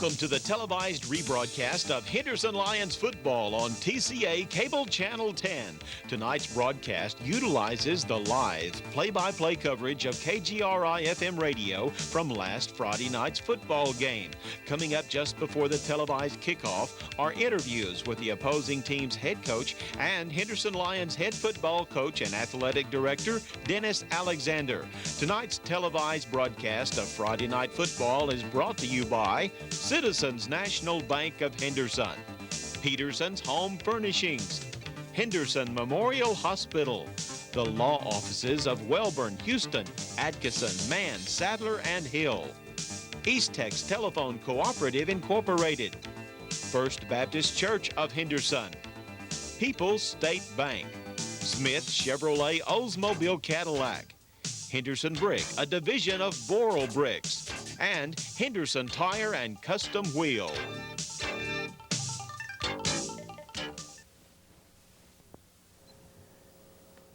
Welcome to the televised rebroadcast of Henderson Lions football on TCA Cable Channel 10. Tonight's broadcast utilizes the live play-by-play coverage of KGRI FM radio from last Friday night's football game. Coming up just before the televised kickoff are interviews with the opposing team's head coach and Henderson Lions head football coach and athletic director, Dennis Alexander. Tonight's televised broadcast of Friday Night Football is brought to you by Citizens National Bank of Henderson, Peterson's Home Furnishings, Henderson Memorial Hospital, the law offices of Welborn, Houston, Atkinson, Mann, Sadler, and Hill, East Tex Telephone Cooperative Incorporated, First Baptist Church of Henderson, People's State Bank, Smith Chevrolet Oldsmobile Cadillac, Henderson Brick, a division of Boral Bricks, and Henderson Tire and Custom Wheel.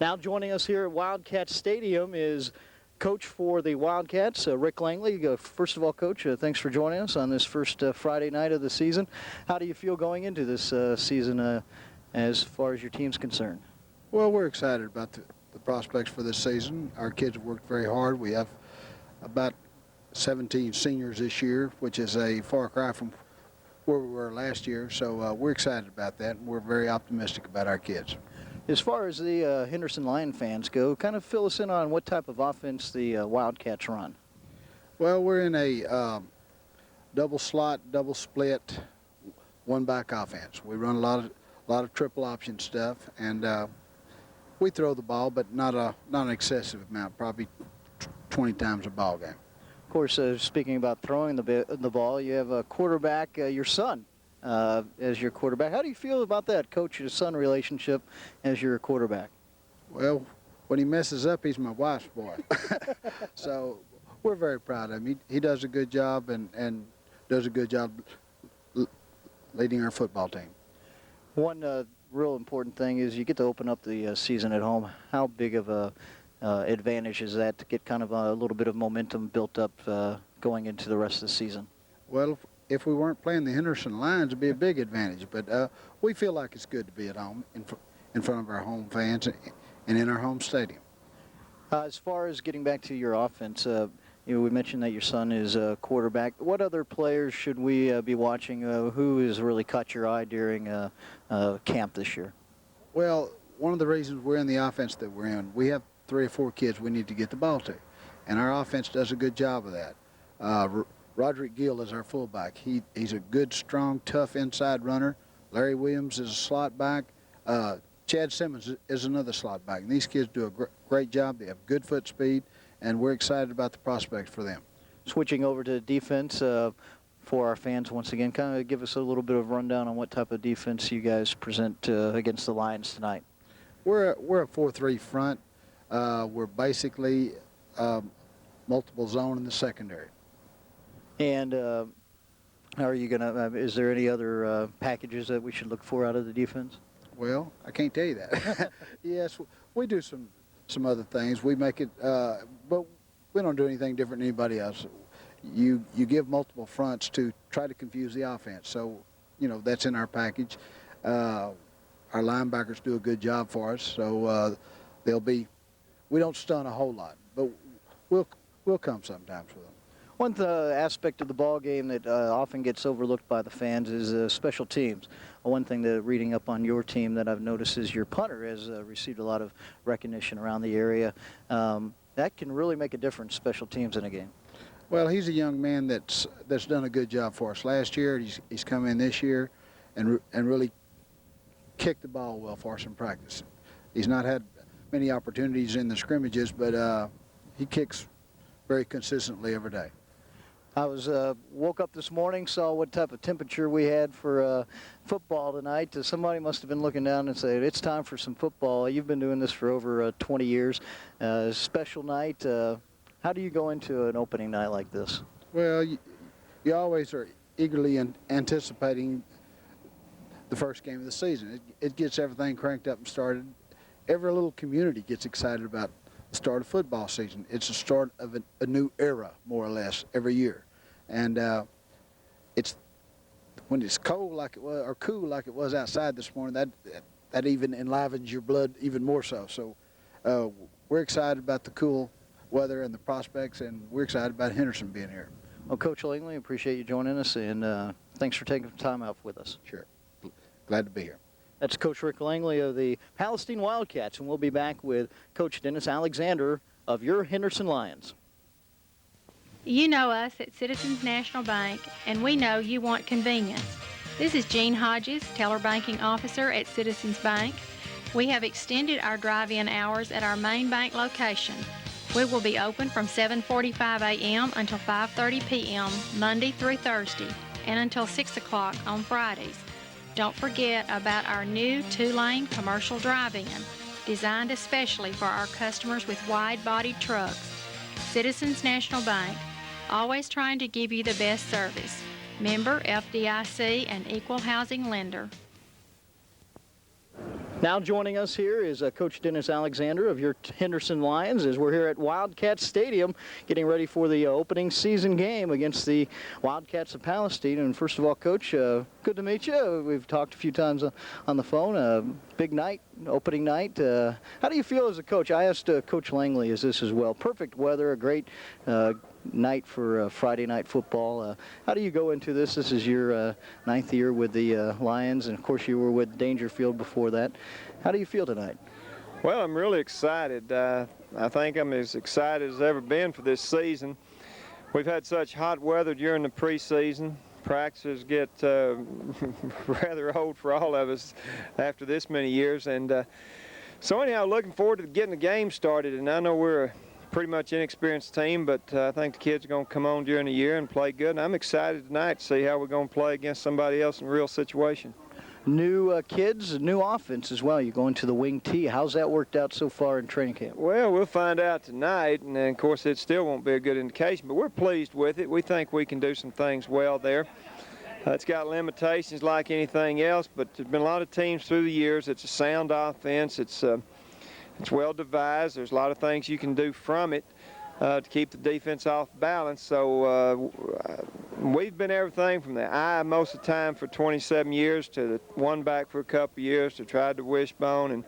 Now joining us here at Wildcat Stadium is coach for the Wildcats, Rick Langley. First of all, Coach, thanks for joining us on this first Friday night of the season. How do you feel going into this season as far as your team's concerned? Well, we're excited about the prospects for this season. Our kids have worked very hard. We have about 17 seniors this year, which is a far cry from where we were last year. So we're excited about that, and we're very optimistic about our kids. As far as the Henderson Lion fans go, kind of fill us in on what type of offense the Wildcats run. Well, we're in a double slot, double split, one back offense. We run a lot of triple option stuff, and we throw the ball, but not an excessive amount, probably 20 times a ball game. Of course, speaking about throwing the ball, you have a quarterback, your son, as your quarterback. How do you feel about that coach-to-son relationship as your quarterback? Well, when he messes up, he's my wife's boy. So we're very proud of him. He does a good job and does a good job leading our football team. One real important thing is you get to open up the season at home. How big of a advantage is that to get kind of a little bit of momentum built up going into the rest of the season? Well, if we weren't playing the Henderson Lions, it'd be a big advantage. But we feel like it's good to be at home in front of our home fans and in our home stadium. As far as getting back to your offense, we mentioned that your son is a quarterback. What other players should we be watching? Who has really caught your eye during camp this year? Well, one of the reasons we're in the offense that we're in, we have 3 or 4 kids we need to get the ball to, and our offense does a good job of that. Roderick Gill is our fullback. He's a good, strong, tough inside runner. Larry Williams is a slot back. Chad Simmons is another slot back. And these kids do a great job. They have good foot speed, and we're excited about the prospects for them. Switching over to defense for our fans once again, kind of give us a little bit of rundown on what type of defense you guys present against the Lions tonight. We're a 4-3 front. We're basically multiple zone in the secondary. And are you gonna? Is there any other packages that we should look for out of the defense? Well, I can't tell you that. Yes, we do some other things. We make it, but we don't do anything different than anybody else. You give multiple fronts to try to confuse the offense. So, that's in our package. Our linebackers do a good job for us. So we don't stun a whole lot, but we'll come sometimes with them. One aspect of the ball game that often gets overlooked by the fans is special teams. One thing that reading up on your team that I've noticed is your punter has received a lot of recognition around the area. That can really make a difference, special teams in a game. Well, he's a young man that's done a good job for us last year. He's come in this year and really kicked the ball well for us in practice. He's not had many opportunities in the scrimmages, but he kicks very consistently every day. I woke up this morning, saw what type of temperature we had for football tonight. Somebody must have been looking down and said, it's time for some football. You've been doing this for over 20 years. Special night. How do you go into an opening night like this? Well, you always are eagerly anticipating the first game of the season. It gets everything cranked up and started. Every little community gets excited about the start of football season. It's the start of a new era, more or less, every year. And when it's cold like it was or cool like it was outside this morning, that even enlivens your blood even more so. So we're excited about the cool weather and the prospects, and we're excited about Henderson being here. Well, Coach Langley, appreciate you joining us, and thanks for taking time out with us. Sure. Glad to be here. That's Coach Rick Langley of the Palestine Wildcats, and we'll be back with Coach Dennis Alexander of your Henderson Lions. You know us at Citizens National Bank, and we know you want convenience. This is Jean Hodges, Teller Banking Officer at Citizens Bank. We have extended our drive-in hours at our main bank location. We will be open from 7:45 a.m. until 5:30 p.m. Monday through Thursday, and until 6 o'clock on Fridays. Don't forget about our new 2-lane commercial drive-in, designed especially for our customers with wide-bodied trucks. Citizens National Bank, always trying to give you the best service. Member FDIC and equal housing lender. Now joining us here is Coach Dennis Alexander of your Henderson Lions, as we're here at Wildcats Stadium getting ready for the opening season game against the Wildcats of Palestine. And first of all, Coach, good to meet you. We've talked a few times on the phone. Big night, opening night. How do you feel as a coach? I asked Coach Langley is this as well. Perfect weather, a great night for Friday night football. How do you go into this? This is your 9th year with the Lions, and of course you were with Dangerfield before that. How do you feel tonight? Well, I'm really excited. I think I'm as excited as ever been for this season. We've had such hot weather during the preseason. Practices get rather old for all of us after this many years, and so anyhow, looking forward to getting the game started. And I know we're a pretty much inexperienced team, but I think the kids are going to come on during the year and play good. And I'm excited tonight to see how we're going to play against somebody else in a real situation. New kids, new offense as well. You're going to the wing T. How's that worked out so far in training camp? Well, we'll find out tonight, and of course it still won't be a good indication, but we're pleased with it. We think we can do some things well there. It's got limitations like anything else, but there's been a lot of teams through the years. It's a sound offense. It's well devised. There's a lot of things you can do from it to keep the defense off balance. So we've been everything from the eye most of the time for 27 years to the one back for a couple of years to try the wishbone.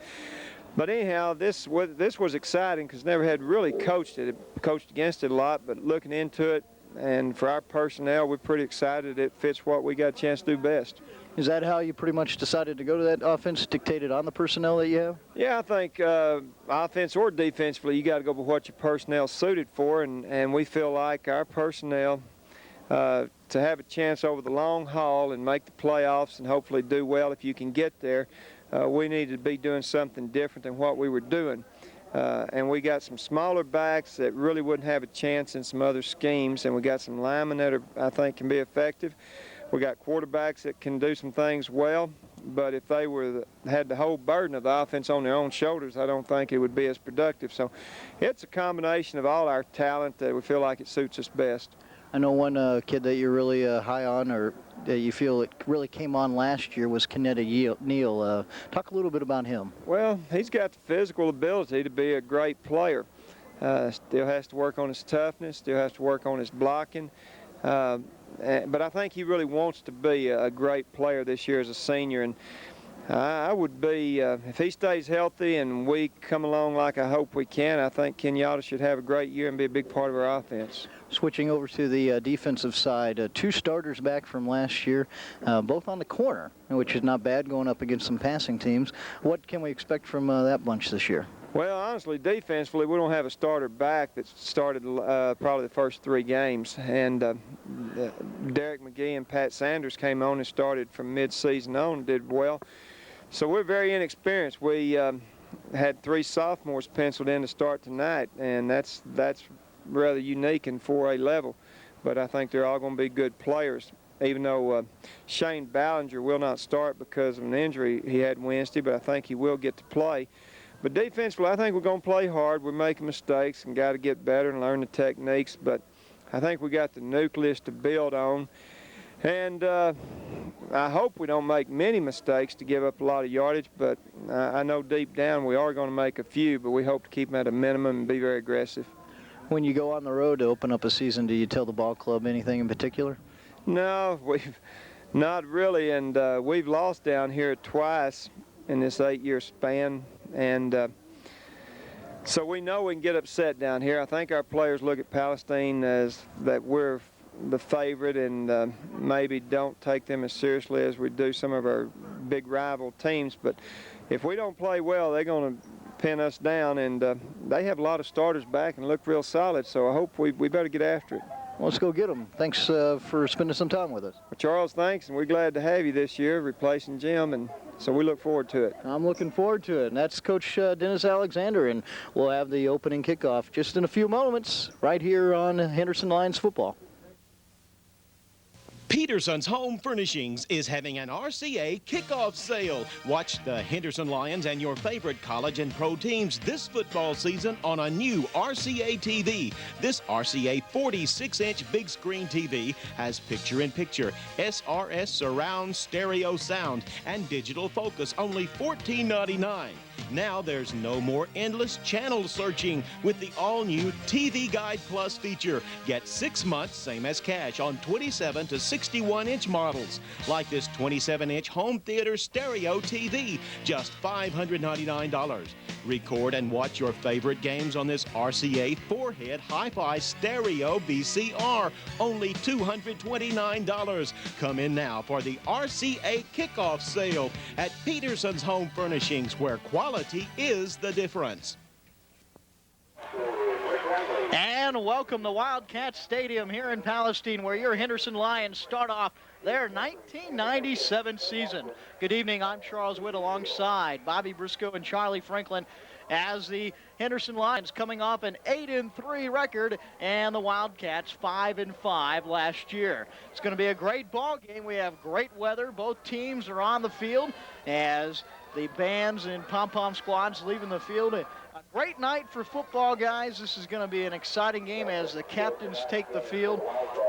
But anyhow, this was exciting because never had really coached it. Coached against it a lot, but looking into it, and for our personnel, we're pretty excited it fits what we got a chance to do best. Is that how you pretty much decided to go to that offense, dictated on the personnel that you have? Yeah, I think offense or defensively, you got to go with what your personnel's suited for, and we feel like our personnel, to have a chance over the long haul and make the playoffs and hopefully do well if you can get there, we need to be doing something different than what we were doing. And we got some smaller backs that really wouldn't have a chance in some other schemes, and we got some linemen that I think can be effective. We got quarterbacks that can do some things well, but if they had the whole burden of the offense on their own shoulders, I don't think it would be as productive. So it's a combination of all our talent that we feel like it suits us best. I know one kid that you're really high on, or that you feel it really came on last year, was Kennedy Neal. Talk a little bit about him. Well, he's got the physical ability to be a great player. Still has to work on his toughness, still has to work on his blocking. But I think he really wants to be a great player this year as a senior. And I would be, if he stays healthy and we come along like I hope we can, I think Kenyatta should have a great year and be a big part of our offense. Switching over to the defensive side, 2 starters back from last year, both on the corner, which is not bad going up against some passing teams. What can we expect from that bunch this year? Well, honestly, defensively, we don't have a starter back that started probably the first 3 games. And Derek McGee and Pat Sanders came on and started from mid-season on and did well. So we're very inexperienced. We had 3 sophomores penciled in to start tonight, and that's rather unique in 4A level. But I think they're all going to be good players, even though Shane Ballinger will not start because of an injury he had Wednesday, but I think he will get to play. But defensively, I think we're going to play hard. We're making mistakes and got to get better and learn the techniques. But I think we got the nucleus to build on. And I hope we don't make many mistakes to give up a lot of yardage. But I know deep down we are going to make a few, but we hope to keep them at a minimum and be very aggressive. When you go on the road to open up a season, do you tell the ball club anything in particular? No, we've not really, and we've lost down here twice in this 8-year span, and so we know we can get upset down here. I think our players look at Palestine as that we're the favorite and maybe don't take them as seriously as we do some of our big rival teams, but if we don't play well, they're going to pin us down, and they have a lot of starters back and look real solid, so I hope we better get after it. Let's go get them. Thanks for spending some time with us. Well, Charles, thanks, and we're glad to have you this year replacing Jim, and so we look forward to it. I'm looking forward to it, and that's Coach Dennis Alexander, and we'll have the opening kickoff just in a few moments right here on Henderson Lions football. Peterson's Home Furnishings is having an RCA kickoff sale. Watch the Henderson Lions and your favorite college and pro teams this football season on a new RCA TV. This RCA 46-inch big screen TV has picture-in-picture, SRS surround stereo sound, and digital focus, only $14.99. Now there's no more endless channel searching with the all-new TV Guide Plus feature. Get 6 months, same as cash, on 27 to 61-inch models. Like this 27-inch home theater stereo TV, just $599. Record and watch your favorite games on this RCA 4-head hi-fi stereo VCR, only $229. Come in now for the RCA kickoff sale at Peterson's Home Furnishings, where quality is the difference. And welcome to Wildcat Stadium here in Palestine, where your Henderson Lions start off their 1997 season. Good evening, I'm Charles Witt alongside Bobby Briscoe and Charlie Franklin as the Henderson Lions coming off an 8-3 record and the Wildcats 5-5 last year. It's going to be a great ball game. We have great weather. Both teams are on the field as the bands and pom-pom squads leaving the field. A great night for football, guys. This is going to be an exciting game as the captains take the field.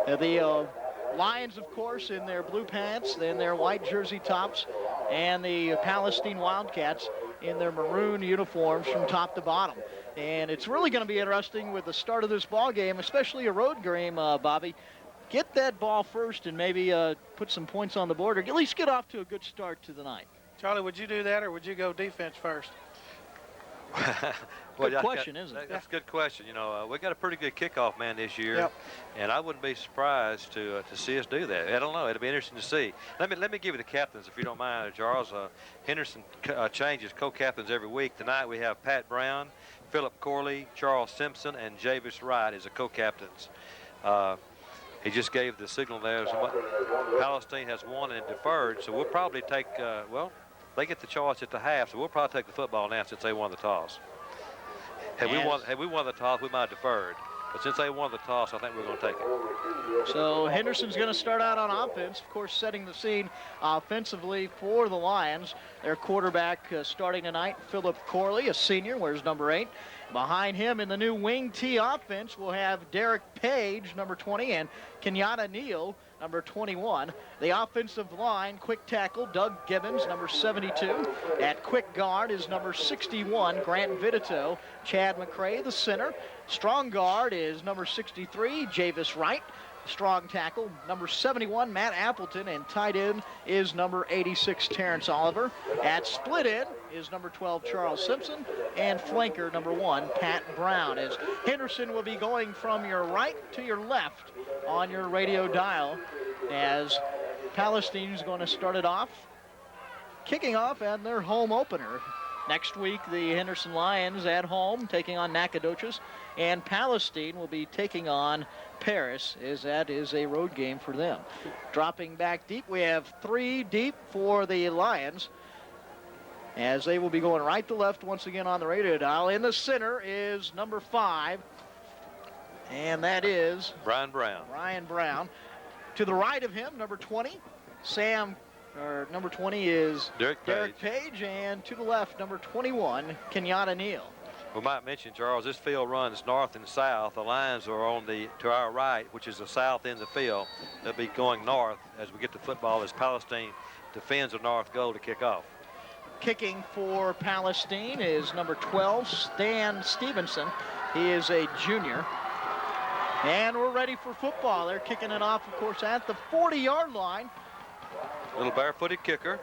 The Lions, of course, in their blue pants, in their white jersey tops, and the Palestine Wildcats in their maroon uniforms from top to bottom. And it's really going to be interesting with the start of this ball game, especially a road game, Bobby. Get that ball first and maybe put some points on the board, or at least get off to a good start to the night. Charlie, would you do that, or would you go defense first? Good question, isn't it? That's a good question. You know, we got a pretty good kickoff man this year, Yep. and I wouldn't be surprised to see us do that. I don't know. It'll be interesting to see. Let me give you the captains, if you don't mind, Charles. Henderson changes co-captains every week. Tonight we have Pat Brown, Philip Corley, Charles Simpson, and Javis Wright as the co-captains. He just gave the signal there. Palestine has won and deferred, so we'll probably take, well, they get the choice at the half, so we'll probably take the football now since they won the toss. Had we won the toss, we might have deferred. But since they won the toss, I think we're going to take it. So Henderson's going to start out on offense, of course, setting the scene offensively for the Lions. Their quarterback starting tonight, Philip Corley, a senior, wears number 8. Behind him in the new wing T offense, we'll have Derek Page, number 20, and Kenyatta Neal, number 21. The offensive line, quick tackle, Doug Gibbons, number 72. At quick guard is number 61, Grant Vidito. Chad McCray, the center. Strong guard is number 63, Javis Wright. Strong tackle, number 71, Matt Appleton, and tight end is number 86, Terrence Oliver. At split end is number 12, Charles Simpson, and flanker number 1, Pat Brown. As Henderson will be going from your right to your left on your radio dial, as Palestine's going to start it off, kicking off at their home opener. Next week, the Henderson Lions at home taking on Nacogdoches, and Palestine will be taking on Paris, as that is a road game for them. Dropping back deep, we have 3 deep for the Lions, as they will be going right to left once again on the radio dial. In the center is number 5, and that is Brian Brown. Ryan Brown. To the right of him, number 20, number 20 is Derek Page, and to the left, number 21, Kenyatta Neal. We might mention, Charles, this field runs north and south. The Lions are on to our right, which is the south end of the field. They'll be going north as we get to football, as Palestine defends the north goal to kick off. Kicking for Palestine is number 12, Stan Stevenson. He is a junior. And we're ready for football. They're kicking it off, of course, at the 40-yard line. Little barefooted kicker.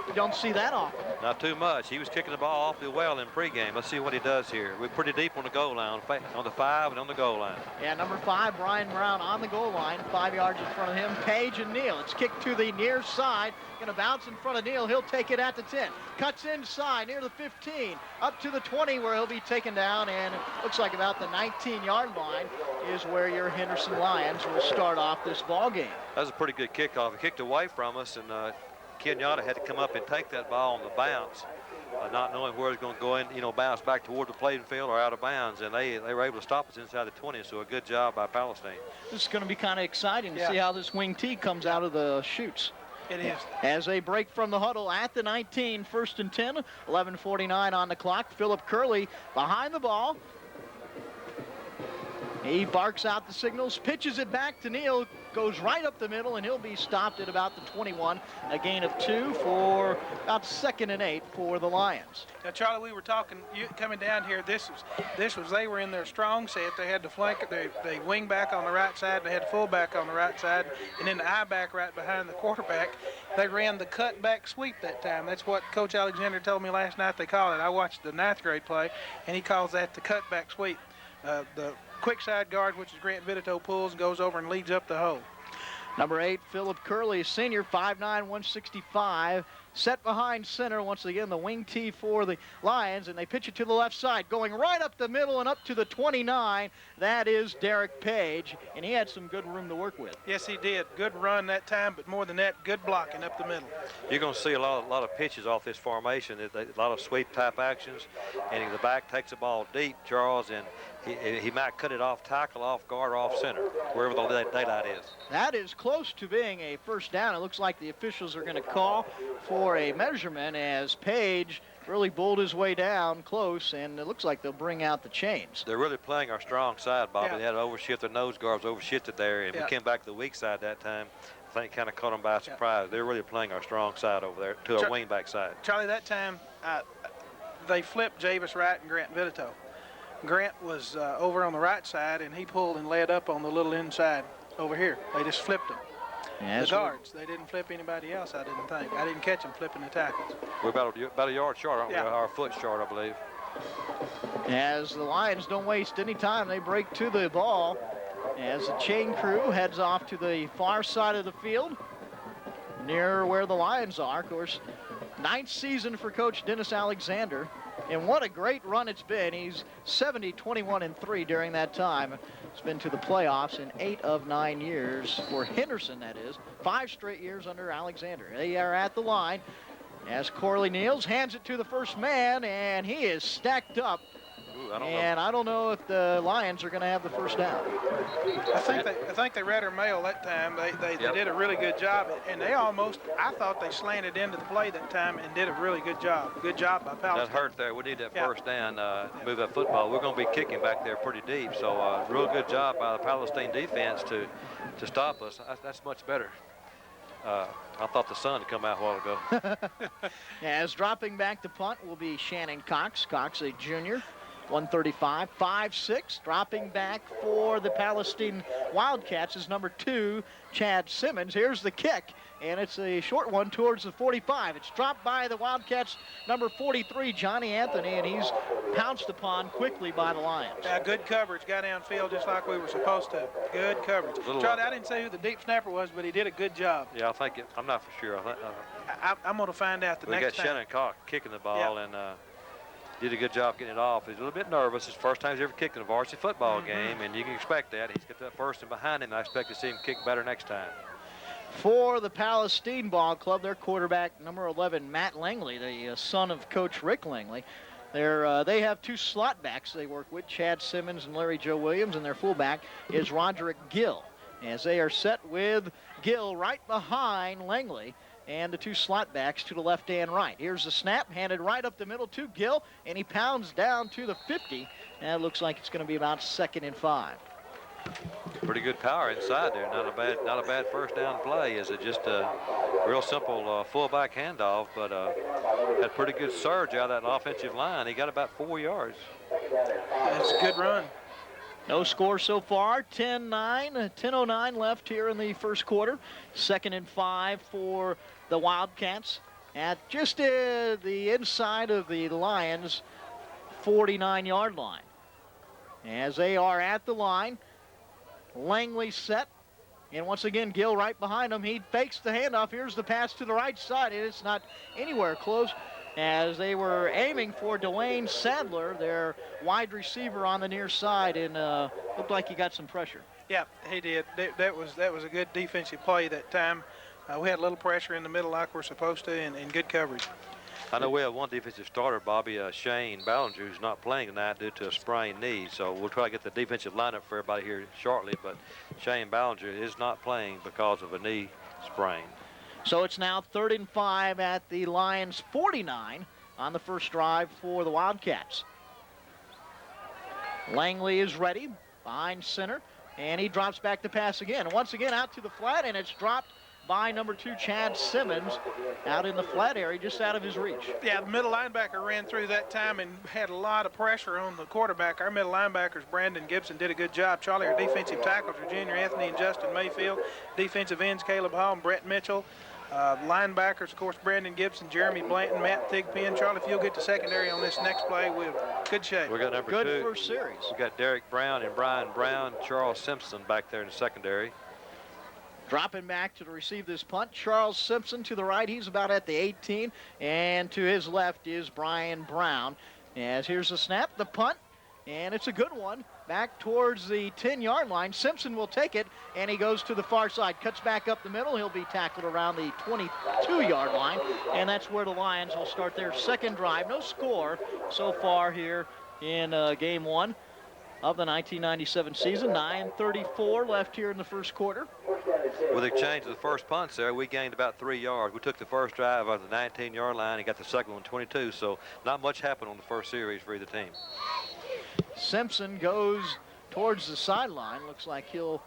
You don't see that often. Not too much. He was kicking the ball awfully well in pregame. Let's see what he does here. We're pretty deep on the goal line, on the 5 and on the goal line. Yeah, number 5, Brian Brown on the goal line, 5 yards in front of him. Page and Neal. It's kicked to the near side. Going to bounce in front of Neal. He'll take it at the 10. Cuts inside near the 15, up to the 20 where he'll be taken down, and it looks like about the 19-yard line is where your Henderson Lions will start off this ball game. That was a pretty good kickoff. He kicked away from us, and Kenyatta had to come up and take that ball on the bounce, not knowing where it was going to go in, bounce back toward the playing field or out of bounds, and they were able to stop us inside the 20, so a good job by Palestine. This is going to be kind of exciting to see how this wing T comes out of the chutes. It is. As they break from the huddle at the 19, 1st and 10, 11:49 on the clock. Philip Curley behind the ball. He barks out the signals, pitches it back to Neal, goes right up the middle, and he'll be stopped at about the 21. A gain of 2 for about 2nd and 8 for the Lions. Now, Charlie, we were talking, coming down here, they were in their strong set. They had the flank, they wing back on the right side, they had the fullback on the right side, and then the I-back right behind the quarterback. They ran the cut-back sweep that time. That's what Coach Alexander told me last night they call it. I watched the 9th grade play, and he calls that the cut-back sweep. The quick side guard, which is Grant Vitito, pulls and goes over and leads up the hole. Number 8, Philip Curley, senior, 5'9", 165, set behind center. Once again, the wing T for the Lions, and they pitch it to the left side, going right up the middle and up to the 29. That is Derek Page, and he had some good room to work with. Yes, he did. Good run that time, but more than that, good blocking up the middle. You're going to see a lot of pitches off this formation, a lot of sweep-type actions, and the back takes the ball deep, Charles, and he might cut it off tackle, off guard, off center, wherever the daylight is. That is close to being a first down. It looks like the officials are going to call for a measurement as Page really bowled his way down close, and it looks like they'll bring out the chains. They're really playing our strong side, Bobby. Yeah. They had to overshift their nose guards, overshifted there, and we came back to the weak side that time. I think kind of caught them by surprise. They're really playing our strong side over there to our wingback side. Charlie, that time they flipped Javis Wright and Grant Vitito. Grant was over on the right side, and he pulled and led up on the little inside over here. They just flipped him. The guards, they didn't flip anybody else, I didn't think. I didn't catch them flipping the tackles. We're about a yard short, aren't we? Our foot short, I believe. As the Lions don't waste any time, they break to the ball as the chain crew heads off to the far side of the field near where the Lions are. Of course, 9th season for Coach Dennis Alexander. And what a great run it's been. He's 70, 21, and 3 during that time. He's been to the playoffs in 8 of 9 years for Henderson, that is. 5 straight years under Alexander. They are at the line as Corley kneels, hands it to the first man, and he is stacked up. Ooh, I don't know if the Lions are going to have the first down. I think they read her mail that time. They did a really good job, and I thought they slanted into the play that time and did a really good job. Good job by Palestine. That hurt there. We need that first down, move that football. We're going to be kicking back there pretty deep, so real good job by the Palestine defense to stop us. That's much better. I thought the sun had come out a while ago. As dropping back to punt will be Shannon Cox. Cox, a junior. 135, 5'6", dropping back for the Palestine Wildcats is number 2, Chad Simmons. Here's the kick, and it's a short one towards the 45. It's dropped by the Wildcats' number 43, Johnny Anthony, and he's pounced upon quickly by the Lions. Yeah, good coverage. Got downfield just like we were supposed to. Good coverage. Charlie, I didn't say who the deep snapper was, but he did a good job. Yeah, I'm not for sure. I'm going to find out the next time. We got Shannon Cox kicking the ball, and did a good job getting it off. He's a little bit nervous. It's the first time he's ever kicked in a varsity football game, and you can expect that. He's got that person behind him, and I expect to see him kick better next time. For the Palestine Ball Club, their quarterback, number 11, Matt Langley, the son of Coach Rick Langley. They have 2 slot backs they work with, Chad Simmons and Larry Joe Williams, and their fullback is Roderick Gill. As they are set with Gill right behind Langley, and the 2 slot backs to the left and right. Here's the snap, handed right up the middle to Gill, and he pounds down to the 50, and it looks like it's going to be about 2nd and 5. Pretty good power inside there. Not a bad first down play. Is it just a real simple fullback handoff, but had pretty good surge out of that offensive line. He got about 4 yards. That's a good run. No score so far, 10-9, 10:09 left here in the first quarter. 2nd and 5 for the Wildcats at just the inside of the Lions' 49-yard line. As they are at the line, Langley set, and once again, Gill right behind him. He fakes the handoff. Here's the pass to the right side, and it's not anywhere close, as they were aiming for Dwayne Sadler, their wide receiver on the near side, and looked like he got some pressure. Yeah, he did. That was a good defensive play that time. We had a little pressure in the middle like we're supposed to, and good coverage. I know we have one defensive starter, Bobby, Shane Ballinger, who's not playing tonight due to a sprained knee. So we'll try to get the defensive lineup for everybody here shortly. But Shane Ballinger is not playing because of a knee sprain. So it's now 3rd and 5 at the Lions' 49 on the first drive for the Wildcats. Langley is ready behind center, and he drops back to pass again. Once again out to the flat, and it's dropped by number 2, Chad Simmons, out in the flat area, just out of his reach. Yeah, the middle linebacker ran through that time and had a lot of pressure on the quarterback. Our middle linebackers, Brandon Gibson, did a good job. Charlie, our defensive tackles are Junior Anthony and Justin Mayfield. Defensive ends, Caleb Hall and Brett Mitchell. Linebackers, of course, Brandon Gibson, Jeremy Blanton, Matt Thigpen. Charlie, if you'll get to secondary on this next play, we're in good shape. We got number good 2. First series. We got Derek Brown and Brian Brown, Charles Simpson back there in the secondary. Dropping back to receive this punt, Charles Simpson to the right. He's about at the 18, and to his left is Brian Brown. As here's the snap, the punt, and it's a good one. Back towards the 10-yard line. Simpson will take it, and he goes to the far side. Cuts back up the middle. He'll be tackled around the 22-yard line, and that's where the Lions will start their second drive. No score so far here in game 1 of the 1997 season. 9:34 left here in the first quarter. With the change of the first punts there, we gained about 3 yards. We took the first drive out of the 19-yard line and got the second one 22, so not much happened on the first series for either team. Simpson goes towards the sideline. Looks like he'll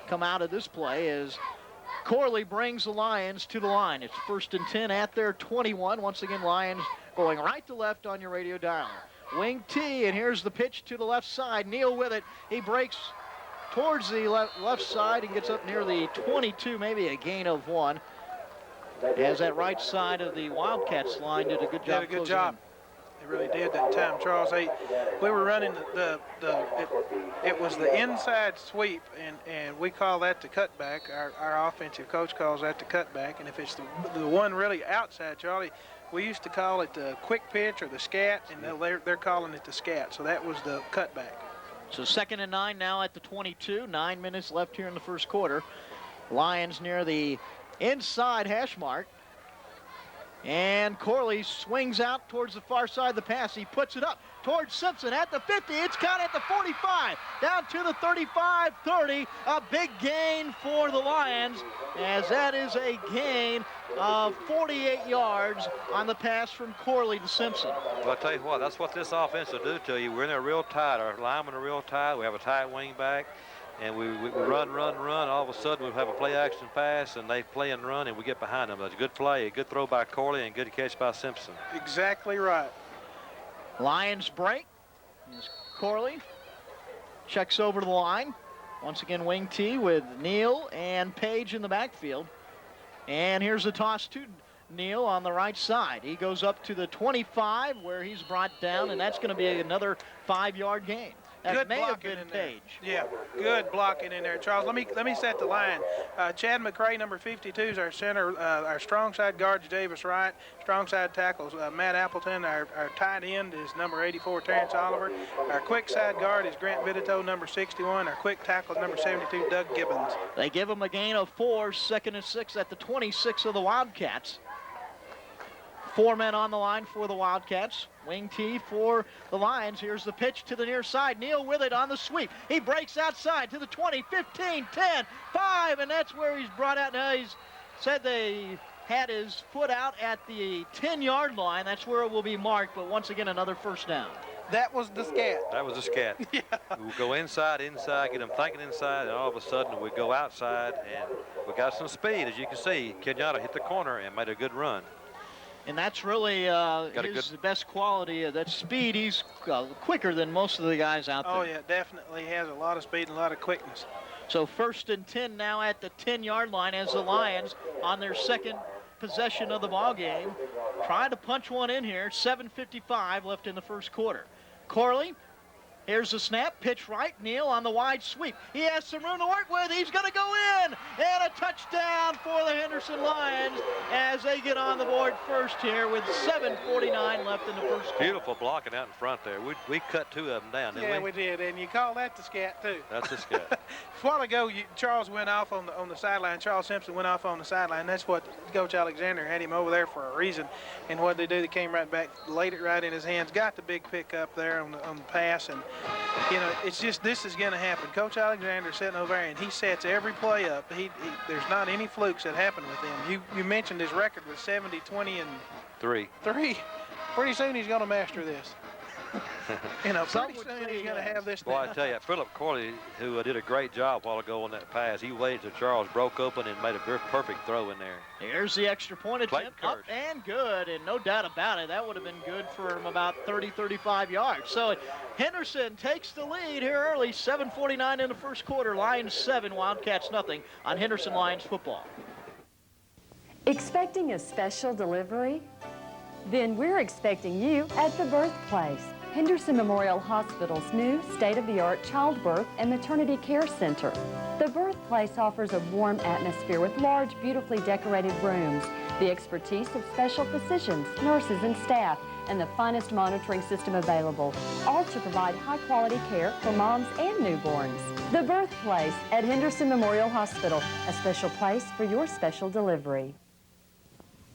come out of this play as Corley brings the Lions to the line. It's 1st and 10 at their 21. Once again, Lions going right to left on your radio dial. Wing T, and here's the pitch to the left side. Neal with it. He breaks towards the left side and gets up near the 22, maybe a gain of 1. As that right side of the Wildcats line did a good job. Did a good job. They really did that time, Charles. We were running it was the inside sweep, and we call that the cutback. Our offensive coach calls that the cutback. And if it's the one really outside, Charlie, we used to call it the quick pitch or the scat, and they're calling it the scat. So that was the cutback. So 2nd and 9 now at the 22. 9 minutes left here in the first quarter. Lions near the inside hash mark. And Corley swings out towards the far side of the pass. He puts it up towards Simpson at the 50. It's caught at the 45. Down to the 35, 30. A big gain for the Lions, as that is a gain of 48 yards on the pass from Corley to Simpson. Well, I'll tell you what, that's what this offense will do to you. We're in there real tight. Our linemen are real tight. We have a tight wing back. And we run. All of a sudden, we have a play-action pass, and they play and run, and we get behind them. That's a good play, a good throw by Corley, and good catch by Simpson. Exactly right. Lions break. As Corley checks over to the line. Once again, wing T with Neal and Page in the backfield. And here's the toss to Neal on the right side. He goes up to the 25, where he's brought down, and that's going to be another 5-yard gain. That Good may have blocking been in there. Page. Yeah, good blocking in there, Charles. Let me set the line. Chad McCray, number 52, is our center. Our strong side guard's Davis Wright. Strong side tackles Matt Appleton. Our tight end is number 84, Terrence Oliver. Our quick side guard is Grant Vitito, number 61. Our quick tackle is number 72, Doug Gibbons. They give him a gain of 4, 2nd and 6 at the 26 of the Wildcats. 4 men on the line for the Wildcats. Wing T for the Lions. Here's the pitch to the near side. Neal with it on the sweep. He breaks outside to the 20, 15, 10, 5, and that's where he's brought out. Now he's said they had his foot out at the 10-yard line. That's where it will be marked, but once again, another first down. That was the scat. That was a scat. Yeah. We'll go inside, get them thinking inside, and all of a sudden we go outside, and we got some speed. As you can see, Kenyatta hit the corner and made a good run. And that's really his best quality, that speed. He's quicker than most of the guys out there. Oh, yeah, definitely has a lot of speed and a lot of quickness. So 1st and 10 now at the 10-yard line as the Lions on their second possession of the ball game. Trying to punch one in here. 7:55 left in the first quarter. Corley, here's the snap, pitch right. Neal on the wide sweep. He has some room to work with. He's going to go in. And a touchdown for the Henderson Lions as they get on the board first here with 7:49 left in the first quarter. Beautiful blocking out in front there. We cut 2 of them down, didn't we? Yeah, we did. And you call that the scat, too. That's the scat. A while ago, Charles went off on the sideline. Charles Simpson went off on the sideline. That's what Coach Alexander had him over there for a reason. And what they do, they came right back, laid it right in his hands, got the big pick up there on the pass. And, you know, it's just this is going to happen. Coach Alexander sitting over there, and he sets every play up. There's not any flukes that happen with him. You mentioned his record was 70, 20, and 3. Pretty soon he's going to master this. You know, pretty soon he's going to have this. Well, I tell you, Philip Corley, who did a great job a while ago on that pass, he waited till Charles broke open and made a very perfect throw in there. Here's the extra point attempt, up and good, and no doubt about it, that would have been good for him about 30, 35 yards. So Henderson takes the lead here early, 7:49 in the first quarter. Lions 7, Wildcats nothing on Henderson Lions football. Expecting a special delivery? Then we're expecting you at the birthplace. Henderson Memorial Hospital's new state-of-the-art childbirth and maternity care center. The birthplace offers a warm atmosphere with large, beautifully decorated rooms, the expertise of special physicians, nurses, and staff, and the finest monitoring system available, all to provide high-quality care for moms and newborns. The birthplace at Henderson Memorial Hospital, a special place for your special delivery.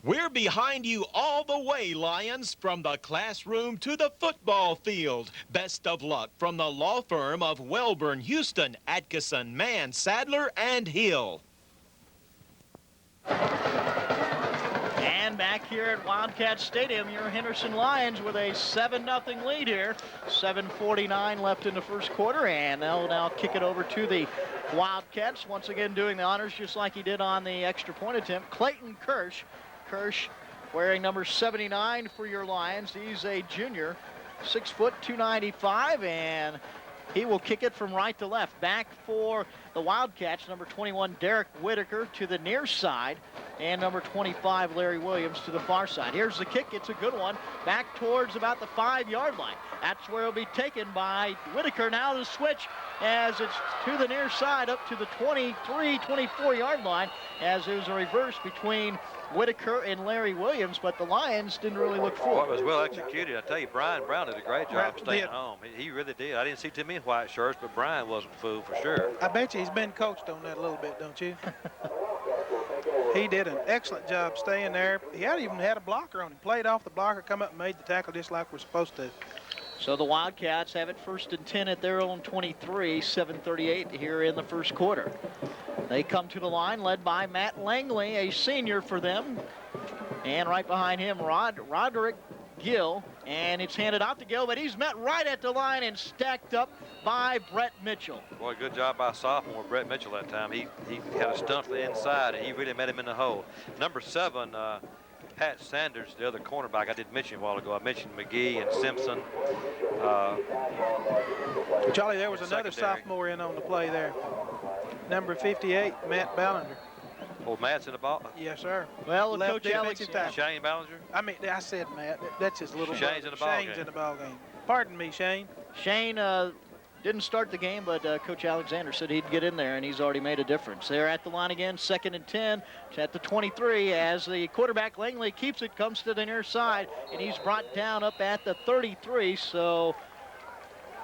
We're behind you all the way, Lions, from the classroom to the football field. Best of luck from the law firm of Welburn, Houston, Atkinson, Mann, Sadler, and Hill. And back here at Wildcat Stadium, your Henderson Lions with a 7-0 lead here. 7:49 left in the first quarter, and they'll now kick it over to the Wildcats. Once again doing the honors just like he did on the extra point attempt. Clayton Kirsch. Kirsch wearing number 79 for your Lions. He's a junior, 6 foot, 295, and he will kick it from right to left. Back for the Wildcats, number 21, Derek Whitaker to the near side, and number 25, Larry Williams to the far side. Here's the kick. It's a good one. Back towards about the 5-yard line. That's where it'll be taken by Whitaker. Now the switch as it's to the near side up to the 23, 24-yard line as there's a reverse between Whitaker and Larry Williams, but the Lions didn't really look forward. Well, it was well executed. I tell you, Brian Brown did a great job staying home. He really did. I didn't see too many white shirts, but Brian wasn't fooled for sure. I bet you he's been coached on that a little bit, don't you? He did an excellent job staying there. He even had a blocker on him. Played off the blocker, come up and made the tackle just like we're supposed to. So the Wildcats have it 1st and 10 at their own 23, 7:38 here in the first quarter. They come to the line led by Matt Langley, a senior for them. And right behind him, Roderick Gill. And it's handed out to Gill, but he's met right at the line and stacked up by Brett Mitchell. Boy, good job by sophomore Brett Mitchell that time. He had a stunt to the inside, and he really met him in the hole. Number 7, Pat Sanders, the other cornerback I did mention a while ago. I mentioned McGee and Simpson. Charlie, there was another sophomore in on the play there. Number 58, Matt Ballinger. Oh, Matt's in the ball? Yes, sir. Well, Left Coach Alex, Shane Ballinger? I mean, I said Matt. That's his little brother. Shane's in the ball game. Shane's in the ball game. Pardon me, Shane. Shane didn't start the game, but Coach Alexander said he'd get in there, and he's already made a difference. They're at the line again, 2nd and 10. It's at the 23 as the quarterback Langley keeps it, comes to the near side, and he's brought down up at the 33. So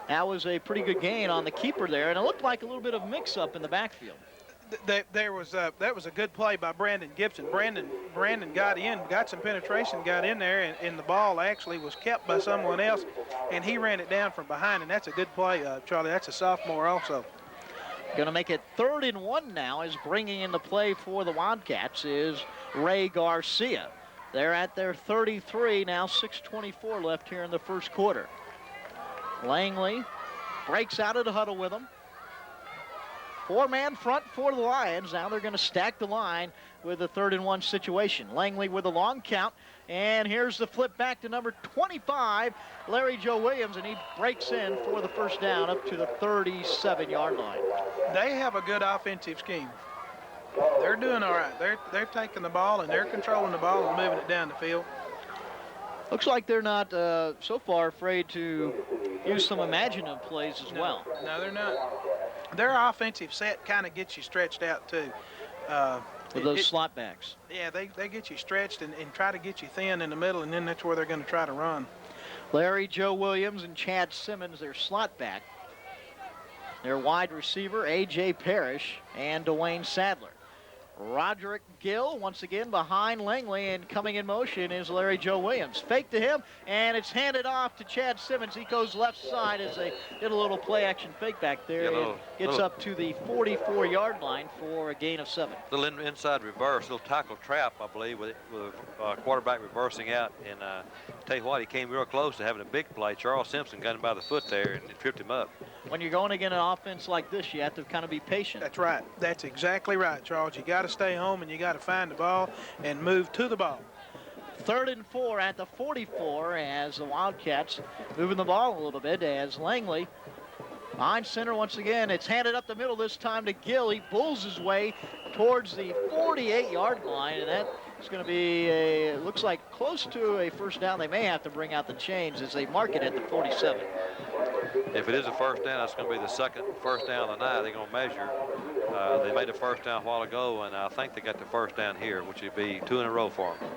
that was a pretty good gain on the keeper there, and it looked like a little bit of mix-up in the backfield. That was a good play by Brandon Gibson. Brandon got in, got some penetration, got in there, and the ball actually was kept by someone else, and he ran it down from behind, and that's a good play, Charlie. That's a sophomore also. Going to make it 3rd and 1 now, is bringing in the play for the Wildcats is Ray Garcia. They're at their 33 now, 6:24 left here in the first quarter. Langley breaks out of the huddle with them. Four-man front for the Lions. Now they're going to stack the line with a 3rd-and-1 situation. Langley with a long count. And here's the flip back to number 25, Larry Joe Williams, and he breaks in for the first down up to the 37-yard line. They have a good offensive scheme. They're doing all right. They're taking the ball and they're controlling the ball and moving it down the field. Looks like they're not so far afraid to use some imaginative plays as well. No, they're not. Their offensive set kind of gets you stretched out too. With those slot backs. Yeah, they get you stretched and try to get you thin in the middle, and then that's where they're going to try to run. Larry Joe Williams and Chad Simmons, their slot back. Their wide receiver, A.J. Parrish and Dwayne Sadler. Roderick Gill once again behind Langley, and coming in motion is Larry Joe Williams. Fake to him, and it's handed off to Chad Simmons. He goes left side as they did a little play action fake back there. Yeah, Gets up to the 44-yard line for a gain of 7. Little inside reverse, little tackle trap, I believe, with quarterback reversing out. And tell you what, he came real close to having a big play. Charles Simpson got him by the foot there and it tripped him up. When you're going against an offense like this, you have to kind of be patient. That's right. That's exactly right, Charles. You got to stay home and you got to find the ball and move to the ball. 3rd and 4 at the 44 as the Wildcats moving the ball a little bit as Langley behind center once again. It's handed up the middle this time to Gill. He pulls his way towards the 48-yard line, and that is going to be looks like close to a first down. They may have to bring out the chains as they mark it at the 47. If it is a first down, that's going to be the second first down of the night. They're going to measure. They made a first down a while ago, and I think they got the first down here, which would be 2 in a row for them.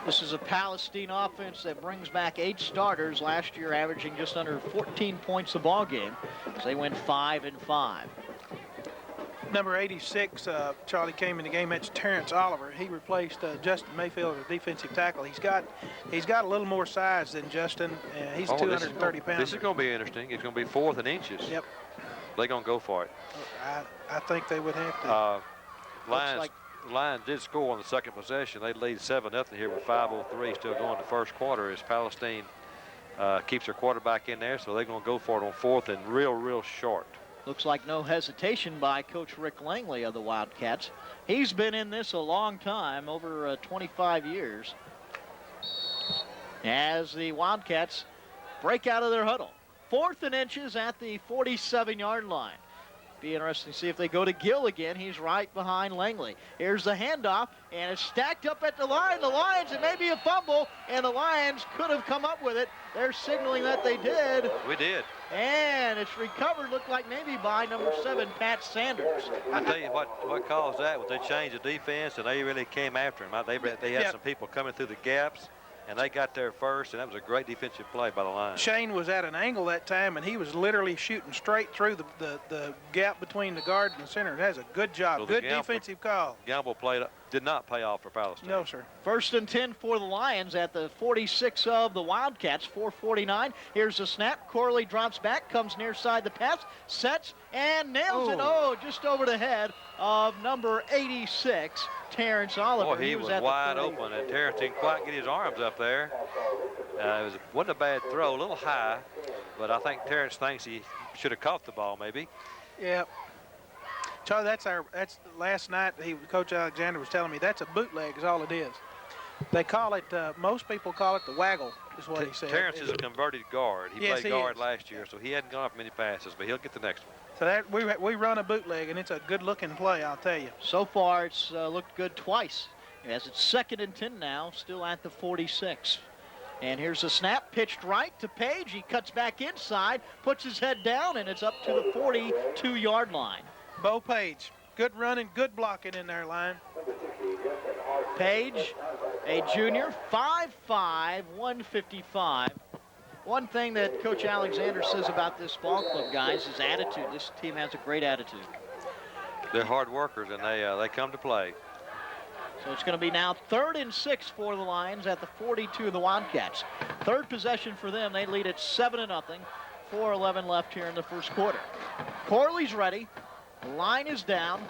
This is a Palestine offense that brings back 8 starters last year, averaging just under 14 points a ball game. So they went 5-5. Number 86, Charlie, came in the game. That's Terrence Oliver. He replaced Justin Mayfield as defensive tackle. He's got a little more size than Justin. He's 230 pounds. This is going to be interesting. It's going to be 4th and inches. Yep. They're going to go for it. I think they would have to. Lions did score on the second possession. They lead 7-0 here with 5:03 still going to first quarter as Palestine keeps their quarterback in there. So they're going to go for it on 4th and real short. Looks like no hesitation by Coach Rick Langley of the Wildcats. He's been in this a long time, over 25 years, as the Wildcats break out of their huddle. 4th and inches at the 47-yard line. Be interesting to see if they go to Gill again. He's right behind Langley. Here's the handoff, and it's stacked up at the line. The Lions, it may be a fumble, and the Lions could have come up with it. They're signaling that they did. We did. And it's recovered, looked like maybe by number 7, Pat Sanders. I tell you what caused that was they changed the defense, and they really came after him. They had some people coming through the gaps, and they got there first, and that was a great defensive play by the Lions. Shane was at an angle that time, and he was literally shooting straight through the gap between the guard and the center. That's a good job. So good defensive call. Gamble did not pay off for Palestine. No, sir. 1st and 10 for the Lions at the 46 of the Wildcats, 4:49. Here's the snap. Corley drops back, comes near side the pass, sets, and nails it. Oh, just over the head of number 86, Terrence Oliver. Boy, he was wide open, and Terrence didn't quite get his arms up there. Wasn't a bad throw, a little high, but I think Terrence thinks he should have caught the ball maybe. Yeah. Charlie, that's last night. Coach Alexander was telling me that's a bootleg is all it is. They call it. Most people call it the waggle, is what he said. Terrence is a converted guard. He played guard last year, so he hadn't gone up many passes, but he'll get the next one. So that we run a bootleg, and it's a good-looking play, I'll tell you. So far, it's looked good twice. As it's 2nd and 10 now, still at the 46. And here's the snap, pitched right to Page. He cuts back inside, puts his head down, and it's up to the 42-yard line. Bo Page, good running, good blocking in their line. Page, a junior, 5'5", 155. One thing that Coach Alexander says about this ball club, guys, is attitude. This team has a great attitude. They're hard workers, and they come to play. So it's going to be now 3rd and 6 for the Lions at the 42 of the Wildcats. 3rd possession for them. They lead at 7-0. 4:11 left here in the first quarter. Corley's ready. The line is down.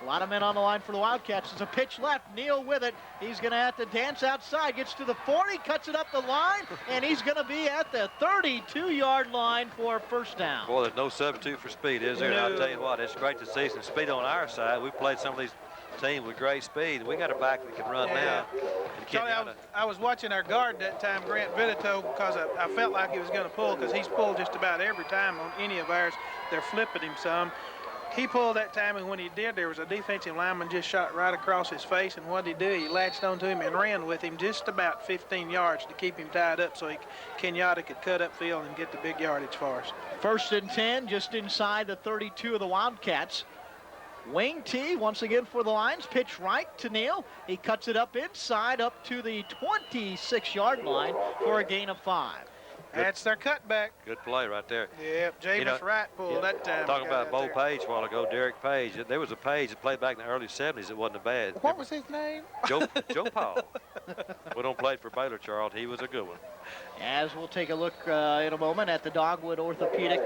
A lot of men on the line for the Wildcats. It's a pitch left. Neal with it. He's going to have to dance outside. Gets to the 40, cuts it up the line, and he's going to be at the 32-yard line for a first down. Boy, there's no substitute for speed, is there? And I'll tell you what, it's great to see some speed on our side. We've played some of these teams with great speed. We got a back that can run now. Charlie, I was watching our guard that time, Grant Vitito, because I felt like he was going to pull, because he's pulled just about every time on any of ours. They're flipping him some. He pulled that time, and when he did, there was a defensive lineman just shot right across his face, and what did he do? He latched onto him and ran with him just about 15 yards to keep him tied up so Kenyatta could cut upfield and get the big yardage for us. 1st and 10, just inside the 32 of the Wildcats. Wing T once again for the Lions. Pitch right to Neal. He cuts it up inside up to the 26-yard line for a gain of 5. That's their cutback. Good play right there. Yep, Jameis Wright pulled that time. Talking about Bo Page a while ago, Derek Page. There was a Page that played back in the early 70s that wasn't a bad. What was his name? Joe Paul. We don't play for Baylor, Charles. He was a good one. As we'll take a look in a moment at the Dogwood Orthopedic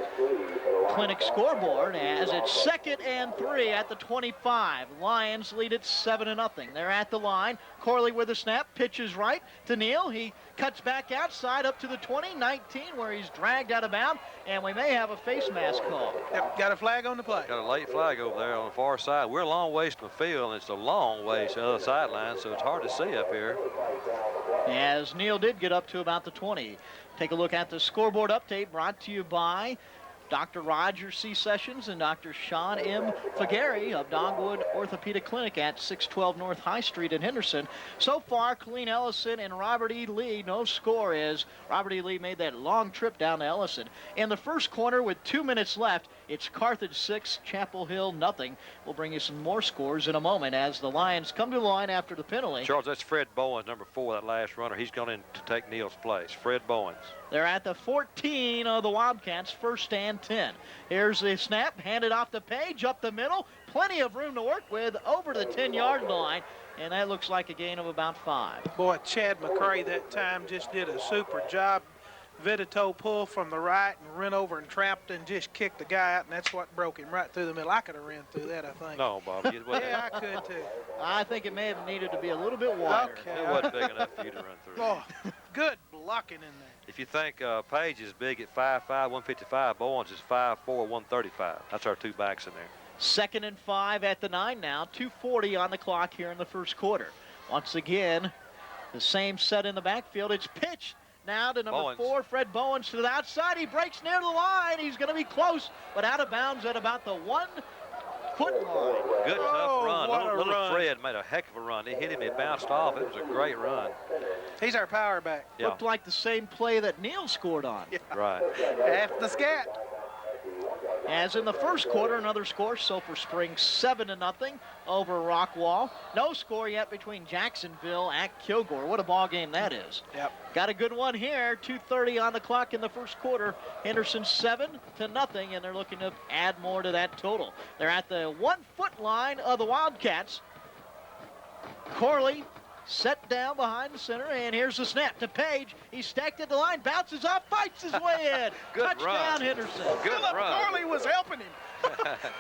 Clinic scoreboard, as it's 2nd and 3 at the 25. Lions lead it 7-0. They're at the line. Corley with a snap, pitches right to Neal. He cuts back outside up to the 20-19 where he's dragged out of bounds, and we may have a face mask call. Yep, got a flag on the play. Got a late flag over there on the far side. We're a long ways from the field, and it's a long ways to the other sideline, so it's hard to see up here. As Neal did get up to about the 20. Take a look at the scoreboard update brought to you by Dr. Roger C. Sessions and Dr. Sean M. Fagari of Dogwood Orthopedic Clinic at 612 North High Street in Henderson. So far, Colleen Ellison and Robert E. Lee, no score is Robert E. Lee made that long trip down to Ellison. In the first quarter with 2 minutes left, it's Carthage 6, Chapel Hill nothing. We'll bring you some more scores in a moment as the Lions come to the line after the penalty. Charles, that's Fred Bowens, number 4, that last runner. He's gone in to take Neal's place. Fred Bowens. They're at the 14 of the Wildcats, 1st and 10. Here's the snap, handed off to Page, up the middle. Plenty of room to work with over the 10-yard line, and that looks like a gain of about 5. Boy, Chad McCray that time just did a super job. Vitito pulled from the right and ran over and trapped and just kicked the guy out, and that's what broke him right through the middle. I could have ran through that, I think. No, Bob. Yeah, I could, too. I think it may have needed to be a little bit wider. Okay. It wasn't big enough for you to run through. Oh, good blocking in there. If you think Page is big at 5'5", 155, Bowens is 5'4", 135. That's our 2 backs in there. 2nd and 5 at the 9 now. 2:40 on the clock here in the first quarter. Once again, the same set in the backfield. It's pitched now to number 4, Fred Bowens to the outside. He breaks near the line. He's going to be close, but out of bounds at about the 1-foot line. Good, tough run. Little run. Fred made a heck of a run. He hit him, it bounced off. It was a great run. He's our power back. Yeah. Looked like the same play that Neal scored on. Yeah. Right. Half the scat. As in the first quarter, another score, Sulphur Springs 7-0 over Rockwall. No score yet between Jacksonville at Kilgore. What a ball game that is. Yep. Got a good one here. 2:30 on the clock in the first quarter. Henderson 7-0, and they're looking to add more to that total. They're at the 1-foot line of the Wildcats. Corley set down behind the center, and here's the snap to Page. He's stacked at the line, bounces off, fights his way in. Good Touchdown, run. Henderson. Good Philip run. Corley was helping him.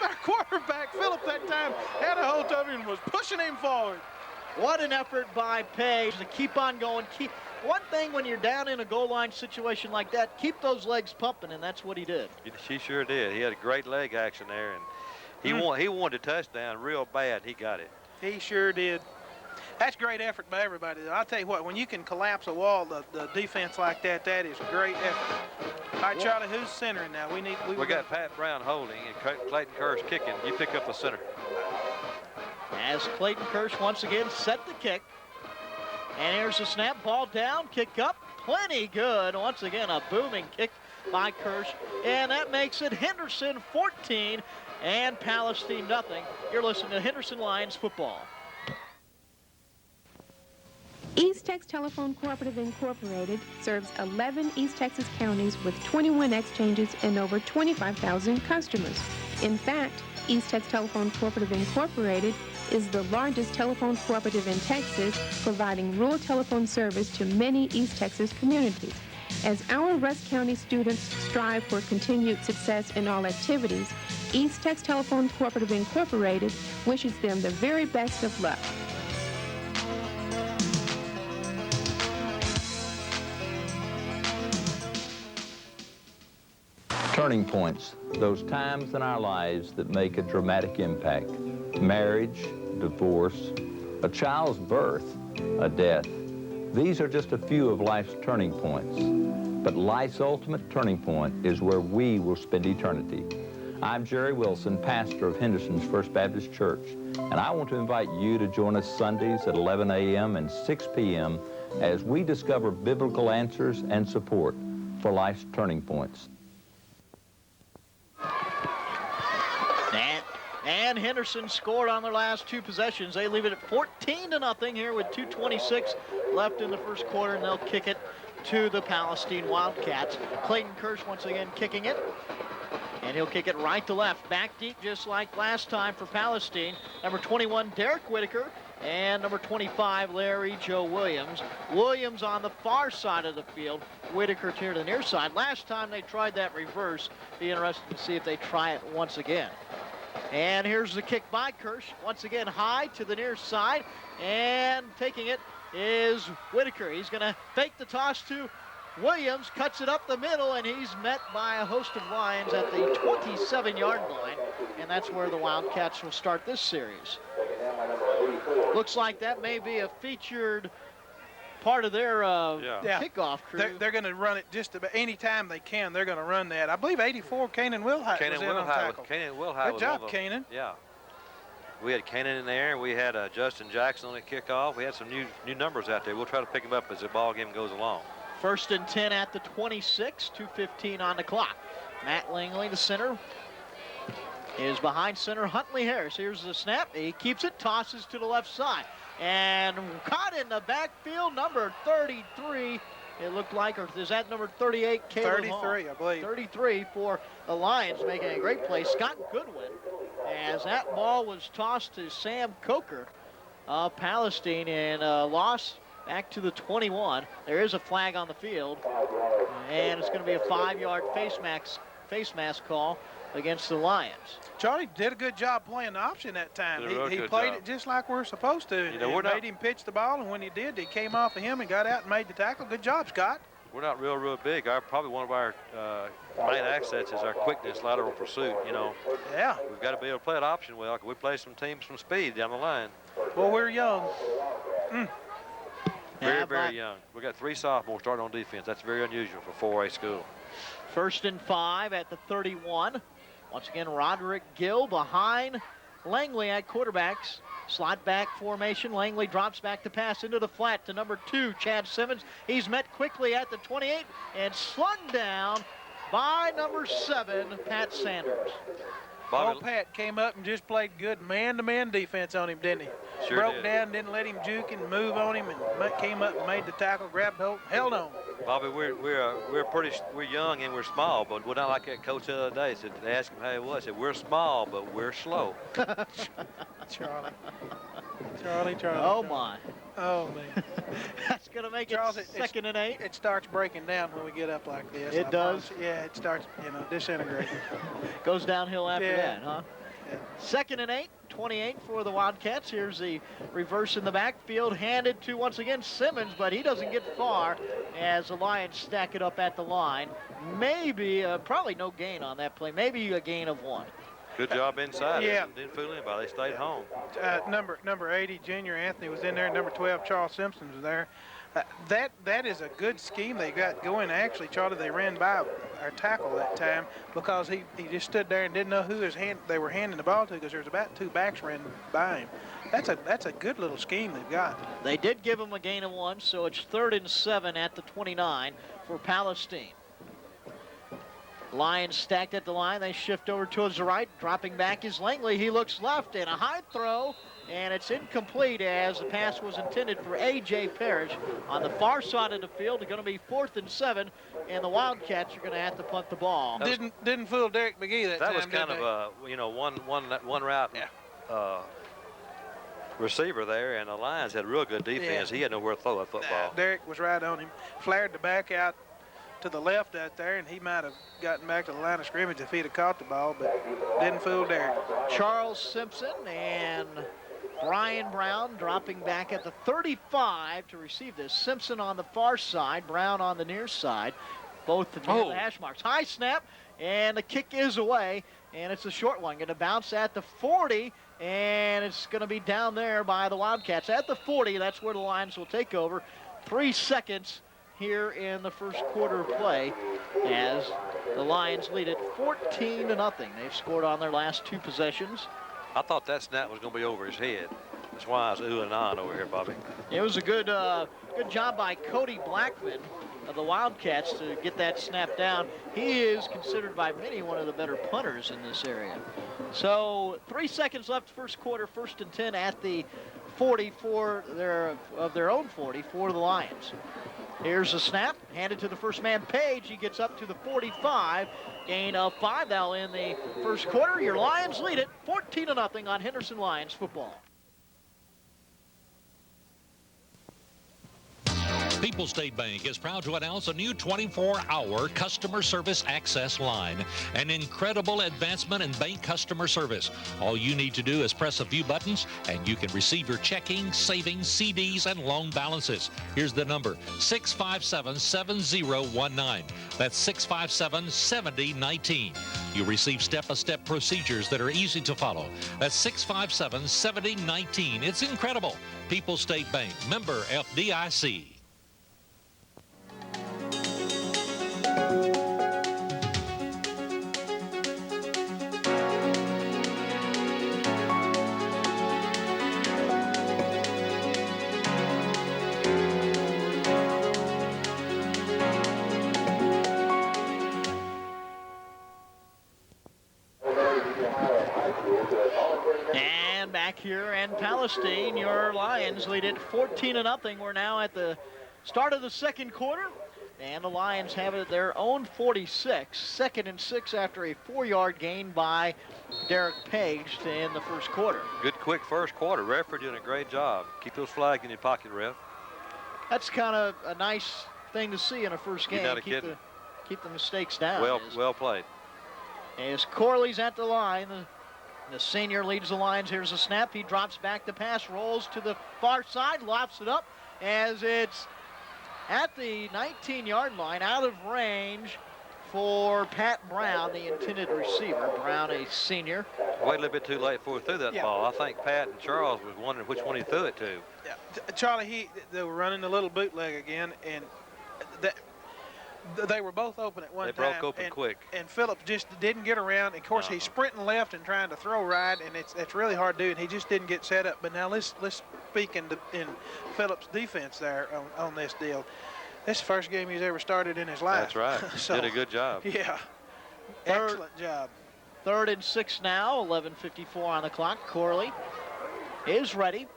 Our quarterback, Philip, that time had a hold of him and was pushing him forward. What an effort by Page to keep on going. One thing when you're down in a goal line situation like that, keep those legs pumping, and that's what he did. She sure did. He had a great leg action there, and he wanted a touchdown real bad. He got it. He sure did. That's great effort by everybody. I'll tell you what, when you can collapse a wall, the defense like that, that is a great effort. All right, Charlie, who's centering now? We got Pat Brown holding and Clayton Kirsch kicking. You pick up the center. As Clayton Kirsch once again set the kick. And here's the snap, ball down, kick up, plenty good. Once again, a booming kick by Kirsch. And that makes it Henderson 14 and Palestine nothing. You're listening to Henderson Lions football. East Tex Telephone Cooperative Incorporated serves 11 East Texas counties with 21 exchanges and over 25,000 customers. In fact, East Tex Telephone Cooperative Incorporated is the largest telephone cooperative in Texas, providing rural telephone service to many East Texas communities. As our Rusk County students strive for continued success in all activities, East Tex Telephone Cooperative Incorporated wishes them the very best of luck. Turning points, those times in our lives that make a dramatic impact. Marriage, divorce, a child's birth, a death. These are just a few of life's turning points. But life's ultimate turning point is where we will spend eternity. I'm Jerry Wilson, pastor of Henderson's First Baptist Church, and I want to invite you to join us Sundays at 11 a.m. and 6 p.m. as we discover biblical answers and support for life's turning points. And Henderson scored on their last two possessions. They leave it at 14-0 here with 2:26 left in the first quarter, and they'll kick it to the Palestine Wildcats. Clayton Kirsch once again kicking it, and he'll kick it right to left. Back deep just like last time for Palestine. Number 21, Derek Whitaker, and number 25, Larry Joe Williams. Williams on the far side of the field, Whitaker here to the near side. Last time they tried that reverse. Be interested to see if they try it once again. And here's the kick by Kirsch. Once again, high to the near side. And taking it is Whitaker. He's going to fake the toss to Williams. Cuts it up the middle, and he's met by a host of Lions at the 27-yard line. And that's where the Wildcats will start this series. Looks like that may be a featured part of their kickoff crew. They're going to run it just about any time they can. They're going to run that. I believe 84, Kanan Wilhite was in on tackle. Good job, Kanan. Yeah. We had Kanan in there. We had Justin Jackson on the kickoff. We had some new numbers out there. We'll try to pick them up as the ball game goes along. 1st and 10 at the 26, 2:15 on the clock. Matt Langley, the center, is behind center Huntley Harris. Here's the snap. He keeps it, tosses to the left side. And caught in the backfield, number 33, it looked like, or is that number 38, Caleb 33, Hall? I believe. 33 for the Lions, making a great play. Scott Goodwin, as that ball was tossed to Sam Coker of Palestine, and lost back to the 21. There is a flag on the field, and it's going to be a 5-yard face mask call against the Lions. Charlie did a good job playing the option that time. He played it just like we're supposed to. Made him pitch the ball, and when he did, he came off of him and got out and made the tackle. Good job, Scott. We're not real big. Probably one of our main assets is our quickness, lateral pursuit, you know. Yeah. We've got to be able to play it option well. We play some teams from speed down the line. Well, we're young. Very young. We got 3 sophomores starting on defense. That's very unusual for 4A school. 1st and 5 at the 31. Once again, Roderick Gill behind Langley at quarterbacks. Slot back formation. Langley drops back to pass into the flat to number 2, Chad Simmons. He's met quickly at the 28 and slung down by number 7, Pat Sanders. Well, Pat came up and just played good man-to-man defense on him, didn't he? Sure Broke did. down, didn't let him juke and move on him, and came up and made the tackle, grabbed hold, held on. Bobby, we're young and we're small, but we're not like that coach the other day. Said they asked him how he was. Said we're small, but we're slow. Charlie. Oh my. Oh man. That's gonna make Charles, it 2nd and 8. It starts breaking down when we get up like this. It does? Yeah, it starts, disintegrating. Goes downhill after Yeah. that, huh? Yeah. 2nd and 8, 28 for the Wildcats. Here's the reverse in the backfield, handed to, once again, Simmons, but he doesn't get far as the Lions stack it up at the line. Maybe, probably no gain on that play. Maybe a gain of 1. Good job inside. Yeah. Didn't fool anybody. They stayed home. Number 80, Junior Anthony was in there. Number 12, Charles Simpson was there. That is a good scheme they got going. Actually, Charlie, they ran by our tackle that time because he just stood there and didn't know who they were handing the ball to because there's about 2 backs ran by him. That's a good little scheme they've got. They did give him a gain of 1, so it's 3rd and 7 at the 29 for Palestine. Lions stacked at the line. They shift over towards the right. Dropping back is Langley. He looks left, and a high throw, and it's incomplete as the pass was intended for A.J. Parrish on the far side of the field. It's going to be 4th and 7, and the Wildcats are going to have to punt the ball. Didn't fool Derek McGee that time. That was kind of one route receiver there, and the Lions had real good defense. Yeah. He had nowhere to throw that football. Derek was right on him. Flared the back out. to the left out there, and he might have gotten back to the line of scrimmage if he'd have caught the ball, but didn't fool Derek. Charles Simpson and Brian Brown dropping back at the 35 to receive this. Simpson on the far side, Brown on the near side, both near the hash marks. High snap, and the kick is away, and it's a short one. Going to bounce at the 40, and it's going to be down there by the Wildcats. At the 40, that's where the Lions will take over. 3 seconds here in the first quarter of play as the Lions lead it 14-0. They've scored on their last 2 possessions. I thought that snap was going to be over his head. That's why I was oohing and ahhing over here, Bobby. It was a good job by Cody Blackman of the Wildcats to get that snap down. He is considered by many one of the better punters in this area. So 3 seconds left first quarter, 1st and 10 at the 40 of their own 40 for the Lions. Here's the snap, handed to the first man, Page. He gets up to the 45, gain of 5 now in the first quarter. Your Lions lead it 14-0 on Henderson Lions football. People's State Bank is proud to announce a new 24-hour customer service access line, an incredible advancement in bank customer service. All you need to do is press a few buttons and you can receive your checking, savings, CDs, and loan balances. Here's the number, 657-7019. That's 657-7019. You receive step-by-step procedures that are easy to follow. That's 657-7019. It's incredible. People's State Bank, member FDIC. And back here in Palestine, your Lions lead it 14-0. We're now at the start of the second quarter, and the Lions have it at their own 46. 2nd and 6 after a 4-yard gain by Derek Page in the first quarter. Good quick first quarter. Referee doing a great job. Keep those flags in your pocket, ref. That's kind of a nice thing to see in a first game. You're not kidding. Keep the mistakes down. Well played. As Corley's at the line, the senior leads the Lions. Here's a snap. He drops back the pass, rolls to the far side, lofts it up as it's at the 19-yard line, out of range for Pat Brown, the intended receiver. Brown, a senior. Wait a little bit too late before he threw that ball. I think Pat and Charles was wondering which one he threw it to. Yeah. Charlie, they were running the little bootleg again, and they were both open at one time. They broke open quick. And Phillips just didn't get around. Of course, he's sprinting left and trying to throw right, and it's really hard to do, and he just didn't get set up. But now let's speak in Phillips' defense there on this deal. This is the first game he's ever started in his life. That's right. So, did a good job. Yeah. Excellent job. 3rd and 6 now, 11:54 on the clock. Corley is ready.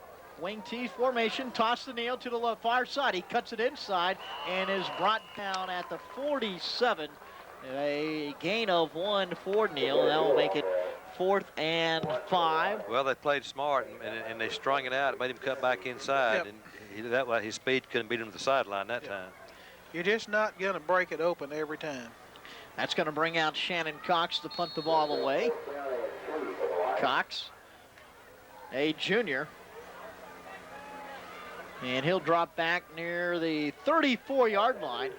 Wing T formation, toss the kneel to the far side. He cuts it inside and is brought down at the 47. A gain of 1 for Neal. That will make it 4th and 5. Well, they played smart and they strung it out. It made him cut back inside. Yep. And that way his speed couldn't beat him to the sideline that time. You're just not going to break it open every time. That's going to bring out Shannon Cox to punt the ball away. Cox, a junior. And he'll drop back near the 34-yard line.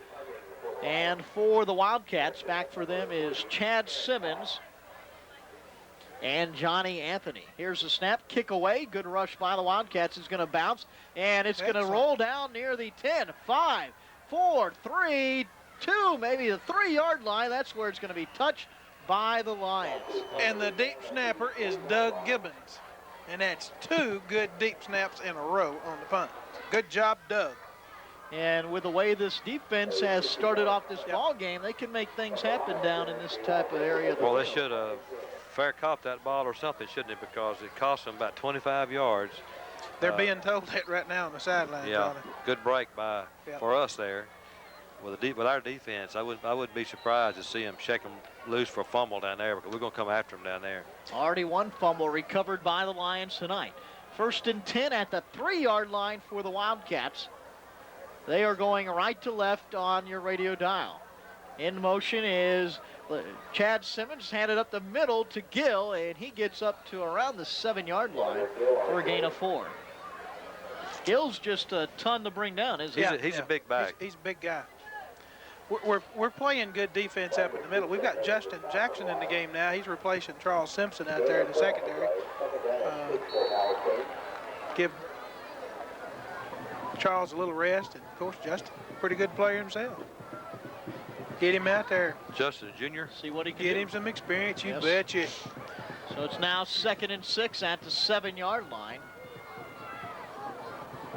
And for the Wildcats, back for them is Chad Simmons and Johnny Anthony. Here's the snap, kick away. Good rush by the Wildcats. It's going to bounce, and it's going to roll down near the 10, 5, 4, 3, 2, maybe the 3-yard line. That's where it's going to be touched by the Lions. And the deep snapper is Doug Gibbons. And that's 2 good deep snaps in a row on the punt. Good job, Doug. And with the way this defense has started off this ball game, they can make things happen down in this type of area. Well, they should have fair caught that ball or something, shouldn't it? Because it cost them about 25 yards. They're being told that right now on the sideline. Yeah, Charlie. good break for us there. With our defense, I wouldn't be surprised to see him shake them loose for a fumble down there, because we're going to come after him down there. Already 1 fumble recovered by the Lions tonight. 1st and 10 at the 3-yard line for the Wildcats. They are going right to left on your radio dial. In motion is Chad Simmons, handed up the middle to Gill, and he gets up to around the 7-yard line for a gain of 4. Gill's just a ton to bring down, isn't he? He's a big back. He's a big guy. We're playing good defense up in the middle. We've got Justin Jackson in the game now. He's replacing Charles Simpson out there in the secondary. Give Charles a little rest, and of course Justin, pretty good player himself. Get him out there. Justin Jr. See what he can Get do. him some experience, you Yes. betcha. So it's now 2nd and 6 at the 7-yard line.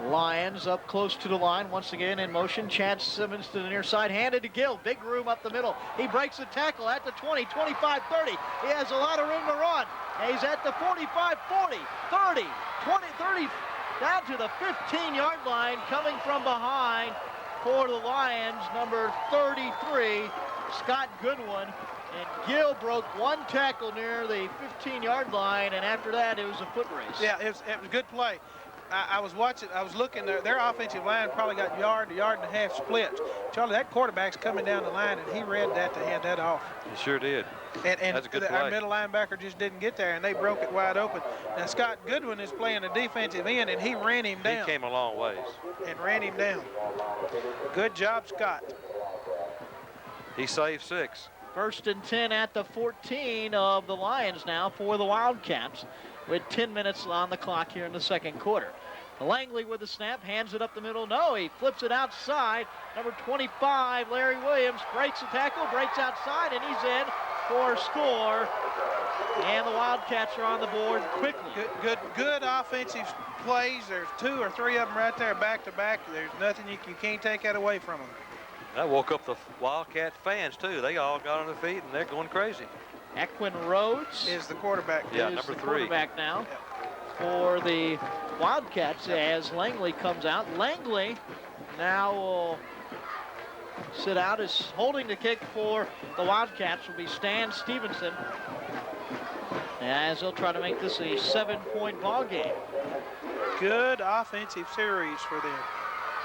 Lions up close to the line once again in motion. Chad Simmons to the near side, handed to Gill. Big room up the middle. He breaks the tackle at the 20, 25, 30. He has a lot of room to run. And he's at the 45, 40, 30, 20, 30, down to the 15-yard line, coming from behind for the Lions, number 33, Scott Goodwin. And Gill broke one tackle near the 15-yard line, and after that, it was a foot race. Yeah, it was a good play. I was watching, I was looking, their offensive line probably got yard and a half splits. Charlie, that quarterback's coming down the line, and he read that to hand that off. He sure did. And That's a good play. Our middle linebacker just didn't get there, and they broke it wide open. Now, Scott Goodwin is playing a defensive end, and he ran him down. He came a long ways. And ran him down. Good job, Scott. He saved 6. 1st and 10 at the 14 of the Lions now for the Wildcats, with 10 minutes on the clock here in the 2nd quarter. Langley with the snap, hands it up the middle. No, he flips it outside. Number 25, Larry Williams, breaks the tackle, breaks outside, and he's in for a score. And the Wildcats are on the board quickly. Good offensive plays. There's 2 or 3 of them right there back to back. There's nothing you can't take that away from them. That woke up the Wildcat fans, too. They all got on their feet, and they're going crazy. Equin Rhodes is the quarterback. Yeah, is number the 3. Quarterback now for the Wildcats as Langley comes out. Langley now will sit out. Is holding the kick for the Wildcats will be Stan Stevenson, as they'll try to make this a 7-point ball game. Good offensive series for them.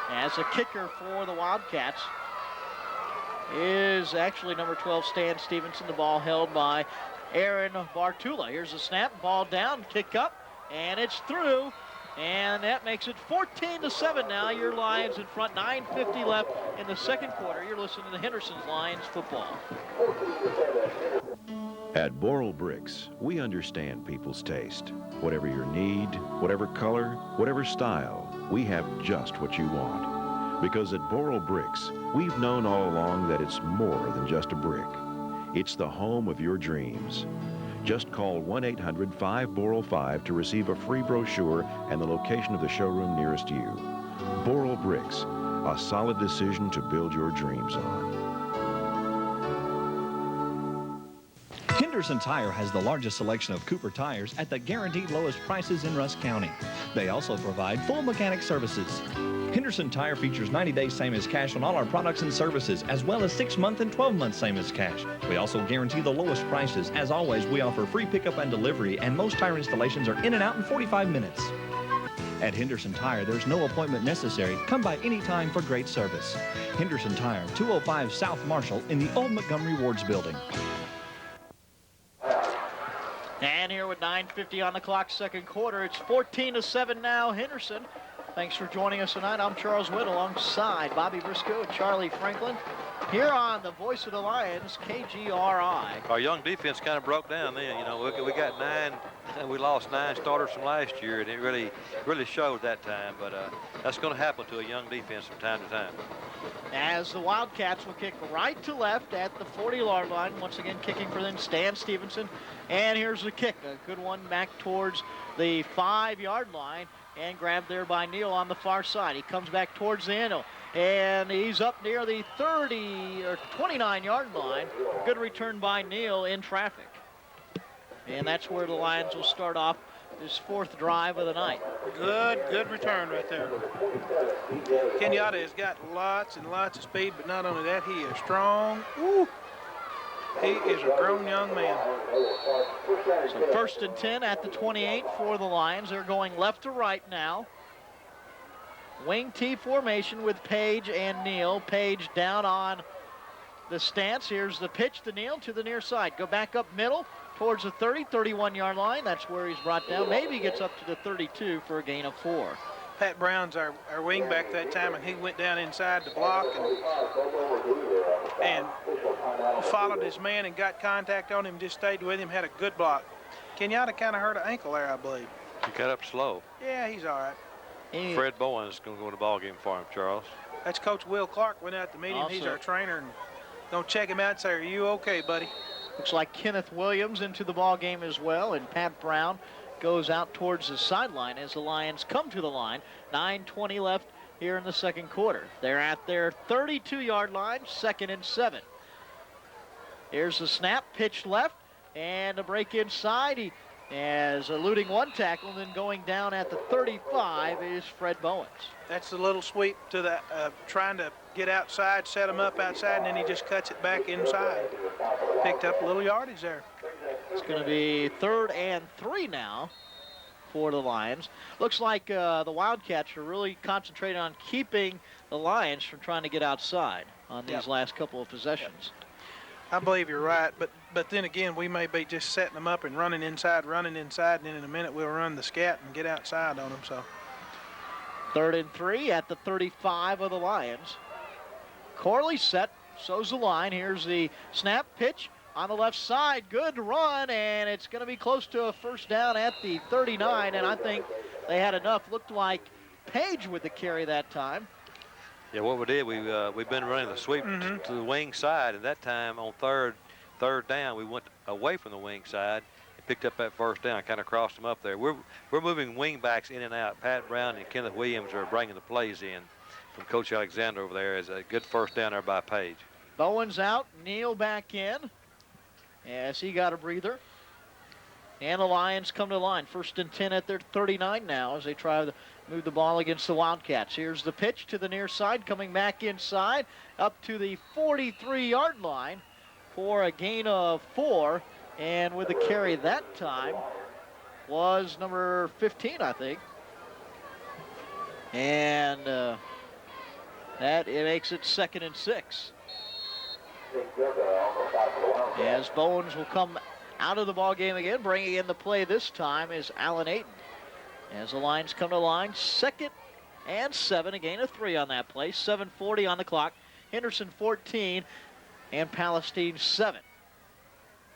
As a kicker for the Wildcats is actually number 12, Stan Stevenson. The ball held by Aaron Bartula. Here's the snap, ball down, kick up, and it's through. And that makes it 14-7 now. Your Lions in front, 9:50 left in the 2nd quarter. You're listening to the Henderson's Lions football. At Boral Bricks, we understand people's taste. Whatever your need, whatever color, whatever style, we have just what you want. Because at Boral Bricks, we've known all along that it's more than just a brick. It's the home of your dreams. Just call 1-800-5-BORAL-5 to receive a free brochure and the location of the showroom nearest you. Boral Bricks, a solid decision to build your dreams on. Henderson Tire has the largest selection of Cooper tires at the guaranteed lowest prices in Rusk County. They also provide full mechanic services. Henderson Tire features 90 days same as cash on all our products and services, as well as 6-month and 12-month same as cash. We also guarantee the lowest prices. As always, we offer free pickup and delivery, and most tire installations are in and out in 45 minutes. At Henderson Tire, there's no appointment necessary. Come by anytime for great service. Henderson Tire, 205 South Marshall in the old Montgomery Wards building. And here with 9:50 on the clock, 2nd quarter, it's 14-7 now, Henderson. Thanks for joining us tonight. I'm Charles Witt alongside Bobby Briscoe and Charlie Franklin here on the Voice of the Lions, KGRI. Our young defense kind of broke down then. You know, we got 9, we lost 9 starters from last year, and it really showed that time. But that's going to happen to a young defense from time to time. As the Wildcats will kick right to left at the 40-yard line. Once again, kicking for them, Stan Stevenson. And here's the kick, a good one back towards the 5-yard line. And grabbed there by Neal on the far side. He comes back towards the end, and he's up near the 30 or 29-yard line. Good return by Neal in traffic. And that's where the Lions will start off this 4th drive of the night. Good return right there. Kenyatta has got lots and lots of speed, but not only that, he is strong. Woo. He is a grown young man. So 1st and 10 at the 28 for the Lions. They're going left to right now. Wing T formation with Page and Neal. Page down on the stance. Here's the pitch to Neal to the near side. Go back up middle towards the 30, 31-yard line. That's where he's brought down. Maybe gets up to the 32 for a gain of 4. Pat Brown's our wing back that time, and he went down inside the block and followed his man and got contact on him, just stayed with him, had a good block. Kenyatta kind of hurt an ankle there, I believe. He got up slow. Yeah, he's all right. Fred Bowen is going to go in the ball game for him, Charles. That's Coach Will Clark went out to meet him. He's our trainer, and going to check him out and say, are you okay, buddy? Looks like Kenneth Williams into the ball game as well, and Pat Brown goes out towards the sideline as the Lions come to the line. 9:20 left here in the second quarter. They're at their 32-yard line, 2nd and 7. Here's the snap, pitch left, and a break inside. He is eluding one tackle, and then going down at the 35 is Fred Bowens. That's the little sweep to the trying to get outside, set him up outside, and then he just cuts it back inside. Picked up a little yardage there. It's going to be 3rd and 3 now for the Lions. Looks like the Wildcats are really concentrating on keeping the Lions from trying to get outside on these last couple of possessions. I believe you're right, but then again, we may be just setting them up and running inside, and then in a minute we'll run the scat and get outside on them. So 3rd and 3 at the 35 of the Lions. Corley set, so's the line. Here's the snap, pitch on the left side. Good run, and it's going to be close to a first down at the 39, and I think they had enough. Looked like Page with the carry that time. Yeah, what we did, we've been running the sweep to the wing side, and that time on third down, we went away from the wing side and picked up that first down, kind of crossed them up there. We're moving wing backs in and out. Pat Brown and Kenneth Williams are bringing the plays in from Coach Alexander over there. As a good first down there by Page. Bowen's out, Neal back in as he got a breather. And the Lions come to the line. 1st and 10 at their 39 now as they try to move the ball against the Wildcats. Here's the pitch to the near side, coming back inside up to the 43-yard line for a gain of 4. And with the carry that time was number 15, I think. And that it makes it 2nd and 6. As Bowens will come out of the ball game again, bringing in the play this time is Alan Ayton. As the Lions come to the line, 2nd and 7, a gain of 3 on that play. 7:40 on the clock. Henderson 14 and Palestine 7.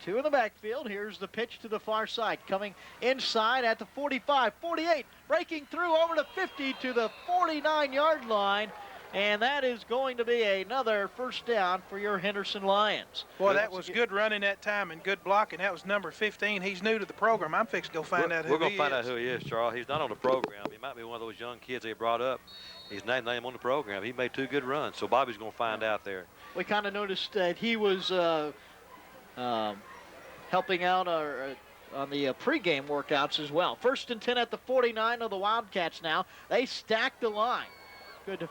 2 in the backfield. Here's the pitch to the far side, coming inside at the 45, 48, breaking through over to 50 to the 49-yard line. And that is going to be another first down for your Henderson Lions. Boy, that was good running that time and good blocking. That was number 15. He's new to the program. I'm fixing to go find out who he is. We're going to find out who he is, Charles. He's not on the program. He might be one of those young kids they brought up. He's not named on the program. He made 2 good runs, so Bobby's going to find out there. We kind of noticed that he was helping out on the pregame workouts as well. 1st and 10 at the 49 of the Wildcats now. They stack the line. Good.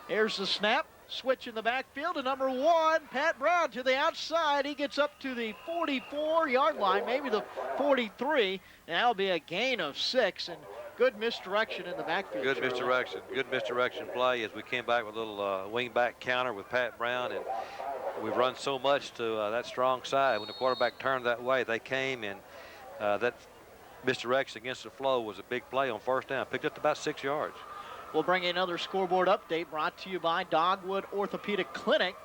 Here's the snap, switch in the backfield to number 1, Pat Brown to the outside. He gets up to the 44-yard line, maybe the 43, and that'll be a gain of 6, and good misdirection in the backfield. Good misdirection play as we came back with a little wing back counter with Pat Brown, and we've run so much to that strong side. When the quarterback turned that way, they came, and that misdirection against the flow was a big play on first down. Picked up about 6 yards. We'll bring you another scoreboard update brought to you by Dogwood Orthopedic Clinic.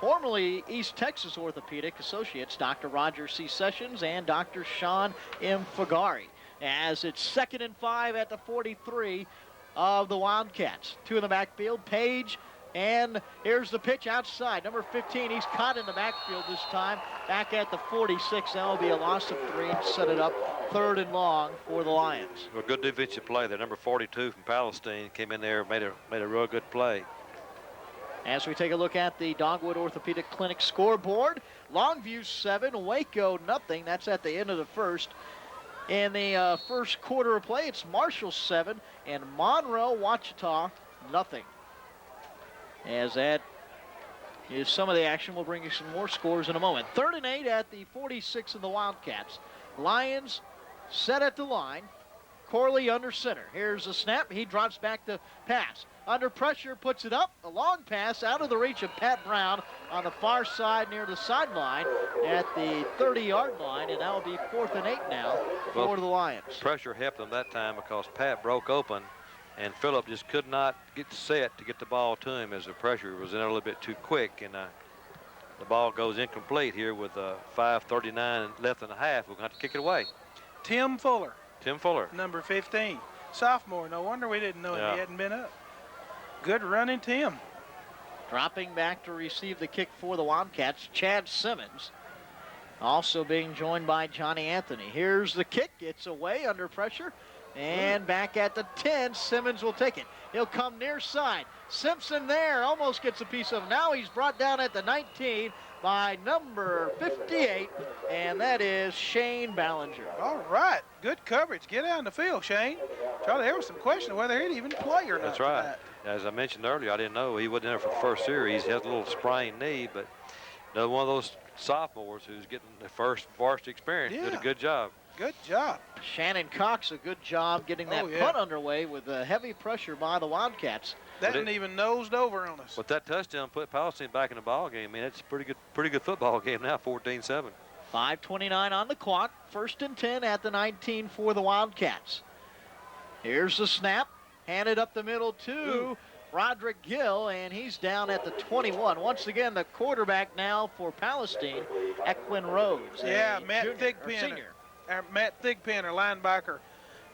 Formerly East Texas Orthopedic Associates, Dr. Roger C. Sessions and Dr. Sean M. Fagari. As it's 2nd and 5 at the 43 of the Wildcats. 2 in the backfield, Page, and here's the pitch outside. Number 15, he's caught in the backfield this time. Back at the 46, that will be a loss of 3 and set it up 3rd and long for the Lions. Well, good defensive play there. Number 42 from Palestine came in there, made a real good play. As we take a look at the Dogwood Orthopedic Clinic scoreboard, Longview 7, Waco nothing. That's at the end of the first. In the first quarter of play, it's Marshall 7 and Monroe, Ouachita nothing. As that is some of the action, we'll bring you some more scores in a moment. 3rd and 8 at the 46 of the Wildcats. Lions set at the line. Corley under center. Here's the snap. He drops back to pass. Under pressure, puts it up. A long pass out of the reach of Pat Brown on the far side near the sideline at the 30-yard line, and that will be 4th and 8 now for the Lions. Pressure helped them that time because Pat broke open, and Phillip just could not get set to get the ball to him as the pressure was in a little bit too quick, and the ball goes incomplete here with 5:39 left in the half. We're going to have to kick it away. Tim Fuller. Tim Fuller. Number 15. Sophomore. No wonder we didn't know him. He hadn't been up. Good running, Tim. Dropping back to receive the kick for the Wildcats, Chad Simmons. Also being joined by Johnny Anthony. Here's the kick. It's away under pressure. And back at the 10, Simmons will take it. He'll come near side. Simpson there, almost gets a piece of him. Now he's brought down at the 19 by number 58, and that is Shane Ballinger. All right, good coverage. Get out in the field, Shane. Charlie, there was some question whether he'd even play or not. That's right. As I mentioned earlier, I didn't know he wasn't there for the first series. He has a little sprained knee, but another one of those sophomores who's getting the first varsity experience. Did a good job. Good job. Shannon Cox, a good job getting that punt underway with heavy pressure by the Wildcats. That didn't even nosed over on us. But that touchdown put Palestine back in the ball game. I mean, it's a pretty good football game now, 14-7. 5:29 on the clock. 1st and 10 at the 19 for the Wildcats. Here's the snap. Handed up the middle to Roderick Gill, and he's down at the 21. Once again, the quarterback now for Palestine, Equin Rhodes. Yeah, Matt Thigpen, linebacker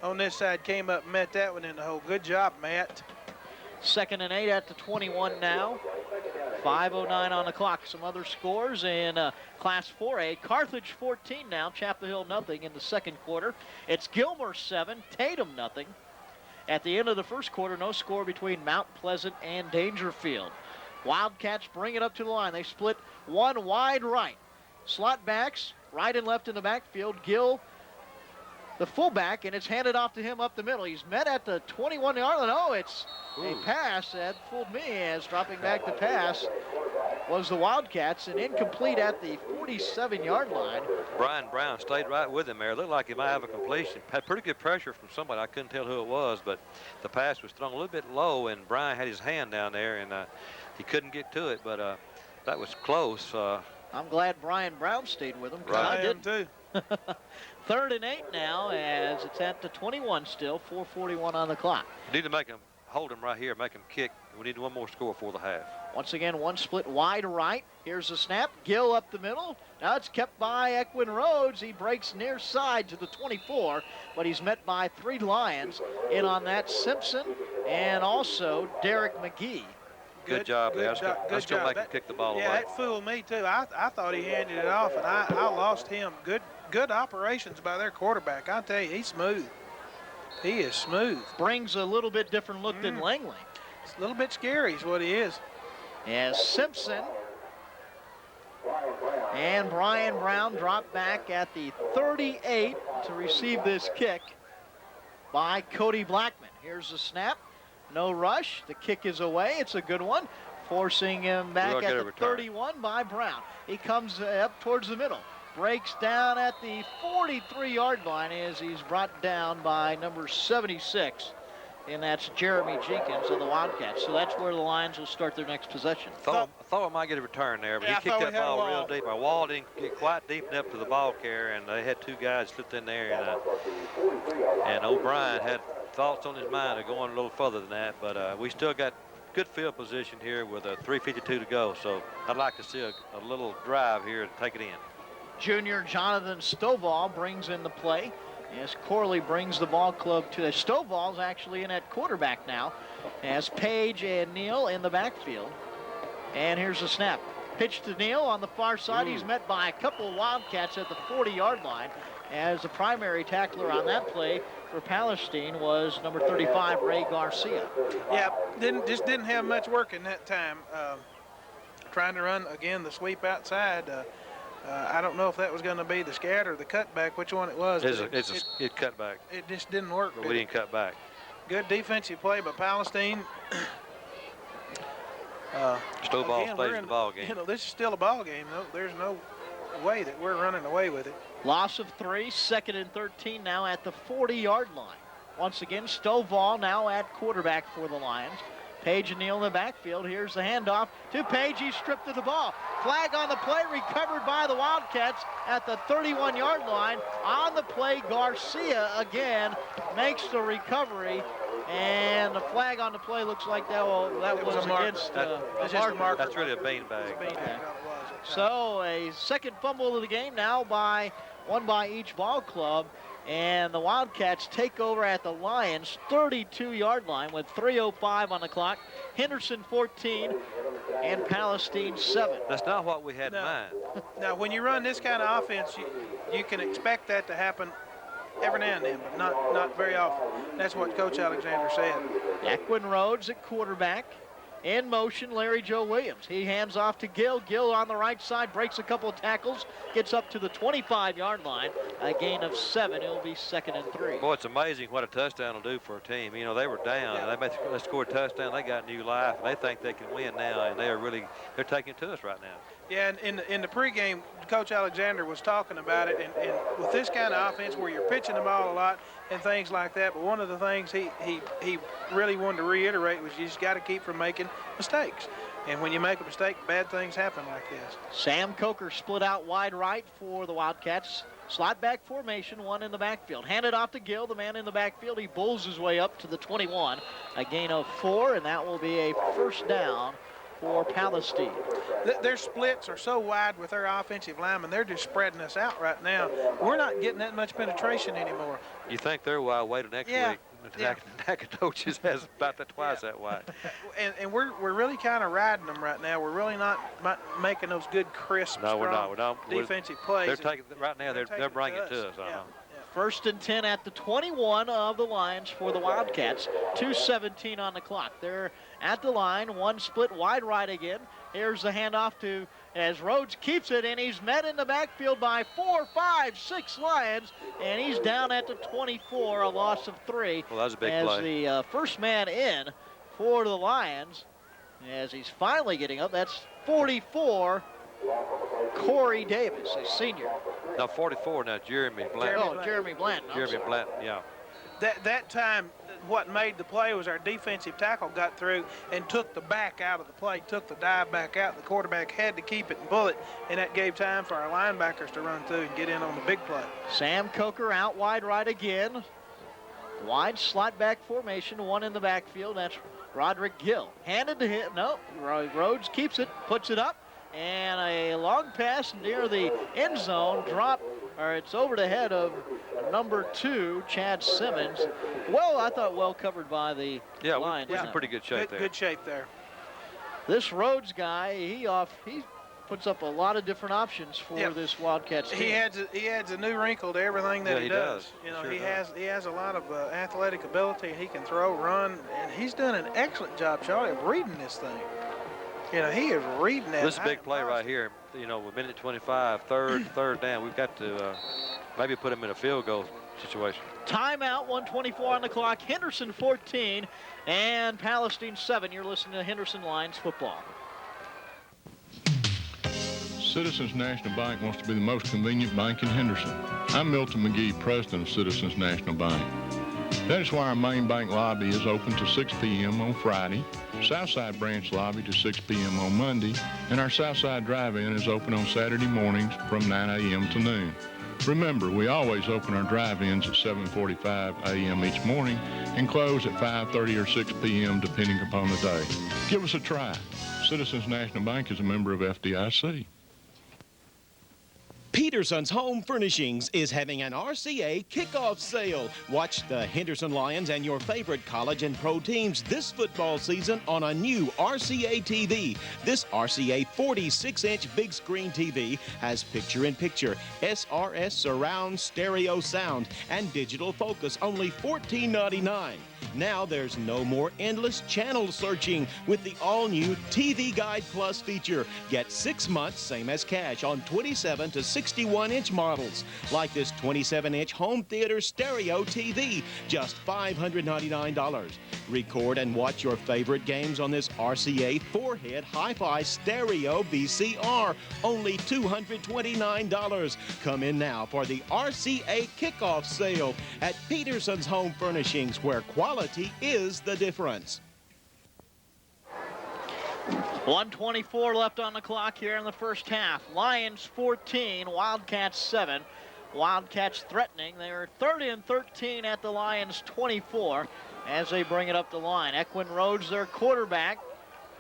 on this side, came up and met that one in the hole. Good job, Matt. 2nd and 8 at the 21 now. 5:09 on the clock. Some other scores in Class 4A. Carthage 14 now, Chapel Hill nothing in the second quarter. It's Gilmer 7, Tatum nothing. At the end of the first quarter, no score between Mount Pleasant and Dangerfield. Wildcats bring it up to the line. They split one wide right. Slot backs, right and left in the backfield. Gill, the fullback, and it's handed off to him up the middle. He's met at the 21-yard line. Oh, it's a pass. That fooled me, as dropping back the pass was the Wildcats, and incomplete at the 47-yard line. Brian Brown stayed right with him there. Looked like he might have a completion. Had pretty good pressure from somebody. I couldn't tell who it was, but the pass was thrown a little bit low, and Brian had his hand down there, and he couldn't get to it, but that was close. I'm glad Brian Brown stayed with him, because I didn't. too. 3rd and 8 now, as it's at the 21 still, 4:41 on the clock. Need to make him, hold him right here, make him kick. We need one more score for the half. Once again, one split wide right. Here's the snap. Gill up the middle. Now it's kept by Equin Rhodes. He breaks near side to the 24, but he's met by 3 Lions. In on that, Simpson and also Derek McGee. Good job there. Let's go make him kick the ball away. Yeah, that fooled me too. I thought he handed it off, and I lost him. Good operations by their quarterback. I tell you, he's smooth. He is smooth. Brings a little bit different look than Langley. It's a little bit scary is what he is. As Simpson and Brian Brown drop back at the 38 to receive this kick by Cody Blackman. Here's the snap. No rush. The kick is away. It's a good one. Forcing him back at the 31 by Brown. He comes up towards the middle. Breaks down at the 43-yard line as he's brought down by number 76. And that's Jeremy Jenkins of the Wildcats. So that's where the Lions will start their next possession. I thought I might get a return there, but he kicked that ball real deep. Our wall didn't get quite deep enough to the ball carrier, and they had 2 guys slipped in there. And O'Brien had thoughts on his mind of going a little further than that, but we still got good field position here with 3:52 to go. So I'd like to see a little drive here to take it in. Junior Jonathan Stovall brings in the play as Corley brings the ball club to the Stovall's actually in at quarterback now as Page and Neal in the backfield. And here's the snap. Pitch to Neal on the far side. He's met by a couple of Wildcats at the 40-yard line as the primary tackler on that play for Palestine was number 35, Ray Garcia. Yeah, just didn't have much work in that time. Trying to run, again, the sweep outside. I don't know if that was going to be the scat or the cutback, which one it was. It cut back. It just didn't work. But we didn't cut back. Good defensive play by Palestine. Stovall stays in the ball game. You know, this is still a ball game, though. There's no way that we're running away with it. Loss of 3, 2nd and 13 now at the 40-yard line. once again. Stovall now at quarterback for the Lions. Page and Neal in the backfield. Here's the handoff to Page. He's stripped of the ball. Flag on the play, recovered by the Wildcats at the 31-yard line. On the play, Garcia again makes the recovery. And the flag on the play looks like that was against a marker. That's really a beanbag. So a second fumble of the game now one by each ball club. And the Wildcats take over at the Lions' 32-yard line with 3:05 on the clock. Henderson 14 and Palestine 7. That's not what we had in mind. Now, when you run this kind of offense, you can expect that to happen every now and then, but not very often. That's what Coach Alexander said. Equin Rhodes at quarterback. In motion, Larry Joe Williams. He hands off to Gill. Gill on the right side, breaks a couple of tackles, gets up to the 25-yard line. A gain of 7. It'll be 2nd and 3. Boy, it's amazing what a touchdown will do for a team. You know, they were down. Yeah. They scored a touchdown. They got new life, and they think they can win now, and they're taking it to us right now. Yeah, and in the pregame, Coach Alexander was talking about it, and with this kind of offense where you're pitching the ball a lot and things like that, but one of the things he really wanted to reiterate was you just got to keep from making mistakes. And when you make a mistake, bad things happen like this. Sam Coker split out wide right for the Wildcats. Slot back formation, one in the backfield. Handed off to Gill, the man in the backfield. He bulls his way up to the 21. A gain of 4, and that will be a first down for Palestine. Their splits are so wide with their offensive linemen. They're just spreading us out right now. We're not getting that much penetration anymore. You think they're wide? Wait till next week. Nacogdoches has about twice that wide. And we're really kind of riding them right now. We're really not making those good, crisp, strong defensive plays. They're taking right now. They're bringing it to us. Yeah. 1st and 10 at the 21 of the Lions for the Wildcats. 2:17 on the clock. They're at the line. One split wide right again. Here's the handoff as Rhodes keeps it, and he's met in the backfield by 4, 5, 6 Lions, and he's down at the 24, a loss of 3. Well, that's a big play. As the first man in for the Lions, as he's finally getting up, that's 44, Corey Davis, a senior. Now 44, now Jeremy Blanton. Jeremy Blanton. Jeremy Blanton, yeah. That time, what made the play was our defensive tackle got through and took the back out of the play, took the dive back out. The quarterback had to keep it and pull it, and that gave time for our linebackers to run through and get in on the big play. Sam Coker out wide right again. Wide slot back formation, one in the backfield. That's Roderick Gill. Handed to him. No, Rhodes keeps it, puts it up, and a long pass near the end zone. It's over the head of number 2, Chad Simmons. Well, I thought well covered by the Lions. Yeah, pretty good shape there. Good shape there. This Rhodes guy, he puts up a lot of different options for this Wildcats team. He adds a new wrinkle to everything that he does. You know, sure he has a lot of athletic ability. He can throw, run, and he's done an excellent job, Charlie, of reading this thing. You know, he is reading that. This big play right here, you know, with minute 25, third down, we've got to maybe put him in a field goal situation. Timeout, 1:24 on the clock. Henderson 14 and Palestine 7. You're listening to Henderson Lions football. Citizens National Bank wants to be the most convenient bank in Henderson. I'm Milton McGee, president of Citizens National Bank. That is why our main bank lobby is open to 6 p.m. on Friday, Southside branch lobby to 6 p.m. on Monday, and our Southside drive-in is open on Saturday mornings from 9 a.m. to noon. Remember, we always open our drive-ins at 7:45 a.m. each morning and close at 5:30 or 6 p.m. depending upon the day. Give us a try. Citizens National Bank is a member of FDIC. Peterson's Home Furnishings is having an RCA kickoff sale. Watch the Henderson Lions and your favorite college and pro teams this football season on a new RCA TV. This RCA 46-inch big screen TV has picture-in-picture, SRS surround stereo sound, and digital focus, only $14.99. Now there's no more endless channel searching with the all-new TV Guide Plus feature. Get 6 months, same as cash, on 27 to 60 61-inch models, like this 27-inch home theater stereo TV, just $599. Record and watch your favorite games on this RCA 4-head hi-fi stereo VCR, only $229. Come in now for the RCA kickoff sale at Peterson's Home Furnishings, where quality is the difference. 1:24 left on the clock here in the first half. Lions 14, Wildcats 7. Wildcats threatening. They're 30 and 13 at the Lions 24 as they bring it up the line. Equin Rhodes, their quarterback.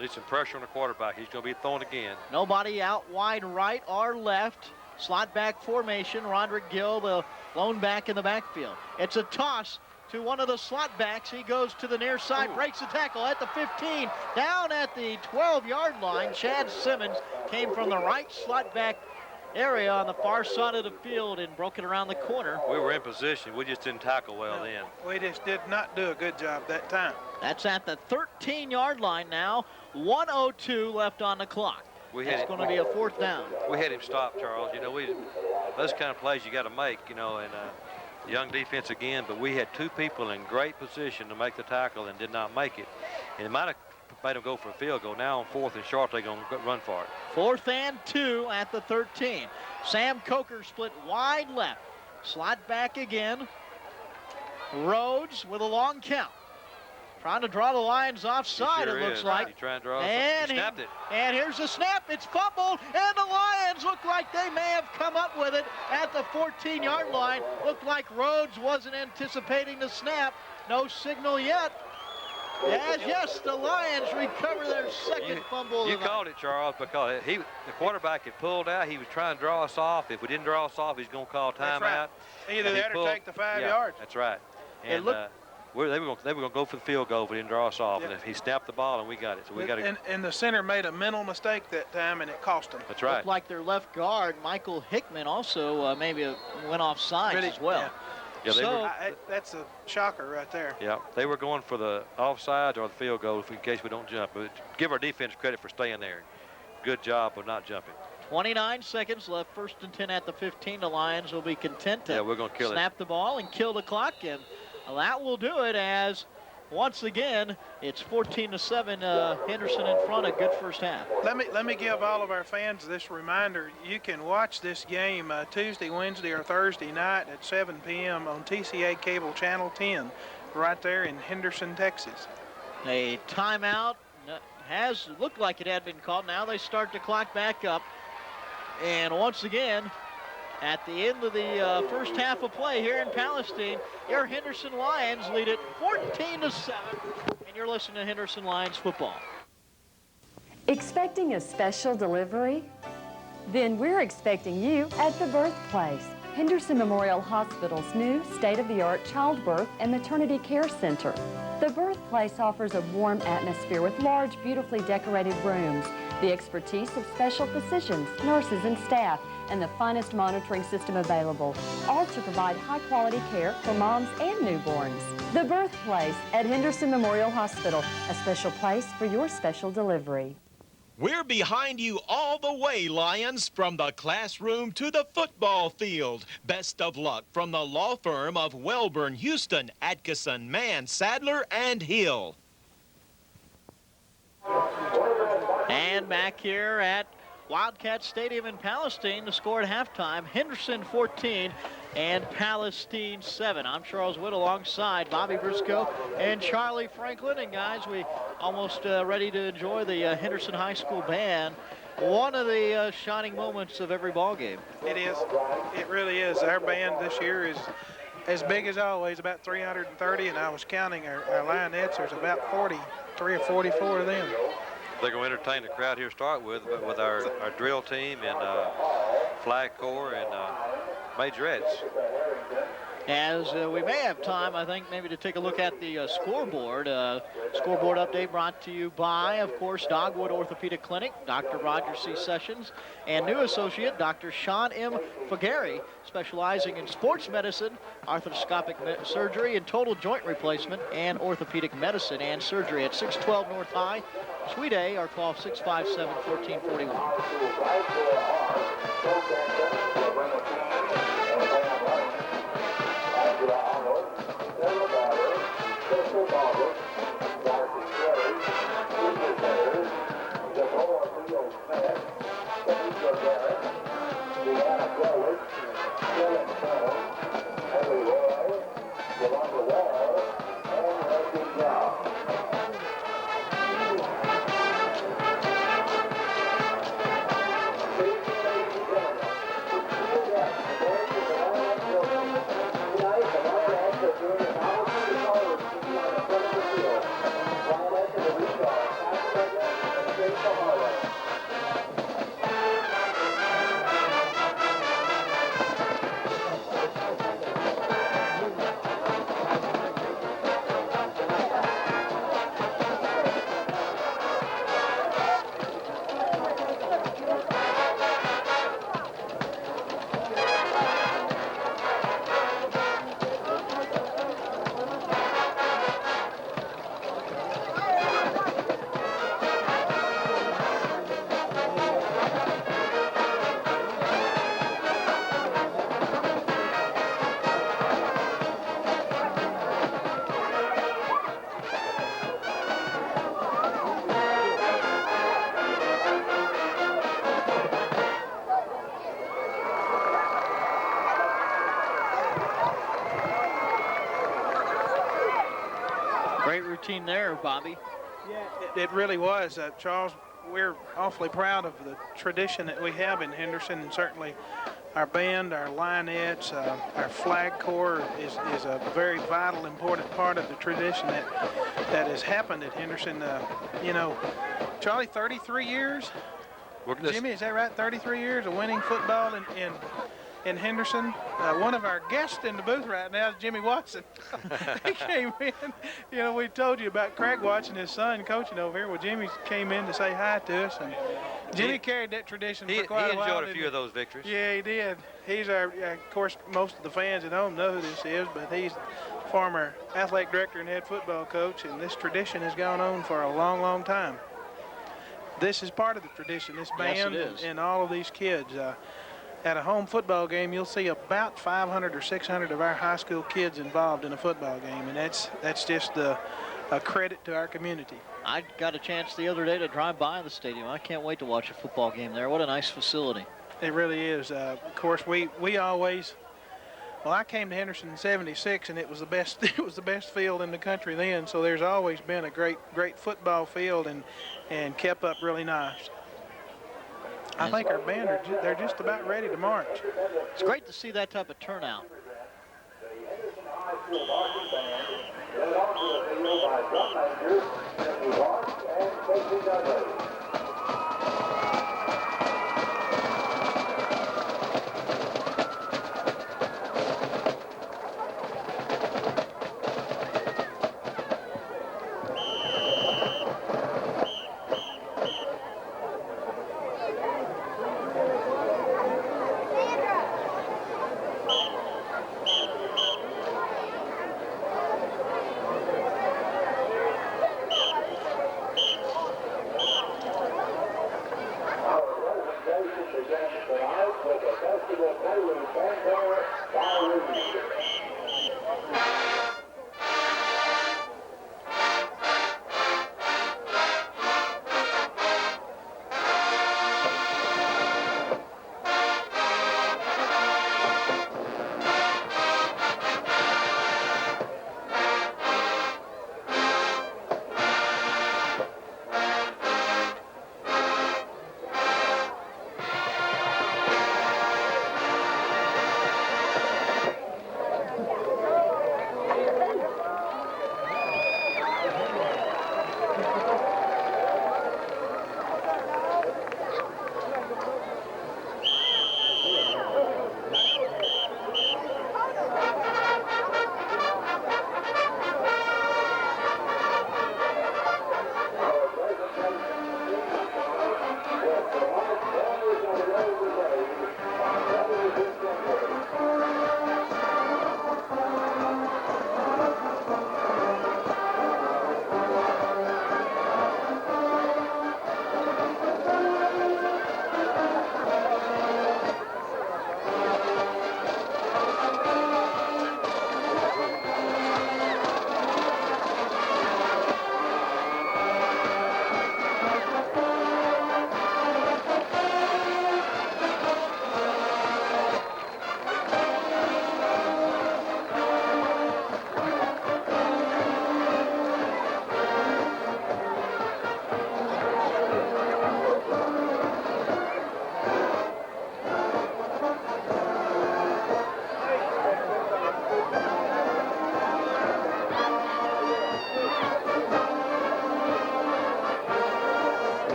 Need some pressure on the quarterback. He's going to be thrown again. Nobody out wide right or left. Slot back formation. Roderick Gill, the lone back in the backfield. It's a toss to one of the slot backs. He goes to the near side, breaks the tackle at the 15, down at the 12-yard line. Chad Simmons came from the right slot back area on the far side of the field and broke it around the corner. We were in position. We just didn't tackle well then. We just did not do a good job that time. That's at the 13-yard line now. 1:02 left on the clock. It's going to be a fourth down. We had him stopped, Charles. You know, those kind of plays you got to make, you know, and young defense again, but we had two people in great position to make the tackle and did not make it. And it might have made them go for a field goal. Now on 4th and short, they're going to run for it. 4th and 2 at the 13. Sam Coker split wide left. Slot back again. Rhodes with a long count. Trying to draw the Lions offside, it looks like. He tried to draw and he snapped it. And here's the snap. It's fumbled, and the Lions look like they may have come up with it at the 14-yard line. Looked like Rhodes wasn't anticipating the snap. No signal yet. Yes, the Lions recover their second fumble. You called it, Charles, because the quarterback had pulled out. He was trying to draw us off. If we didn't draw us off, he's going to call timeout. Right. Either that or take the 5 yards. That's right. And they were going to go for the field goal if we didn't draw us off. Yep. And he snapped the ball, and we got it. So we got it. And the center made a mental mistake that time, and it cost them. That's right. Looked like their left guard, Michael Hickman, also maybe went off sides as well. Yeah, that's a shocker right there. Yeah, they were going for the offside or the field goal in case we don't jump. But give our defense credit for staying there. Good job of not jumping. 29 seconds left, 1st and 10 at the 15. The Lions will be content to we're gonna kill snap the ball and kill the clock, and that will do it as once again it's 14-7. Henderson in front. A good first half. Let me give all of our fans this reminder. You can watch this game Tuesday, Wednesday, or Thursday night at 7 p.m. on TCA Cable Channel 10, right there in Henderson, Texas. A timeout has looked like it had been called. Now they start the clock back up, and once again, at the end of the first half of play here in Palestine, your Henderson Lions lead it 14-7, and you're listening to Henderson Lions football. Expecting a special delivery? Then we're expecting you at the birthplace. Henderson Memorial Hospital's new state-of-the-art childbirth and maternity care center. The birthplace offers a warm atmosphere with large, beautifully decorated rooms, the expertise of special physicians, nurses, and staff, and the finest monitoring system available, all to provide high-quality care for moms and newborns. The birthplace at Henderson Memorial Hospital, a special place for your special delivery. We're behind you all the way, Lions, from the classroom to the football field. Best of luck from the law firm of Welburn, Houston, Atkinson, Mann, Sadler, and Hill. And back here at Wildcat Stadium in Palestine, the score at halftime, Henderson 14 and Palestine 7. I'm Charles Witt alongside Bobby Briscoe and Charlie Franklin. And guys, we almost ready to enjoy the Henderson High School band. One of the shining moments of every ball game. It is. It really is. Our band this year is as big as always, about 330, and I was counting our Lionettes. There's about 43 or 44 of them. They're going to entertain the crowd here to start with our drill team and flag corps and majorettes. As we may have time, I think, maybe to take a look at the scoreboard. Scoreboard update brought to you by, of course, Dogwood Orthopedic Clinic, Dr. Roger C. Sessions, and new associate, Dr. Sean M. Fagari, specializing in sports medicine, arthroscopic surgery, and total joint replacement, and orthopedic medicine and surgery at 612 North High Suite A, our call 657-1441. Great routine there, Bobby. Yeah, it really was. Charles, we're awfully proud of the tradition that we have in Henderson, and certainly our band, our lineettes, our flag corps is a very vital, important part of the tradition that has happened at Henderson. You know, Charlie, 33 years? Jimmy, is that right? 33 years of winning football in Henderson. One of our guests in the booth right now is Jimmy Watson. He came in. You know, we told you about Craig watching his son coaching over here. Well, Jimmy came in to say hi to us, and Jimmy carried that tradition for quite a while. He enjoyed a few of those victories. Yeah, he did. He's our, of course, most of the fans at home know who this is, but he's former athletic director and head football coach, and this tradition has gone on for a long, long time. This is part of the tradition, this band and all of these kids. At a home football game, you'll see about 500 or 600 of our high school kids involved in a football game, and that's just a credit to our community. I got a chance the other day to drive by the stadium. I can't wait to watch a football game there. What a nice facility. It really is. Of course, we always. Well, I came to Henderson in '76, and it was the best. It was the best field in the country then. So there's always been a great football field, and kept up really nice. I think our band they're just about ready to march. It's great to see that type of turnout.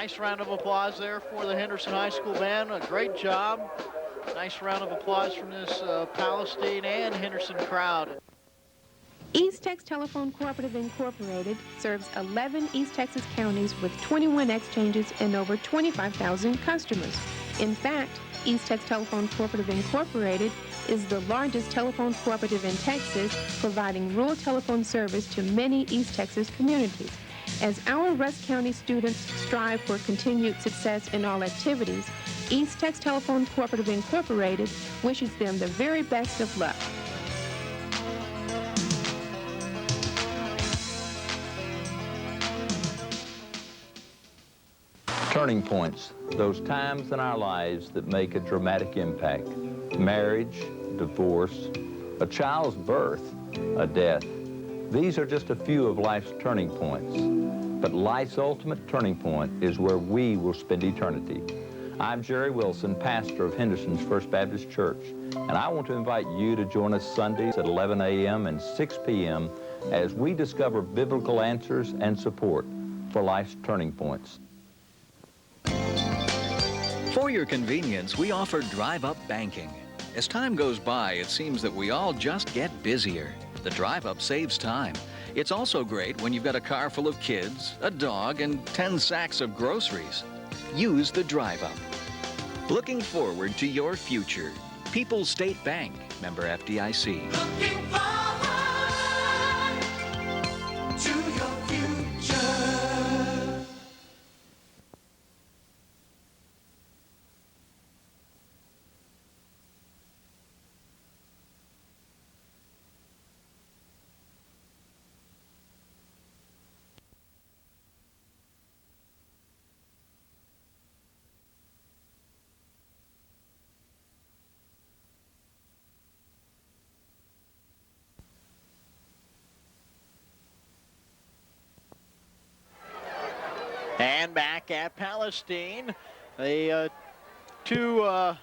Nice round of applause there for the Henderson High School band. A great job. Nice round of applause from this Palestine and Henderson crowd. East Tex Telephone Cooperative Incorporated serves 11 East Texas counties with 21 exchanges and over 25,000 customers. In fact, East Tex Telephone Cooperative Incorporated is the largest telephone cooperative in Texas, providing rural telephone service to many East Texas communities. As our Rusk County students strive for continued success in all activities, East Tex Telephone Cooperative Incorporated wishes them the very best of luck. Turning points, those times in our lives that make a dramatic impact. Marriage, divorce, a child's birth, a death. These are just a few of life's turning points. But life's ultimate turning point is where we will spend eternity. I'm Jerry Wilson, pastor of Henderson's First Baptist Church, and I want to invite you to join us Sundays at 11 a.m. and 6 p.m. as we discover biblical answers and support for life's turning points. For your convenience, we offer drive-up banking. As time goes by, it seems that we all just get busier. The drive-up saves time. It's also great when you've got a car full of kids, a dog, and 10 sacks of groceries. Use the drive-up. Looking forward to your future. People's State Bank, member FDIC. Looking forward to your future. And back at Palestine, the two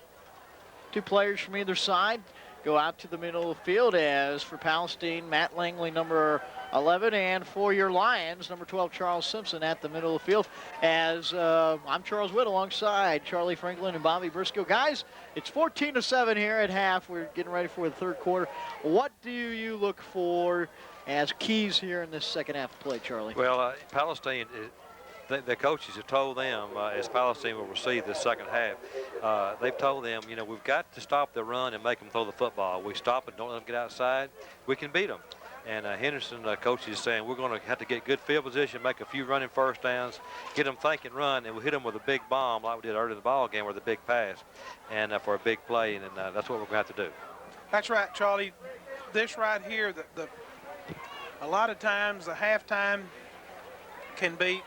players from either side go out to the middle of the field. As for Palestine, Matt Langley, number 11, and for your Lions, number 12, Charles Simpson at the middle of the field. As I'm Charles Witt alongside Charlie Franklin and Bobby Briscoe. Guys, it's 14-7 here at half. We're getting ready for the third quarter. What do you look for as keys here in this second half of play, Charlie? Well, Palestine, the coaches have told them, as Palestine will receive the second half, they've told them, you know, we've got to stop the run and make them throw the football. We stop and don't let them get outside, we can beat them. And Henderson coach is saying we're going to have to get good field position, make a few running first downs, get them thinking run, and we'll hit them with a big bomb like we did earlier in the ball game with a big pass and for a big play, and that's what we're going to have to do. That's right, Charlie. This right here, a lot of times the halftime can be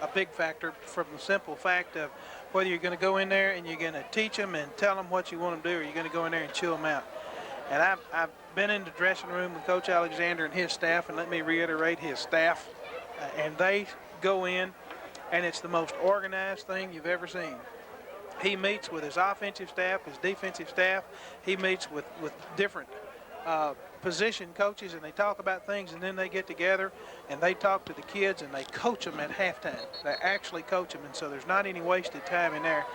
a big factor from the simple fact of whether you're going to go in there and you're going to teach them and tell them what you want them to do, or you're going to go in there and chill them out. And I've been in the dressing room with Coach Alexander and his staff, and let me reiterate his staff, and they go in, and it's the most organized thing you've ever seen. He meets with his offensive staff, his defensive staff. He meets with different position coaches, and they talk about things, and then they get together and they talk to the kids and they coach them at halftime. They actually coach them, and so there's not any wasted time in there.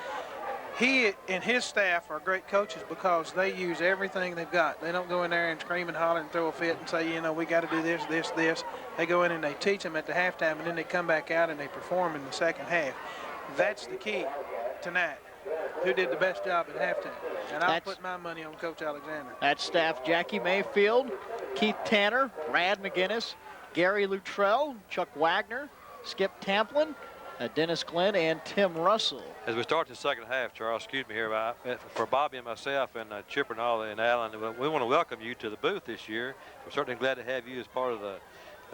He and his staff are great coaches because they use everything they've got. They don't go in there and scream and holler and throw a fit and say, you know, we got to do this, this, this. They go in and they teach them at the halftime, and then they come back out and they perform in the second half. That's the key tonight. Who did the best job at halftime? And I'll put my money on Coach Alexander. That staff: Jackie Mayfield, Keith Tanner, Brad McGinnis, Gary Luttrell, Chuck Wagner, Skip Tamplin, Dennis Glenn, and Tim Russell. As we start the second half, Charles, excuse me here, for Bobby and myself and Chipper and all and Alan, we want to welcome you to the booth this year. We're certainly glad to have you as part of the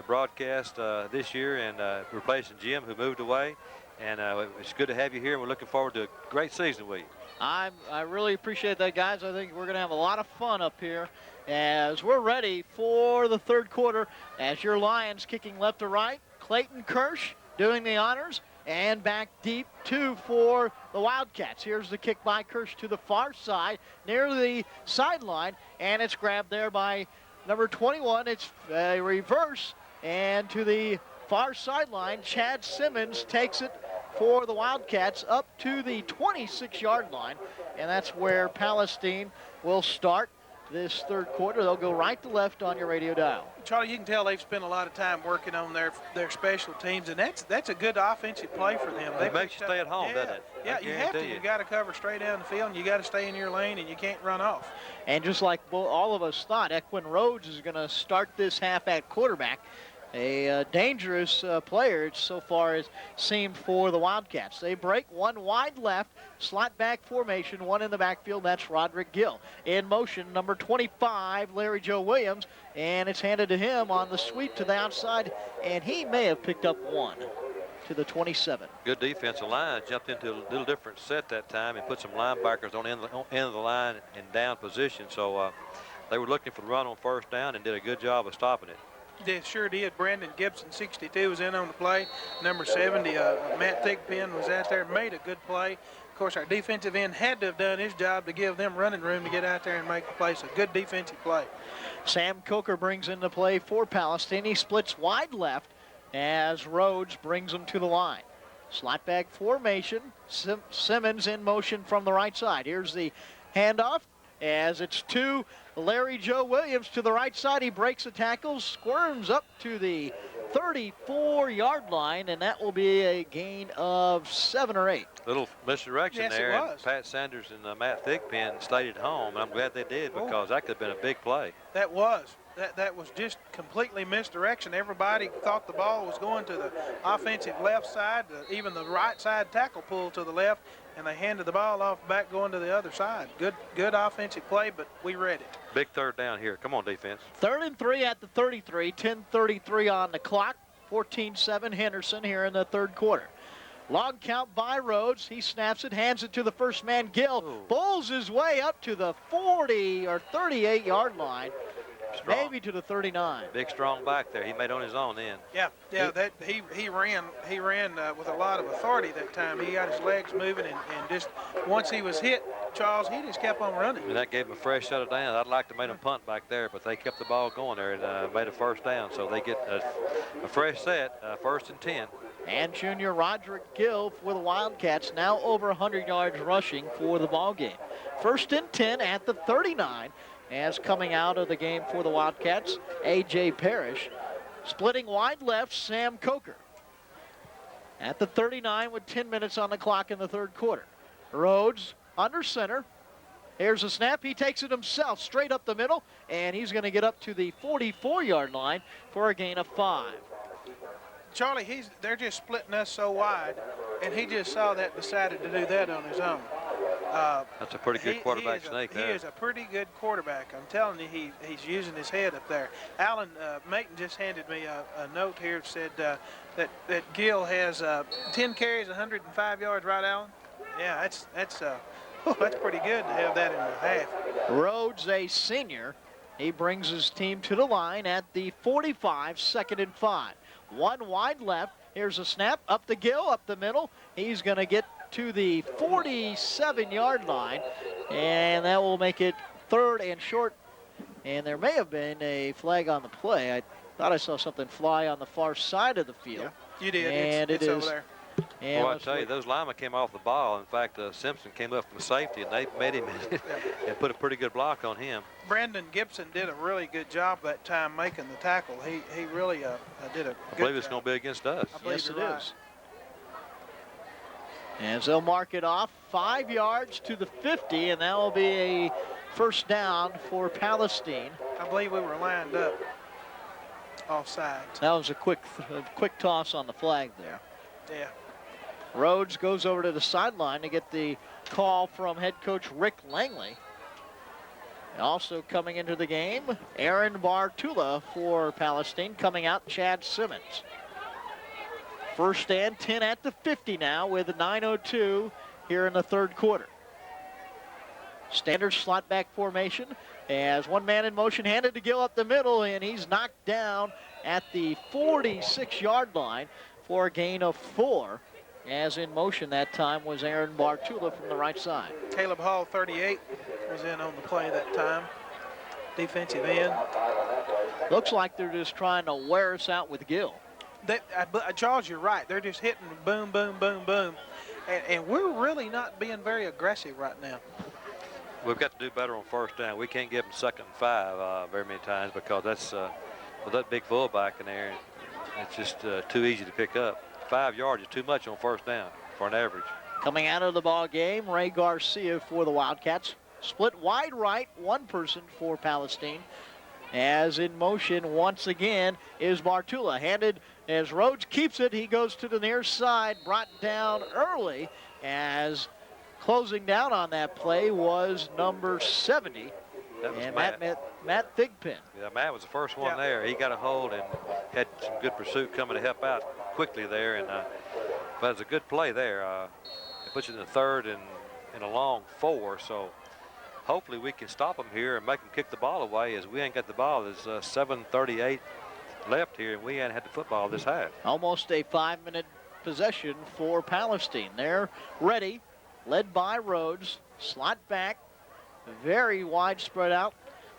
broadcast this year, and replacing Jim, who moved away. And it's good to have you here, and we're looking forward to a great season week. I really appreciate that, guys. I think we're going to have a lot of fun up here as we're ready for the third quarter. As your Lions kicking left to right, Clayton Kirsch doing the honors, and back deep, too, for the Wildcats. Here's the kick by Kirsch to the far side, near the sideline, and it's grabbed there by number 21. It's a reverse, and to the far sideline, Chad Simmons takes it for the Wildcats up to the 26-yard line, and that's where Palestine will start this third quarter. They'll go right to left on your radio dial. Charlie, you can tell they've spent a lot of time working on their special teams, and that's a good offensive play for them. It makes you stay at home, doesn't it? Yeah, you have to. You got to cover straight down the field, and you got to stay in your lane, and you can't run off. And just like all of us thought, Equin Rhodes is going to start this half at quarterback. A dangerous player so far as seemed for the Wildcats. They break one wide left, slot back formation, one in the backfield. That's Roderick Gill. In motion, number 25, Larry Joe Williams, and it's handed to him on the sweep to the outside, and he may have picked up one to the 27. Good defensive line. Jumped into a little different set that time and put some linebackers on the end of the line in down position. So they were looking for the run on first down and did a good job of stopping it. They sure did. Brandon Gibson, 62, was in on the play. Number 70, Matt Thigpen, was out there, made a good play. Of course, our defensive end had to have done his job to give them running room to get out there and make the play. So good defensive play. Sam Coker brings in the play for Palestine. He splits wide left as Rhodes brings him to the line. Slot back formation. Simmons in motion from the right side. Here's the handoff as it's to Larry Joe Williams to the right side. He breaks the tackles, squirms up to the 34-yard line, and that will be a gain of 7 or 8. Little misdirection there. It was. Pat Sanders and Matt Thigpen stayed at home, and I'm glad they did because that could have been a big play. That was. That was just completely misdirection. Everybody thought the ball was going to the offensive left side. Even the right side tackle pulled to the left, and they handed the ball off back going to the other side. Good offensive play, but we read it. Big third down here. Come on, defense. 3rd and 3 at the 33. 10:33 on the clock. 14-7 Henderson here in the third quarter. Long count by Rhodes. He snaps it, hands it to the first man, Gill. Bowls his way up to the 40 or 38-yard line. Strong. Maybe to the 39. Big strong back there. He made on his own then. Yeah. He ran with a lot of authority that time. He got his legs moving, and just once he was hit, Charles, he just kept on running. And that gave him a fresh set of down. I'd like to make them punt back there, but they kept the ball going there and made a first down. So they get a fresh set, 1st and 10. And junior Roderick Gill for the Wildcats, now over 100 yards rushing for the ball game. 1st and 10 at the 39. As coming out of the game for the Wildcats, A.J. Parrish. Splitting wide left, Sam Coker. At the 39 with 10 minutes on the clock in the third quarter. Rhodes under center. Here's a snap. He takes it himself straight up the middle, and he's going to get up to the 44-yard line for a gain of 5. Charlie, they're just splitting us so wide, and he just saw that and decided to do that on his own. That's a pretty good quarterback snake there. He is a pretty good quarterback. I'm telling you, he's using his head up there. Alan Mayton just handed me a note here. Said that Gill has 10 carries, 105 yards, right, Alan? Yeah, that's pretty good to have that in the half. Rhodes, a senior. He brings his team to the line at the 45, 2nd and 5. One wide left. Here's a snap up the Gill, up the middle. He's going to get to the 47-yard line, and that will make it 3rd and short. And there may have been a flag on the play. I thought I saw something fly on the far side of the field. Yeah, you did. And it's over there. And Boy, I tell you, those linemen came off the ball. In fact, Simpson came up from safety, and they met him and put a pretty good block on him. Brandon Gibson did a really good job that time making the tackle. He really did a good job. I believe it's going to be against us. Yes, it is. As they'll mark it off 5 yards to the 50, and that will be a first down for Palestine. I believe we were lined up offside. That was a quick toss on the flag there. Yeah. Rhodes goes over to the sideline to get the call from head coach Rick Langley. Also coming into the game, Aaron Bartula for Palestine. Coming out, Chad Simmons. 1st and 10 at the 50 now with 9:02 here in the third quarter. Standard slot back formation as one man in motion, handed to Gill up the middle, and he's knocked down at the 46-yard line for a gain of 4. As in motion that time was Aaron Bartula from the right side. Caleb Hall, 38, was in on the play that time. Defensive end. Looks like they're just trying to wear us out with Gill. Charles, you're right. They're just hitting boom, boom, boom, boom. And we're really not being very aggressive right now. We've got to do better on first down. We can't give them 2nd and 5 very many times because that's with that big fullback in there, it's just too easy to pick up. 5 yards is too much on first down for an average. Coming out of the ball game, Ray Garcia for the Wildcats. Split wide right, one person for Palestine. As in motion once again is Bartula. Handed as Rhodes keeps it. He goes to the near side, brought down early as closing down on that play was number 70. That was and Matt Thigpen. Yeah, Matt was the first one there. He got a hold and had some good pursuit coming to help out quickly there. And but it's a good play there. It puts you in the 3rd and in a long 4. So hopefully we can stop them here and make them kick the ball away, as we ain't got the ball. There's 7:38 left here, and we ain't had the football this half. Almost a 5-minute possession for Palestine. They're ready, led by Rhodes. Slot back, very wide spread out.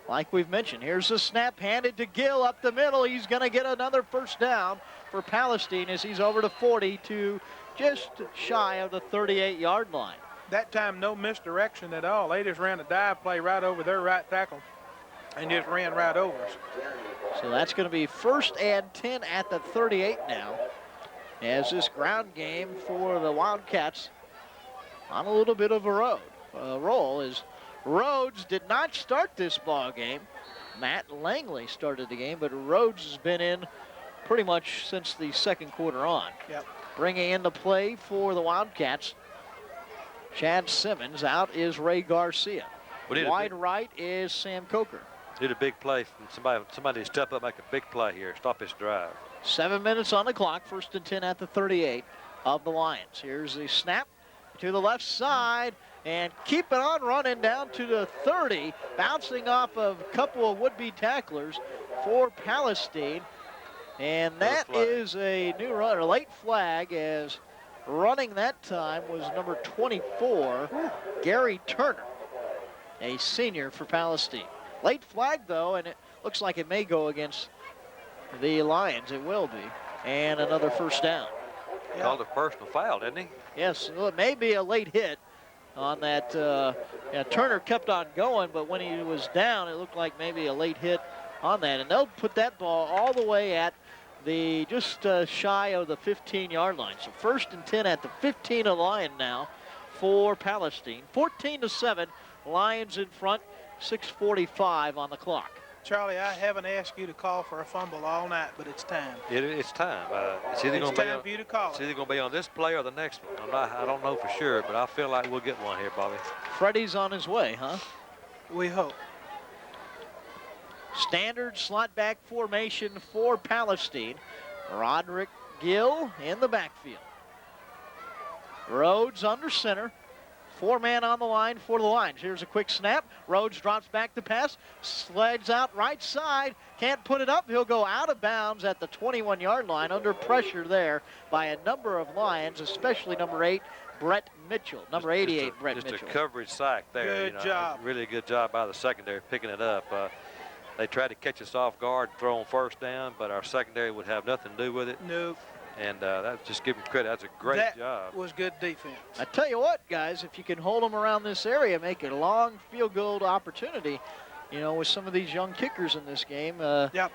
Like we've mentioned, here's the snap handed to Gill up the middle. He's going to get another first down for Palestine as he's over to 40 to just shy of the 38-yard line. That time, no misdirection at all. They just ran a dive play right over their right tackle and just ran right over us. So that's going to be 1st and 10 at the 38 now, as this ground game for the Wildcats on a little bit of a roll as Rhodes did not start this ball game. Matt Langley started the game, but Rhodes has been in pretty much since the 2nd quarter on. Yep. Bringing in the play for the Wildcats, Chad Simmons. Out is Ray Garcia. Wide right is Sam Coker. Need a big play from somebody to step up, make a big play here, stop this drive. 7 minutes on the clock, 1st and 10 at the 38 of the Lions. Here's the snap to the left side and keep it on running down to the 30, bouncing off of a couple of would-be tacklers for Palestine. And that is a new run, a late flag, as running that time was number 24, Gary Turner, a senior for Palestine. Late flag, though, and it looks like it may go against the Lions. It will be. And another first down. Called a personal foul, didn't he? Yes, well, it may be a late hit on that. Turner kept on going, but when he was down, it looked like maybe a late hit on that. And they'll put that ball all the way at the just shy of the 15-yard line. So 1st and 10 at the 15 of Lion now for Palestine. 14-7, Lions in front, 6:45 on the clock. Charlie, I haven't asked you to call for a fumble all night, but it's time. It's time. It's either going to be on this play or the next one. I don't know for sure, but I feel like we'll get one here, Bobby. Freddie's on his way, huh? We hope. Standard slot back formation for Palestine. Roderick Gill in the backfield. Rhodes under center. 4-man on the line for the Lions. Here's a quick snap. Rhodes drops back to pass. Slides out right side. Can't put it up. He'll go out of bounds at the 21-yard line under pressure there by a number of Lions, especially number 8, Brett Mitchell. Number 88, Brett Mitchell. Just a coverage sack there. Good job. Really good job by the secondary picking it up. They tried to catch us off guard, throw on first down, but our secondary would have nothing to do with it. Nope. And that just give them credit. That's a great job. That was good defense. I tell you what, guys, if you can hold them around this area, make it a long field goal opportunity, you know, with some of these young kickers in this game,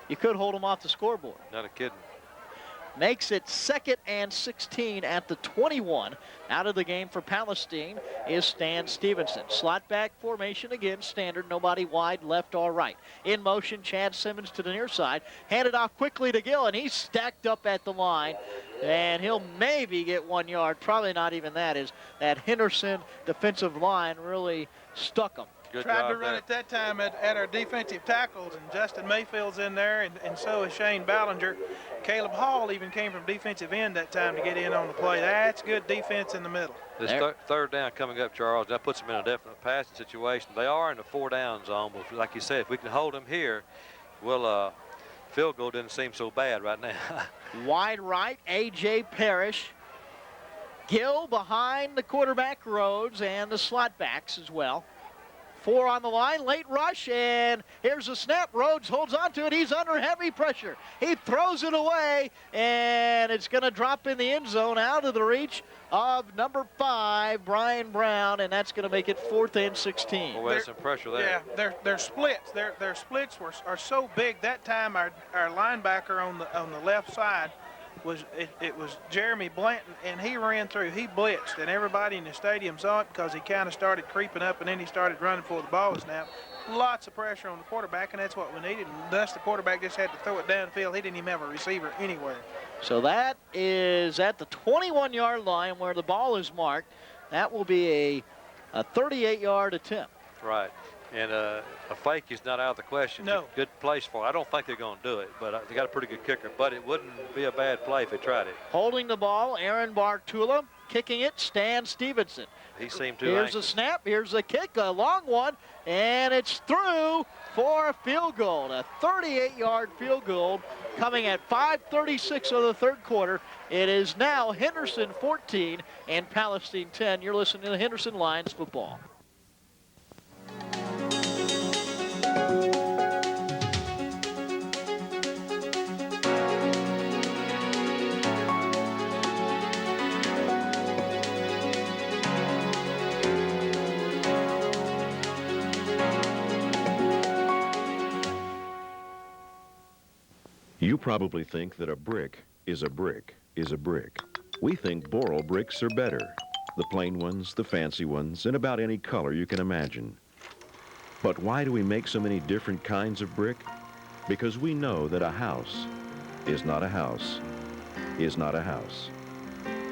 you could hold them off the scoreboard. Not a kidding. Makes it 2nd and 16 at the 21. Out of the game for Palestine is Stan Stevenson. Slot back formation again, standard, nobody wide, left or right. In motion, Chad Simmons to the near side. Handed off quickly to Gill, and he's stacked up at the line. And he'll maybe get 1 yard, probably not even that, is that Henderson defensive line really stuck him. Tried to run it that time at our defensive tackles, and Justin Mayfield's in there, and so is Shane Ballinger. Caleb Hall even came from defensive end that time to get in on the play. That's good defense in the middle. This third down coming up, Charles, that puts them in a definite passing situation. They are in the 4-down zone, but like you said, if we can hold them here, we'll field goal doesn't seem so bad right now. Wide right, A.J. Parrish. Gill behind the quarterback Rhodes and the slot backs as well. 4 on the line, late rush, and here's a snap. Rhodes holds on to it. He's under heavy pressure. He throws it away, and it's going to drop in the end zone out of the reach of number 5, Brian Brown, and that's going to make it 4th and 16. Well, there's some pressure there. Yeah, their splits. Their splits are so big. That time our linebacker on the left side was Jeremy Blanton, and he ran through. He blitzed, and everybody in the stadium saw it because he kind of started creeping up, and then he started running for the ball snap. Lots of pressure on the quarterback, and that's what we needed. And thus, the quarterback just had to throw it downfield. He didn't even have a receiver anywhere. So that is at the 21-yard line where the ball is marked. That will be a 38-yard attempt. Right. And a fake is not out of the question. No. Good place for it. I don't think they're going to do it, but they got a pretty good kicker. But it wouldn't be a bad play if they tried it. Holding the ball, Aaron Bartula. Kicking it, Stan Stevenson. He seemed too Here's anxious. a snap. Here's a kick, a long one, and it's through for a field goal. A 38-yard field goal coming at 5:36 of the third quarter. It is now Henderson 14 and Palestine 10. You're listening to Henderson Lions football. You probably think that a brick is a brick is a brick. We think Boral bricks are better. The plain ones, the fancy ones, and about any color you can imagine. But why do we make so many different kinds of brick? Because we know that a house is not a house, is not a house.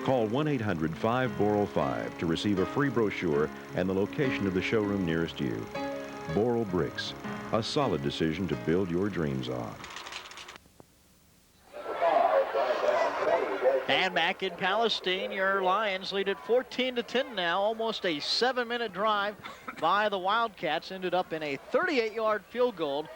Call 1-800-5-BORAL-5 to receive a free brochure and the location of the showroom nearest you. Boral Bricks, a solid decision to build your dreams on. And back in Palestine, your Lions lead at 14-10 now. Almost a 7-minute drive by the Wildcats. Ended up in a 38-yard field goal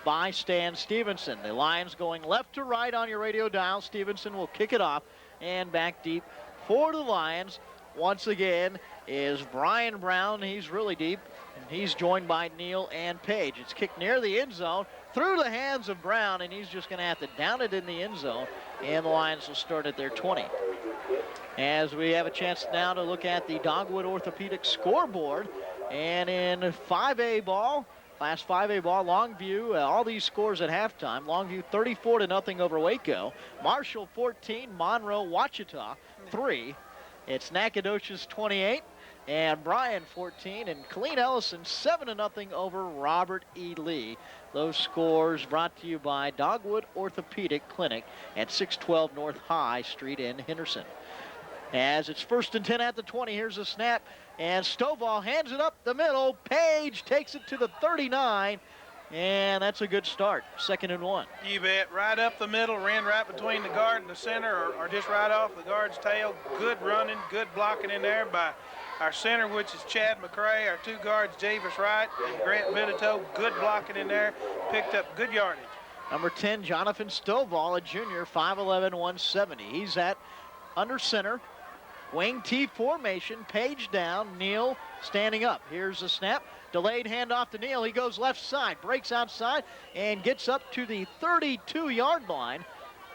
by Stan Stevenson. The Lions going left to right on your radio dial. Stevenson will kick it off. And back deep for the Lions once again is Brian Brown. He's really deep. And he's joined by Neal and Page. It's kicked near the end zone through the hands of Brown, and he's just going to have to down it in the end zone. And the Lions will start at their 20. As we have a chance now to look at the Dogwood Orthopedic scoreboard. And in 5A ball, Class 5A ball, Longview, all these scores at halftime. Longview 34-0 over Waco. Marshall 14, Monroe, Ouachita 3. It's Nacogdoches 28. And Bryan 14, and Colleen Ellison 7-0 over Robert E. Lee. Those scores brought to you by Dogwood Orthopedic Clinic at 612 North High Street in Henderson. As it's 1st and 10 at the 20, here's a snap, and Stovall hands it up the middle. Page takes it to the 39, and that's a good start. 2nd and 1. You bet. Right up the middle, ran right between the guard and the center, or just right off the guard's tail. Good running, good blocking in there by our center, which is Chad McCray. Our 2 guards, Javis Wright and Grant Benito. Good blocking in there. Picked up good yardage. Number 10, Jonathan Stovall, a junior, 5'11", 170. He's at under center. Wing T formation. Page down. Neal standing up. Here's a snap. Delayed handoff to Neal. He goes left side. Breaks outside and gets up to the 32-yard line.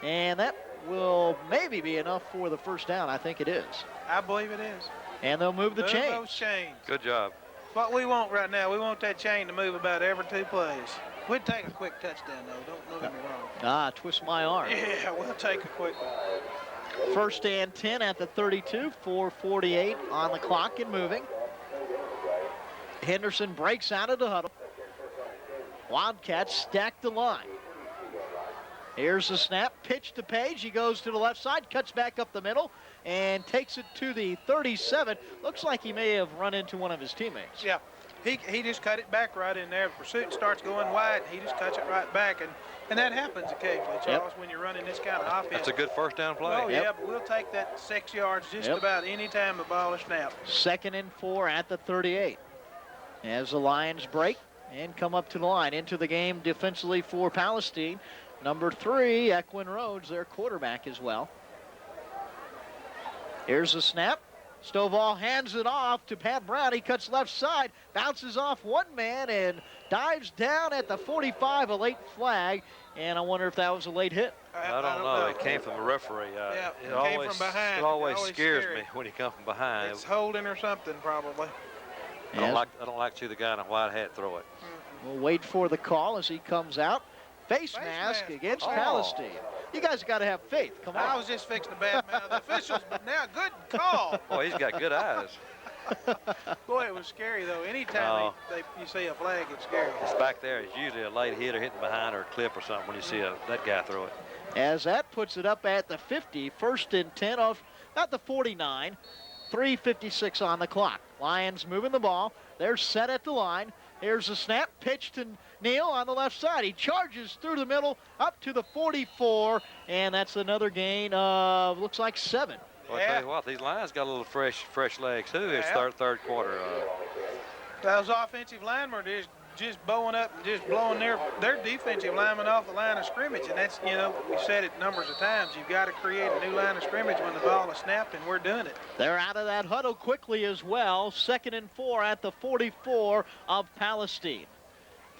And that will maybe be enough for the first down. I think it is. I believe it is. And they'll move the chains. Those chains. Good job. What we want right now, we want that chain to move about every 2 plays. We'd take a quick touchdown, though. Don't get me wrong. Twist my arm. Yeah, we'll take a quick one. 1st and 10 at the 32, 4:48 on the clock and moving. Henderson breaks out of the huddle. Wildcats stack the line. Here's the snap, pitch to Page. He goes to the left side, cuts back up the middle, and takes it to the 37. Looks like he may have run into one of his teammates. Yeah, he just cut it back right in there. The pursuit starts going wide, he just cuts it right back. And that happens occasionally, Charles, when you're running this kind of offense. That's a good first down play. Oh, yeah, but we'll take that 6 yards just about any time the ball is snapped. 2nd and 4 at the 38. As the Lions break and come up to the line. Into the game defensively for Palestine. Number 3, Equin Rhodes, their quarterback as well. Here's the snap. Stovall hands it off to Pat Brown. He cuts left side, bounces off one man, and dives down at the 45, a late flag. And I wonder if that was a late hit. I don't know. It came from a referee. Yeah, it came always, from behind. It always It's always scares scary. me when he comes from behind. It's holding or something, probably. I don't like to see the guy in a white hat throw it. We'll wait for the call as he comes out. Face mask against Palestine. You guys got to have faith. Come on. I was just fixing to badmouth the officials, but now good call. Boy, he's got good eyes. Boy, it was scary, though. Anytime you see a flag, it's scary. It's back there. It's usually a late hitter hitting behind or a clip or something when you see that guy throw it. As that puts it up at the 50, 1st and 10 off, not the 49. 3:56 on the clock. Lions moving the ball. They're set at the line. Here's a snap, pitch to Neal on the left side. He charges through the middle up to the 44, and that's another gain of, looks like 7. Well, I tell you what, these Lions got a little fresh legs too. It's third quarter. Those offensive linemen are just bowing up and just blowing their defensive linemen off the line of scrimmage, and that's, we said it numbers of times. You've got to create a new line of scrimmage when the ball is snapped, and we're doing it. They're out of that huddle quickly as well. 2nd and 4 at the 44 of Palestine.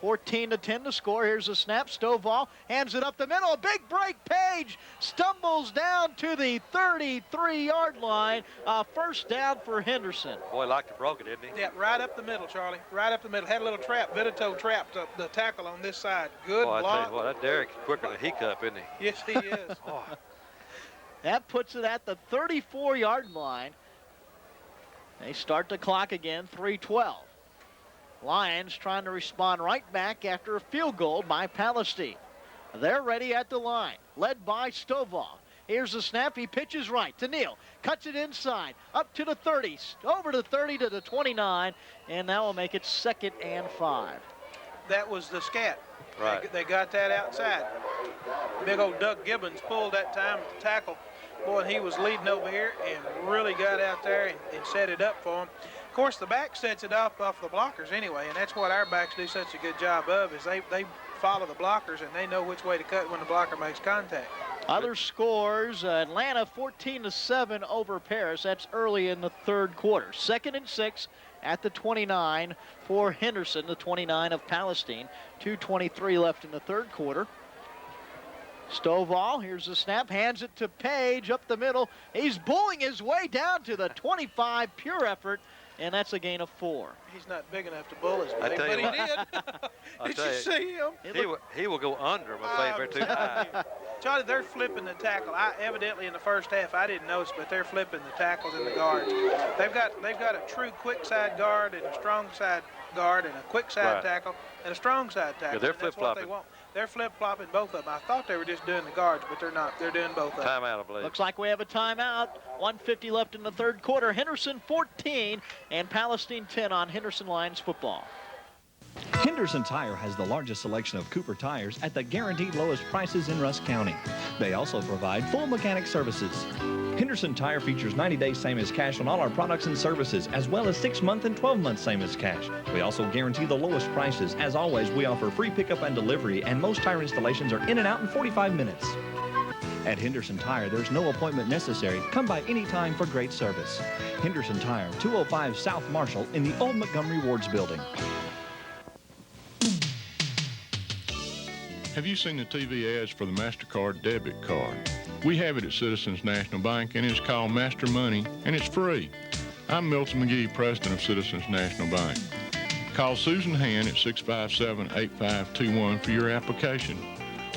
14-10 to score. Here's a snap. Stovall hands it up the middle. A big break. Page stumbles down to the 33-yard line. First down for Henderson. Boy, like to broke it, didn't he? Yeah, right up the middle, Charlie. Right up the middle. Had a little trap. Vito trapped the tackle on this side. Good block. I tell you what, that Derek is quicker than Hiccup, isn't he? Yes, he is. That puts it at the 34-yard line. They start the clock again, 3:12. Lions trying to respond right back after a field goal by Palestine. They're ready at the line, led by Stovall. Here's the snap. He pitches right to Neal. Cuts it inside, up to the 30, over to 30 to the 29, and that will make it 2nd and 5. That was the scat. Right. They got that outside. Big old Doug Gibbons pulled that time at the tackle. Boy, he was leading over here and really got out there and set it up for him. Of course, the back sets it off the blockers anyway, and that's what our backs do such a good job of, is they follow the blockers and they know which way to cut when the blocker makes contact. Other scores, Atlanta 14-7 over Paris. That's early in the 3rd quarter. 2nd and 6 at the 29 for Henderson, the 29 of Palestine. 2:23 left in the 3rd quarter. Stovall, here's the snap, hands it to Page up the middle. He's bulling his way down to the 25, pure effort, and that's a gain of 4. He's not big enough to bull his I big, tell but you he did. Did you see him? He will go under him if they're too high. Charlie, they're flipping the tackle. Evidently in the first half, I didn't notice, but they're flipping the tackles and the guards. They've got a true quick side guard and a strong side guard and a quick side tackle and a strong side tackle. Yeah, they're flip-flopping. They're flip-flopping both of them. I thought they were just doing the guards, but they're not. They're doing both of them. Timeout, I believe. Looks like we have a timeout. 1:50 left in the 3rd quarter. Henderson 14 and Palestine 10 on Henderson Lions football. Henderson Tire has the largest selection of Cooper tires at the guaranteed lowest prices in Rusk County. They also provide full mechanic services. Henderson Tire features 90-day same-as-cash on all our products and services, as well as 6-month and 12-month same-as-cash. We also guarantee the lowest prices. As always, we offer free pickup and delivery, and most tire installations are in and out in 45 minutes. At Henderson Tire, there's no appointment necessary. Come by any time for great service. Henderson Tire, 205 South Marshall in the old Montgomery Wards building. Have you seen the TV ads for the MasterCard debit card? We have it at Citizens National Bank, and it's called Master Money, and it's free. I'm Milton McGee, president of Citizens National Bank. Call Susan Hand at 657-8521 for your application.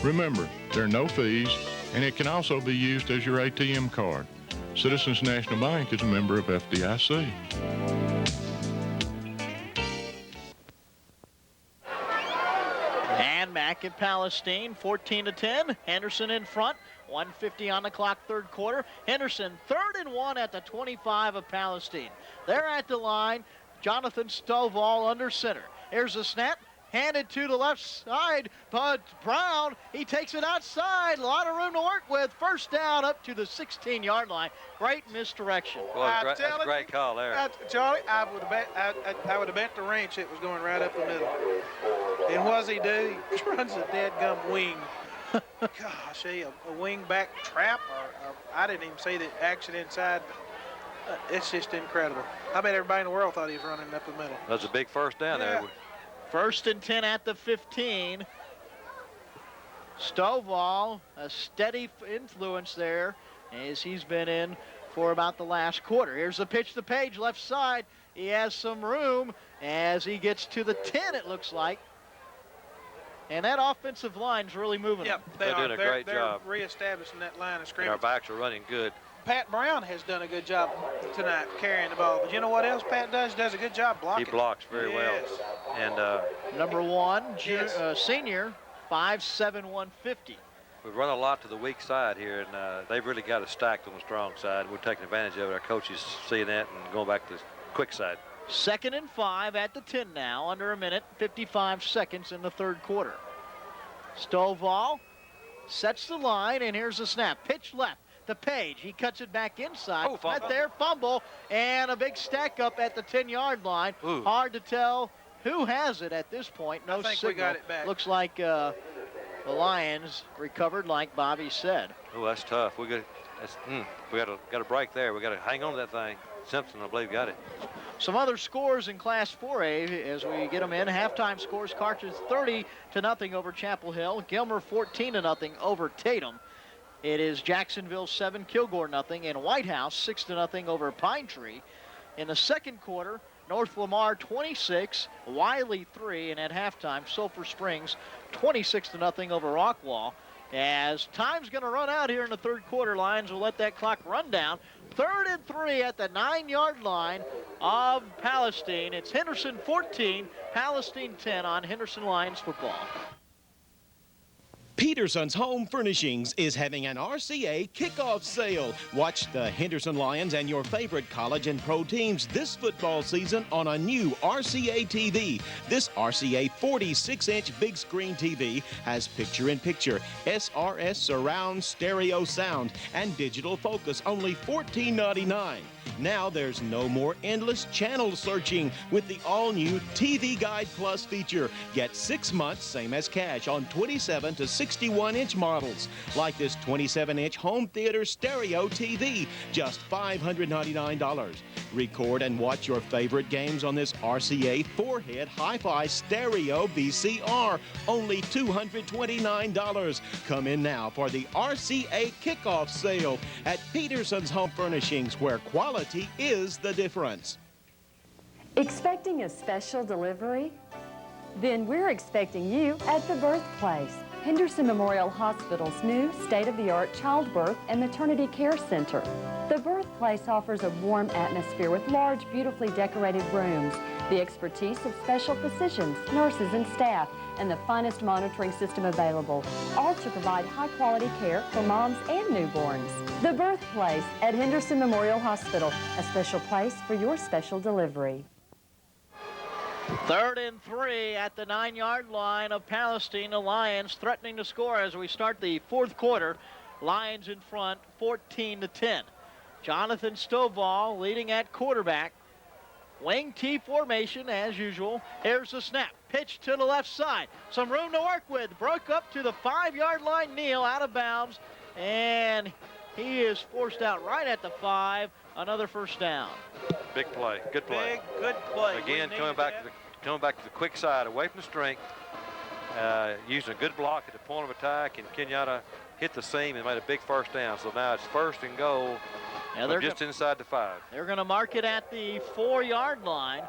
Remember, there are no fees, and it can also be used as your ATM card. Citizens National Bank is a member of FDIC. And back in Palestine, 14-10. Henderson in front. 1:50 on the clock, 3rd quarter. Henderson 3rd and 1 at the 25 of Palestine. They're at the line. Jonathan Stovall under center. Here's a snap. Handed to the left side, but Brown, he takes it outside. A lot of room to work with. First down up to the 16-yard line. Great misdirection. Well, that's a great call there. Charlie, I would have bet the ranch it was going right up the middle. And what's he do? He runs a dead gum wing. Gosh, a wing back trap. Or I didn't even see the action inside It's just incredible. I bet everybody in the world thought he was running up the middle. That was a big first down there. First and 10 at the 15. Stovall, a steady influence there as he's been in for about the last quarter. Here's the pitch to Page, left side. He has some room as he gets to the 10, it looks like. And that offensive line's really moving. Yep, they're doing a great job. They're reestablishing that line of scrimmage. And our backs are running good. Pat Brown has done a good job tonight carrying the ball. But you know what else Pat does? He does a good job blocking. He blocks very well. And number 1, senior, 5'7", 150. We've run a lot to the weak side here, and they've really got us stacked on the strong side. We're taking advantage of it. Our coaches seeing that and going back to the quick side. 2nd and 5 at the 10 now, under a minute, 55 seconds in the third quarter. Stovall sets the line, and here's the snap. Pitch left to Page. He cuts it back inside. Oh, fumble. Right there, fumble, and a big stack up at the 10-yard line. Ooh. Hard to tell who has it at this point. No I think signal. we got it back. Looks like the Lions recovered, like Bobby said. Oh, that's tough. We got a break there. We got to hang on to that thing. Simpson, I believe, got it. Some other scores in Class 4A as we get them in. Halftime scores: Carthage 30-0 over Chapel Hill. Gilmer 14-0 over Tatum. It is Jacksonville 7, Kilgore 0, and White House 6-0 over Pine Tree. In the second quarter, North Lamar 26, Wiley 3, and at halftime, Sulphur Springs 26-0 over Rockwall. As time's going to run out here in the third quarter, Lions will let that clock run down. 3rd and 3 at the 9-yard line of Palestine. It's Henderson 14, Palestine 10 on Henderson Lions football. Peterson's Home Furnishings is having an RCA kickoff sale. Watch the Henderson Lions and your favorite college and pro teams this football season on a new RCA TV. This RCA 46-inch big screen TV has picture-in-picture, SRS surround stereo sound, and digital focus, only $14.99. Now there's no more endless channel searching with the all-new TV Guide Plus feature. Get 6 months, same as cash, on 27 to 61-inch models. Like this 27-inch home theater stereo TV, just $599. Record and watch your favorite games on this RCA 4-head hi-fi stereo VCR, only $229. Come in now for the RCA kickoff sale at Peterson's Home Furnishings, where quality is the difference. Expecting a special delivery? Then we're expecting you at the birthplace. Henderson Memorial Hospital's new state-of-the-art childbirth and maternity care center. The birthplace offers a warm atmosphere with large, beautifully decorated rooms, the expertise of special physicians, nurses, and staff, and the finest monitoring system available, all to provide high-quality care for moms and newborns. The birthplace at Henderson Memorial Hospital, a special place for your special delivery. 3rd and 3 at the 9-yard line of Palestine. The Lions threatening to score as we start the fourth quarter. Lions in front, 14-10. Jonathan Stovall leading at quarterback. Wing T formation as usual. Here's the snap. Pitch to the left side. Some room to work with. Broke up to the 5-yard line. Neal out of bounds. And he is forced out right at the 5. Another first down. Big play. Good play. Good play. Again, coming back to the quick side, away from the strength. Using a good block at the point of attack, and Kenyatta hit the seam and made a big first down. So now it's 1st and goal. Now they're just inside the 5. They're going to mark it at the 4-yard line.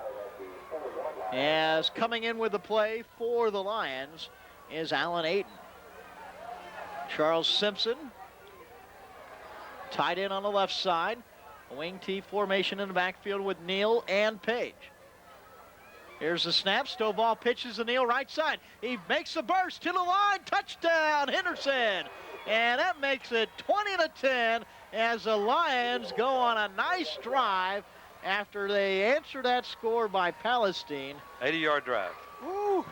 As coming in with the play for the Lions is Alan Ayton. Charles Simpson tied in on the left side. A wing T formation in the backfield with Neal and Page. Here's the snap. Stovall pitches to Neal right side. He makes the burst to the line. Touchdown, Henderson. And that makes it 20-10 as the Lions go on a nice drive after they answer that score by Palestine. 80-yard drive. Woo!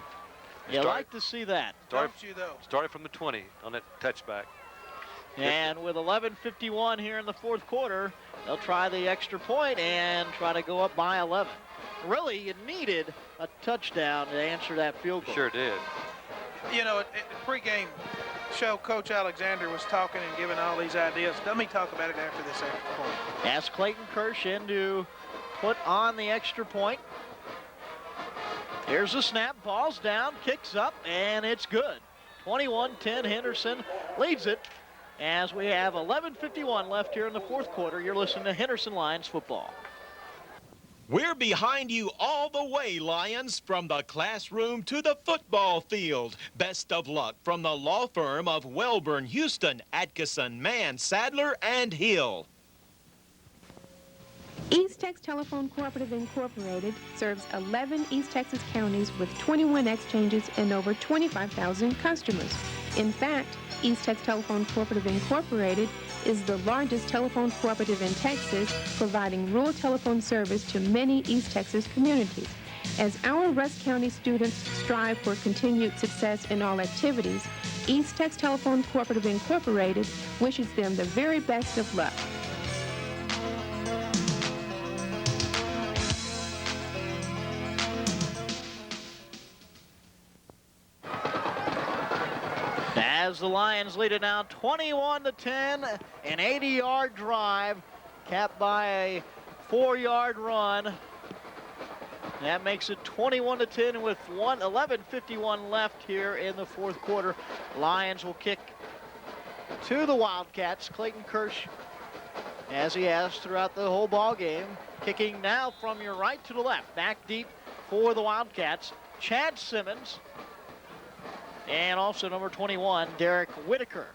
You like to see that. Started from the 20 on that touchback. And with 11:51 here in the fourth quarter, they'll try the extra point and try to go up by 11. Really, you needed a touchdown to answer that field goal. Sure did. You know, pregame show Coach Alexander was talking and giving all these ideas. Let me talk about it after this extra point. Ask Clayton Kirsch in to put on the extra point. Here's the snap, ball's down, kicks up, and it's good. 21-10, Henderson leads it as we have 11:51 left here in the fourth quarter. You're listening to Henderson Lions football. We're behind you all the way, Lions, from the classroom to the football field. Best of luck from the law firm of Welburn, Houston, Atkinson, Mann, Sadler, and Hill. East Tex Telephone Cooperative Incorporated serves 11 East Texas counties with 21 exchanges and over 25,000 customers. In fact, East Tex Telephone Cooperative Incorporated is the largest telephone cooperative in Texas, providing rural telephone service to many East Texas communities. As our Rusk County students strive for continued success in all activities, East Tex Telephone Cooperative Incorporated wishes them the very best of luck. As the Lions lead it now 21-10, an 80-yard drive capped by a 4-yard run. That makes it 21-10 with 11:51 left here in the fourth quarter. Lions will kick to the Wildcats. Clayton Kirsch, as he has throughout the whole ball game, kicking now from your right to the left. Back deep for the Wildcats. Chad Simmons. And also number 21, Derek Whitaker.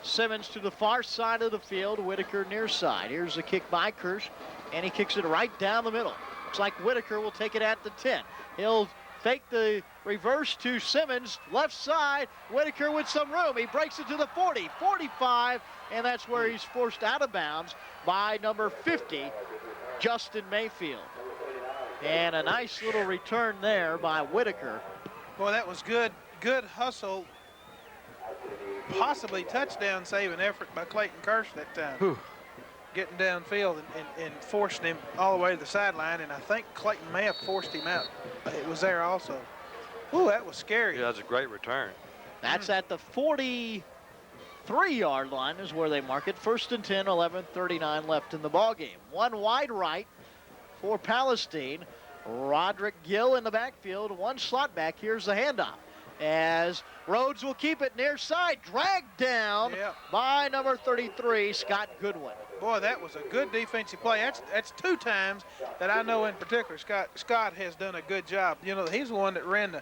Simmons to the far side of the field, Whitaker near side. Here's the kick by Kirsch, and he kicks it right down the middle. Looks like Whitaker will take it at the 10. He'll fake the reverse to Simmons, left side. Whitaker with some room. He breaks it to the 40, 45, and that's where he's forced out of bounds by number 50, Justin Mayfield. And a nice little return there by Whitaker. Boy, that was good. Good hustle, possibly touchdown saving effort by Clayton Kirsch that time. Whew. Getting downfield and forcing him all the way to the sideline, and I think Clayton may have forced him out. It was there also. Ooh, that was scary. Yeah, that's a great return. That's at the 43-yard line is where they mark it. 1st and 10, 11:39 left in the ball game. One wide right for Palestine. Roderick Gill in the backfield, one slot back. Here's the handoff. As Rhodes will keep it near side, dragged down by number 33, Scott Goodwin. Boy, that was a good defensive play. That's 2 times that I know in particular Scott has done a good job. You know, he's the one that ran the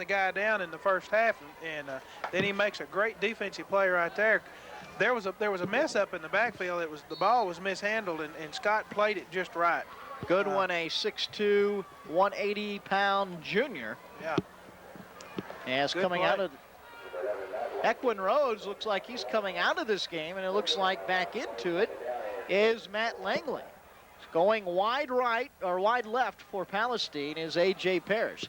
guy down in the first half, and then he makes a great defensive play right there. There was a mess up in the backfield. The ball was mishandled, and Scott played it just right. Goodwin, a 6'2", 180-pound junior. Yeah. As Good coming play. out of Equin Rhodes looks like he's coming out of this game, and it looks like back into it is Matt Langley. Going wide right or wide left for Palestine is A.J. Parrish.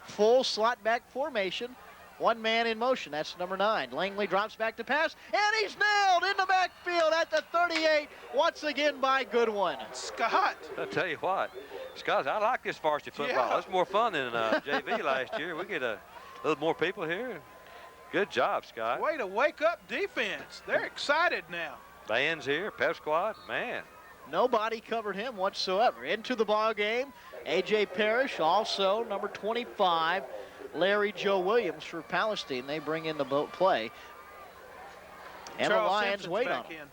Full slot back formation, one man in motion. That's number 9. Langley drops back to pass, and he's nailed in the backfield at the 38 once again by Goodwin. Scott. I'll tell you what, Scott, I like this varsity football. Yeah. It's more fun than JV last year. We get a little more people here. Good job, Scott. Way to wake up defense. They're excited now. Band's here, pep squad, man. Nobody covered him whatsoever. Into the ball game, A.J. Parrish, also number 25, Larry Joe Williams for Palestine. They bring in the play. And Charles the Lions Simpson's wait back on him. in.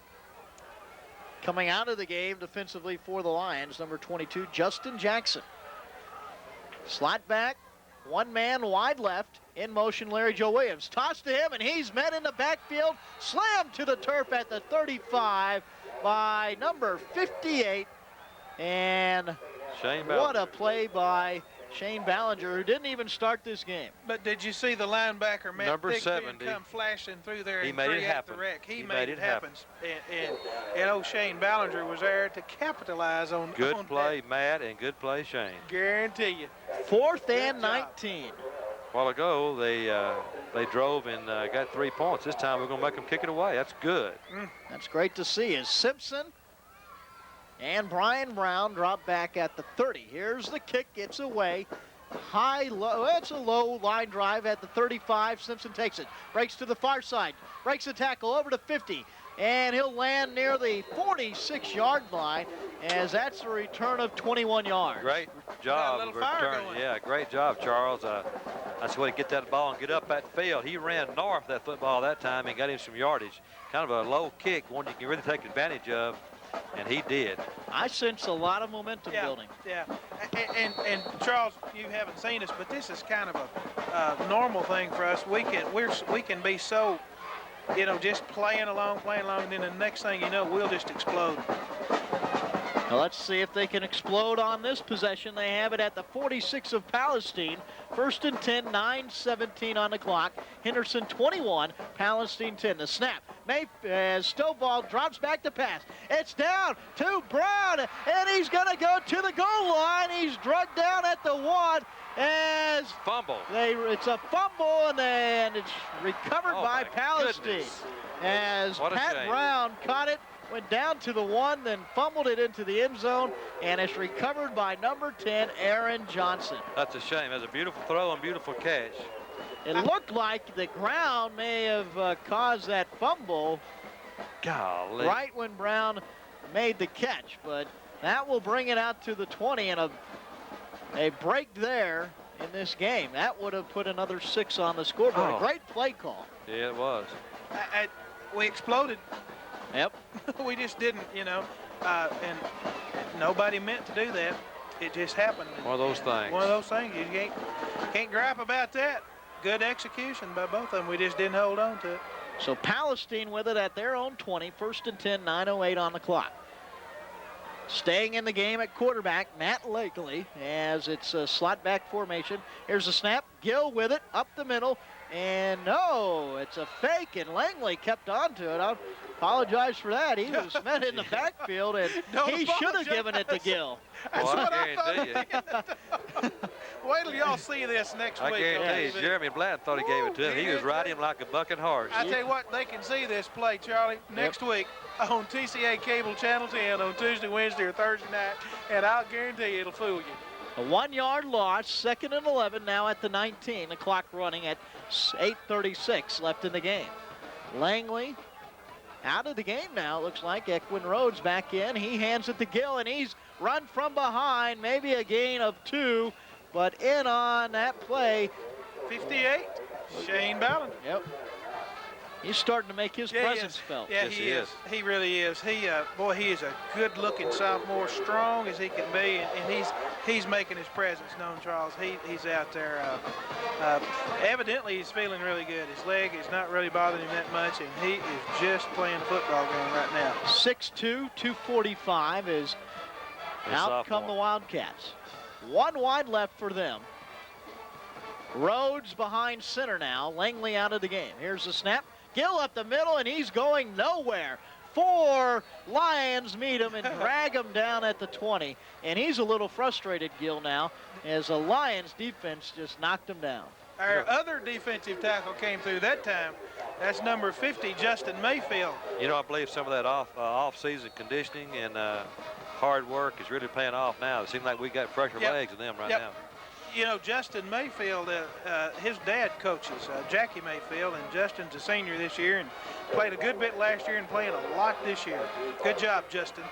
Coming out of the game defensively for the Lions, number 22, Justin Jackson. Slot back, one man wide left, in motion Larry Joe Williams. Toss to him, and he's met in the backfield, slammed to the turf at the 35 by number 58. And Shane what Ballinger. a play by Shane Ballinger, who didn't even start this game. But did you see the linebacker, Matt Number Thigpen, 70. come flashing through there He and made it three at happen. the wreck? He He made made it it happen. And old Shane Ballinger was there to capitalize on Good on play, that. Matt, and good play, Shane. Guarantee you. 4th and Good job. 19. A while ago, they drove and got 3 points. This time, we're going to make them kick it away. That's good. That's great to see as Simpson and Brian Brown drop back at the 30. Here's the kick. It's away. high, low. It's a low line drive at the 35. Simpson takes it, breaks to the far side, breaks the tackle over to 50, and he'll land near the 46-yard line, as that's a return of 21 yards. Great job of return. Yeah, great job, Charles. That's the way to get that ball and get up that field. He ran north that football that time and got him some yardage. Kind of a low kick, one you can really take advantage of, and he did. I sense a lot of momentum building. Yeah, and Charles, you haven't seen us, but this is kind of a normal thing for us. We can be so, you know, just playing along, and then the next thing you know, we'll just explode. Now let's see if they can explode on this possession. They have it at the 46 of Palestine. 1st and 10, 9:17 on the clock. Henderson 21, Palestine 10. The snap. Stovall drops back to pass. It's down to Brown, and he's going to go to the goal line. He's drugged down at the 1 as fumble. It's a fumble, and it's recovered by Palestine. Goodness. As Pat Brown caught it, went down to the 1, then fumbled it into the end zone, and it's recovered by number 10, Aaron Johnson. That's a shame. That's a beautiful throw and beautiful catch. It looked like the ground may have caused that fumble. Golly. Right when Brown made the catch, but that will bring it out to the 20, and a break there in this game. That would have put another 6 on the scoreboard. A great play call. Yeah, it was. We exploded. Yep. We just didn't, you know, and nobody meant to do that. It just happened. One of those things. One of those things. You can't gripe about that. Good execution by both of them. We just didn't hold on to it. So Palestine with it at their own 20. 1st and 10, 9:08 on the clock. Staying in the game at quarterback, Matt Lakely, as it's a slot back formation. Here's a snap. Gill with it, up the middle. And no, it's a fake, and Langley kept on to it. I apologize for that. He was met in the backfield, and he should have given it to Gill. That's what I thought. Wait till y'all see this next week. I guarantee you, Jeremy Blatt thought he gave it to him. He was riding him like a bucking horse. I tell you what, they can see this play, Charlie, next week on TCA Cable Channel 10 on Tuesday, Wednesday, or Thursday night, and I'll guarantee you it'll fool you. A 1-yard loss, 2nd and 11 now at the 19. The clock running at 8:36 left in the game. Langley out of the game now, it looks like. Equin Rhodes back in. He hands it to Gill, and he's run from behind. Maybe a gain of 2, but in on that play. 58, Shane Ballinger. Yep. He's starting to make his presence felt. Yeah, he is. He really is. He is a good-looking sophomore, strong as he can be, and he's making his presence known, Charles. He's out there. Evidently, he's feeling really good. His leg is not really bothering him that much, and he is just playing a football game right now. 6'2", 245 is out come the Wildcats. 1 wide left for them. Rhodes behind center now. Langley out of the game. Here's the snap. Gill up the middle, and he's going nowhere. 4 Lions meet him and drag him down at the 20. And he's a little frustrated, Gill, now, as the Lions defense just knocked him down. Our other defensive tackle came through that time. That's number 50, Justin Mayfield. You know, I believe some of that off-season conditioning and hard work is really paying off now. It seems like we got fresher legs than them right now. You know, Justin Mayfield, his dad coaches, Jackie Mayfield, and Justin's a senior this year and played a good bit last year and playing a lot this year. Good job, Justin.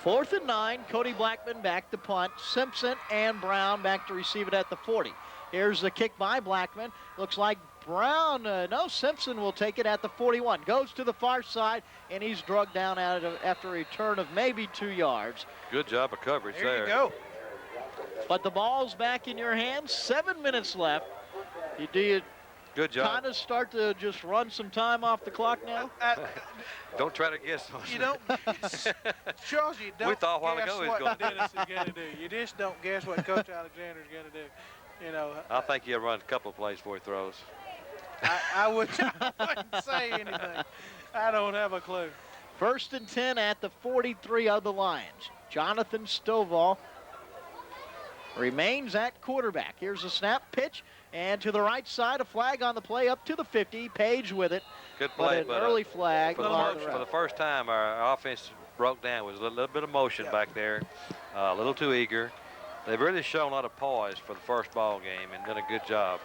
4th and 9, Cody Blackman back to punt. Simpson and Brown back to receive it at the 40. Here's the kick by Blackman. Looks like Brown, Simpson will take it at the 41. Goes to the far side, and he's drugged down after a return of maybe 2 yards. Good job of coverage there. There you go. But the ball's back in your hands. 7 minutes left. Do you Good job. kind of start to just run some time off the clock now? Don't try to guess. You don't. Charles, you don't We thought a while guess ago he was what going Dennis is going to do. You just don't guess what Coach Alexander is going to do. You know. I think he'll run a couple of plays before he throws. I wouldn't say anything. I don't have a clue. 1st and 10 at the 43 of the Lions. Jonathan Stovall remains at quarterback. Here's a snap, pitch, and to the right side, a flag on the play up to the 50. Page with it. Good play, but an early flag. For the first time, our offense broke down. It was a little bit of motion back there, a little too eager. They've really shown a lot of poise for the first ball game and done a good job.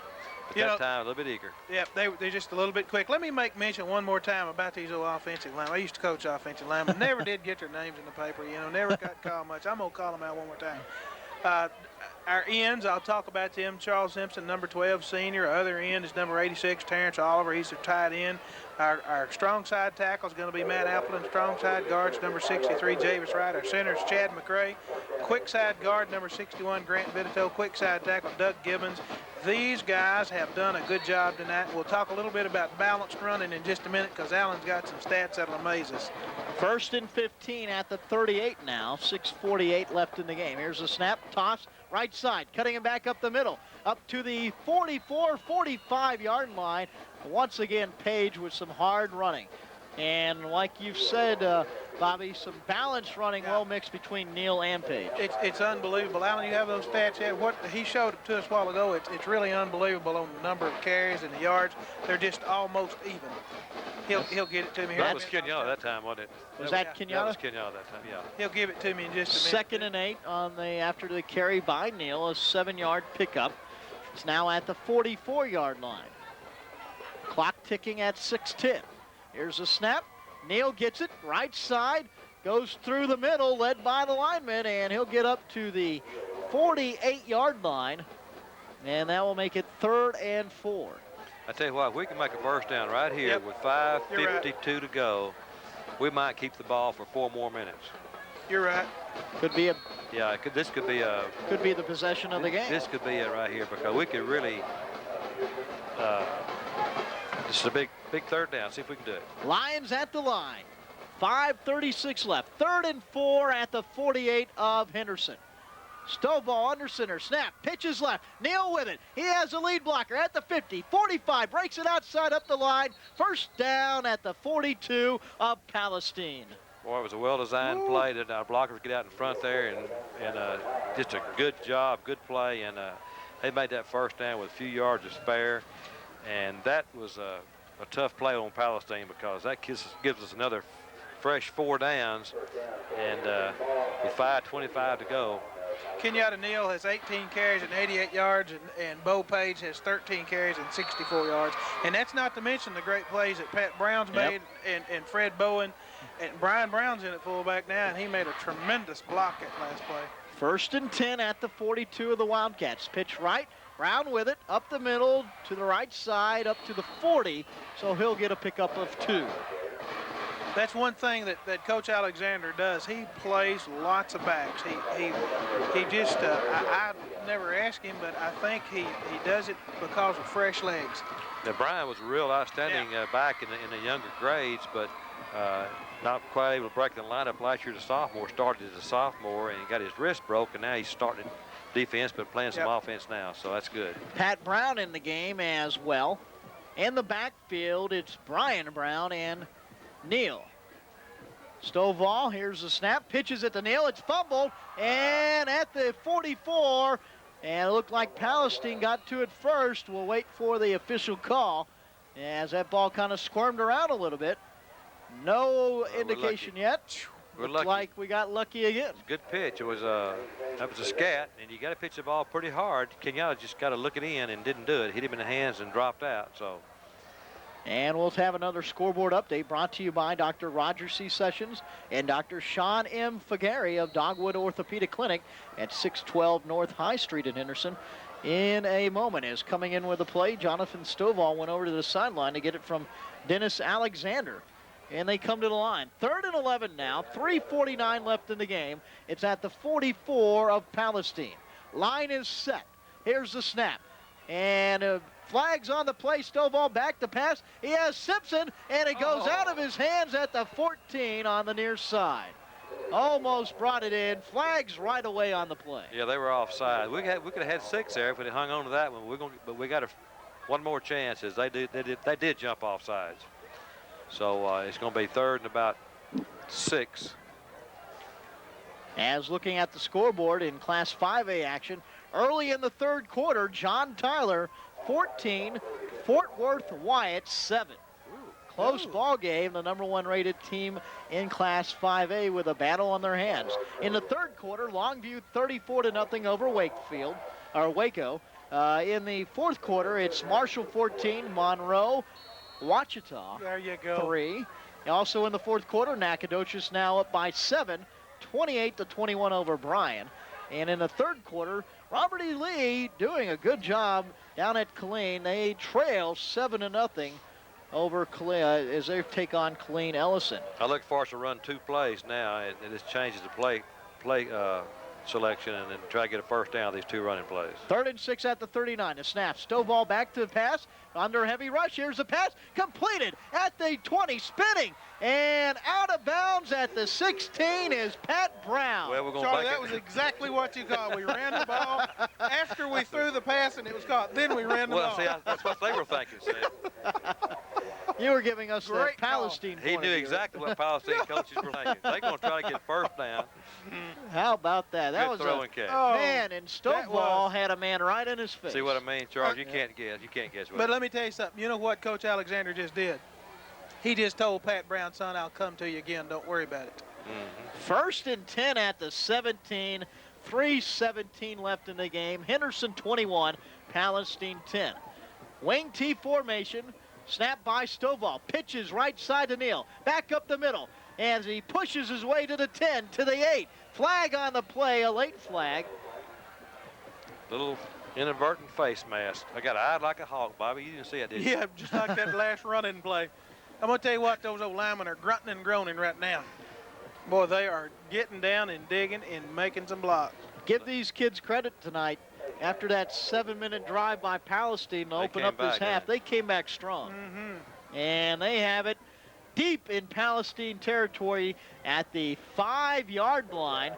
But that time, a little bit eager. Yeah, they're just a little bit quick. Let me make mention one more time about these old offensive linemen. I used to coach offensive linemen. Never did get their names in the paper, never got called much. I'm going to call them out one more time. Our ends, I'll talk about them. Charles Simpson, number 12, senior. Our other end is number 86, Terrence Oliver. He's a tight end. Our strong side tackle is going to be Matt Appleton. Strong side guards, number 63, Javis Wright. Our center is Chad McRae. Quick side guard, number 61, Grant Vitito. Quick side tackle, Doug Gibbons. These guys have done a good job tonight. We'll talk a little bit about balanced running in just a minute because Alan's got some stats that'll amaze us. 1st and 15 at the 38 now. 6:48 left in the game. Here's a snap, toss, right side, cutting him back up the middle, up to the 44, 45-yard line. Once again, Page with some hard running. And like you've said, Bobby, some balanced running well mixed between Neal and Page. It's unbelievable. Alan, you have those stats here. What he showed it to us a while ago, it's really unbelievable on the number of carries and the yards. They're just almost even. He'll get it to me here. That was Kenyatta that time, wasn't it? Was that Kenyatta? That was Kenyatta that time, yeah. He'll give it to me in just a minute. 2nd and 8 on the after the carry by Neal, a 7-yard pickup. It's now at the 44-yard line. Clock ticking at 6:10. Here's a snap. Neal gets it, right side, goes through the middle, led by the lineman, and he'll get up to the 48-yard line, and that will make it 3rd and 4. I tell you what, if we can make a first down right here with 5:52 to go, we might keep the ball for 4 more minutes. You're right. Could be a. Yeah, this could be a. Could be the possession of the game. This could be it right here because we could really. This is a big 3rd down. See if we can do it. Lions at the line. 5:36 left. 3rd and 4 at the 48 of Henderson. Stovall under center. Snap. Pitches left. Neal with it. He has a lead blocker at the 50. 45. Breaks it outside up the line. First down at the 42 of Palestine. Boy, it was a well-designed play. That our blockers get out in front there and just a good job, good play. And they made that first down with a few yards to spare. And that was a tough play on Palestine because that gives us another fresh 4 downs. And with 5:25 to go. Kenyatta Neal has 18 carries and 88 yards, and Bo Page has 13 carries and 64 yards. And that's not to mention the great plays that Pat Brown's made and Fred Bowen. And Brian Brown's in at fullback now, and he made a tremendous block at last play. 1st and 10 at the 42 of the Wildcats. Pitch right. Brown with it, up the middle, to the right side, up to the 40, so he'll get a pickup of 2. That's one thing that Coach Alexander does. He plays lots of backs. He just, I never asked him, but I think he does it because of fresh legs. Now, Brian was a real outstanding back in the younger grades, but not quite able to break the lineup last year as a sophomore. Started as a sophomore and got his wrist broke, and now he's starting defense but playing some offense now, so that's good. Pat Brown in the game as well. In the backfield, it's Brian Brown and Neal. Stovall, here's the snap, pitches it to Neal, it's fumbled, and at the 44, and it looked like Palestine got to it first. We'll wait for the official call as that ball kind of squirmed around a little bit. No indication yet. Looks like we got lucky again. Good pitch. It was that was a scat, and you got to pitch the ball pretty hard. Kenyatta just got to look it in and didn't do it. Hit him in the hands and dropped out. So. And we'll have another scoreboard update brought to you by Dr. Roger C. Sessions and Dr. Sean M. Fagari of Dogwood Orthopedic Clinic at 612 North High Street in Henderson. In a moment, as coming in with the play, Jonathan Stovall went over to the sideline to get it from Dennis Alexander. And they come to the line. 3rd and 11 now, 3:49 left in the game. It's at the 44 of Palestine. Line is set. Here's the snap. And flags on the play. Stovall back to pass. He has Simpson, and it goes out of his hands at the 14 on the near side. Almost brought it in. Flags right away on the play. Yeah, they were offside. We could have had 6 there if we had hung on to that one. But we got one more chance as they did jump offsides. So it's going to be 3rd and about 6. As looking at the scoreboard in Class 5A action, early in the 3rd quarter, John Tyler 14, Fort Worth Wyatt 7. close ball game. The number 1 rated team in Class 5A with a battle on their hands. In the third quarter, Longview 34-0 over Waco. In the fourth quarter, it's Marshall 14, Monroe, Ouachita There you go. 3. Also in the fourth quarter, Nacogdoches now up by 7, 28-21 over Bryan. And in the third quarter, Robert E. Lee doing a good job down at Killeen. They trail 7-0 over Killeen as they take on Killeen Ellison. I look for us to run 2 plays now, and this changes the play selection, and then try to get a first down these 2 running plays. 3rd and 6 at the 39. The snap. Stovall back to the pass. Under heavy rush. Here's the pass. Completed at the 20. Spinning. And out of bounds at the 16 is Pat Brown. Well, we're going Charlie, that was exactly what you called. We ran the ball after we threw the pass and it was caught. Then we ran the ball. Well, see, that's what they were thinking, see. You were giving us the Great Palestine He point knew of view. exactly what Palestine coaches were thinking. They're going to try to get first down. How about that? That Good was throwing catch. Man, and Stovall had a man right in his face. See what I mean, Charles? You can't guess. You can't guess what. But let me tell you something. You know what Coach Alexander just did? He just told Pat Brown, son, I'll come to you again. Don't worry about it. 1st and 10 at the 17. 3:17 left in the game. Henderson 21, Palestine 10. Wing T formation. Snap by Stovall. Pitches right side to Neal. Back up the middle as he pushes his way to the 10, to the 8. Flag on the play, a late flag. Little inadvertent face mask. I got eyed like a hawk, Bobby. You didn't see it, did you? Yeah, just like that last running play. I'm going to tell you what, those old linemen are grunting and groaning right now. Boy, they are getting down and digging and making some blocks. Give these kids credit tonight. After that 7-minute drive by Palestine to open up this half, they came back strong. And they have it deep in Palestine territory at the 5-yard line.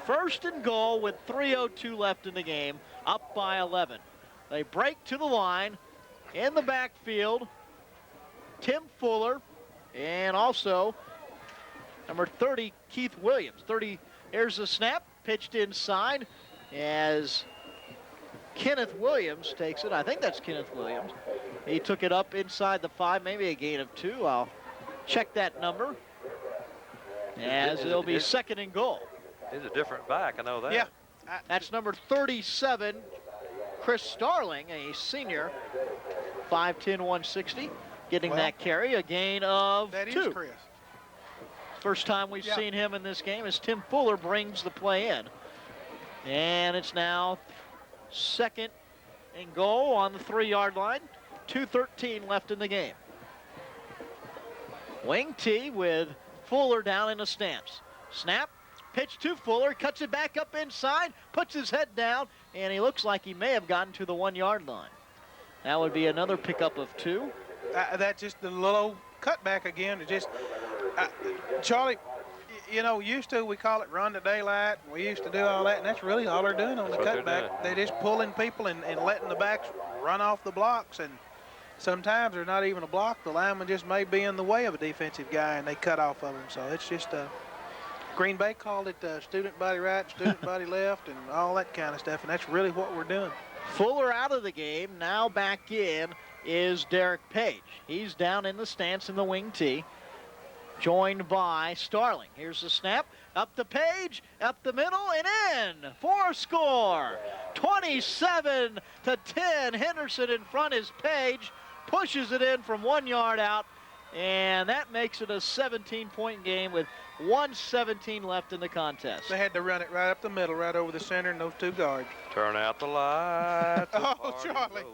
1st and goal with 3:02 left in the game, up by 11. They break to the line in the backfield. Tim Fuller and also number 30, Keith Williams. 30, here's the snap, pitched inside as Kenneth Williams takes it. I think that's Kenneth Williams. He took it up inside the 5, maybe a gain of 2. I'll check that number as it'll be 2nd and goal. He's a different back, I know that. Yeah. That's number 37, Chris Starling, a senior, 5'10", 160, getting that carry, a gain of 2. That is Chris. First time we've seen him in this game as Tim Fuller brings the play in. And it's now 2nd and goal on the 3-yard line. 2:13 left in the game. Wing T with Fuller down in the stance. Snap, pitch to Fuller, cuts it back up inside, puts his head down, and he looks like he may have gotten to the 1-yard line. That would be another pickup of 2. That's just the little cutback again. It just, Charlie, you know, used to we call it run to daylight. We used to do all that, and that's really all they're doing on the cutback. They're just pulling people and letting the backs run off the blocks, and sometimes they're not even a block. The lineman just may be in the way of a defensive guy, and they cut off of him. So it's just Green Bay called it student body right, student body left, and all that kind of stuff, and that's really what we're doing. Fuller out of the game. Now back in is Derek Page. He's down in the stance in the wing T, joined by Starling. Here's the snap, up the Page, up the middle, and in for a score. 27-10. Henderson in front is Page, pushes it in from 1 yard out, and that makes it a 17-point game with 1:17 left in the contest. They had to run it right up the middle, right over the center, and those 2 guards. Turn out the lights. Oh, Charlie.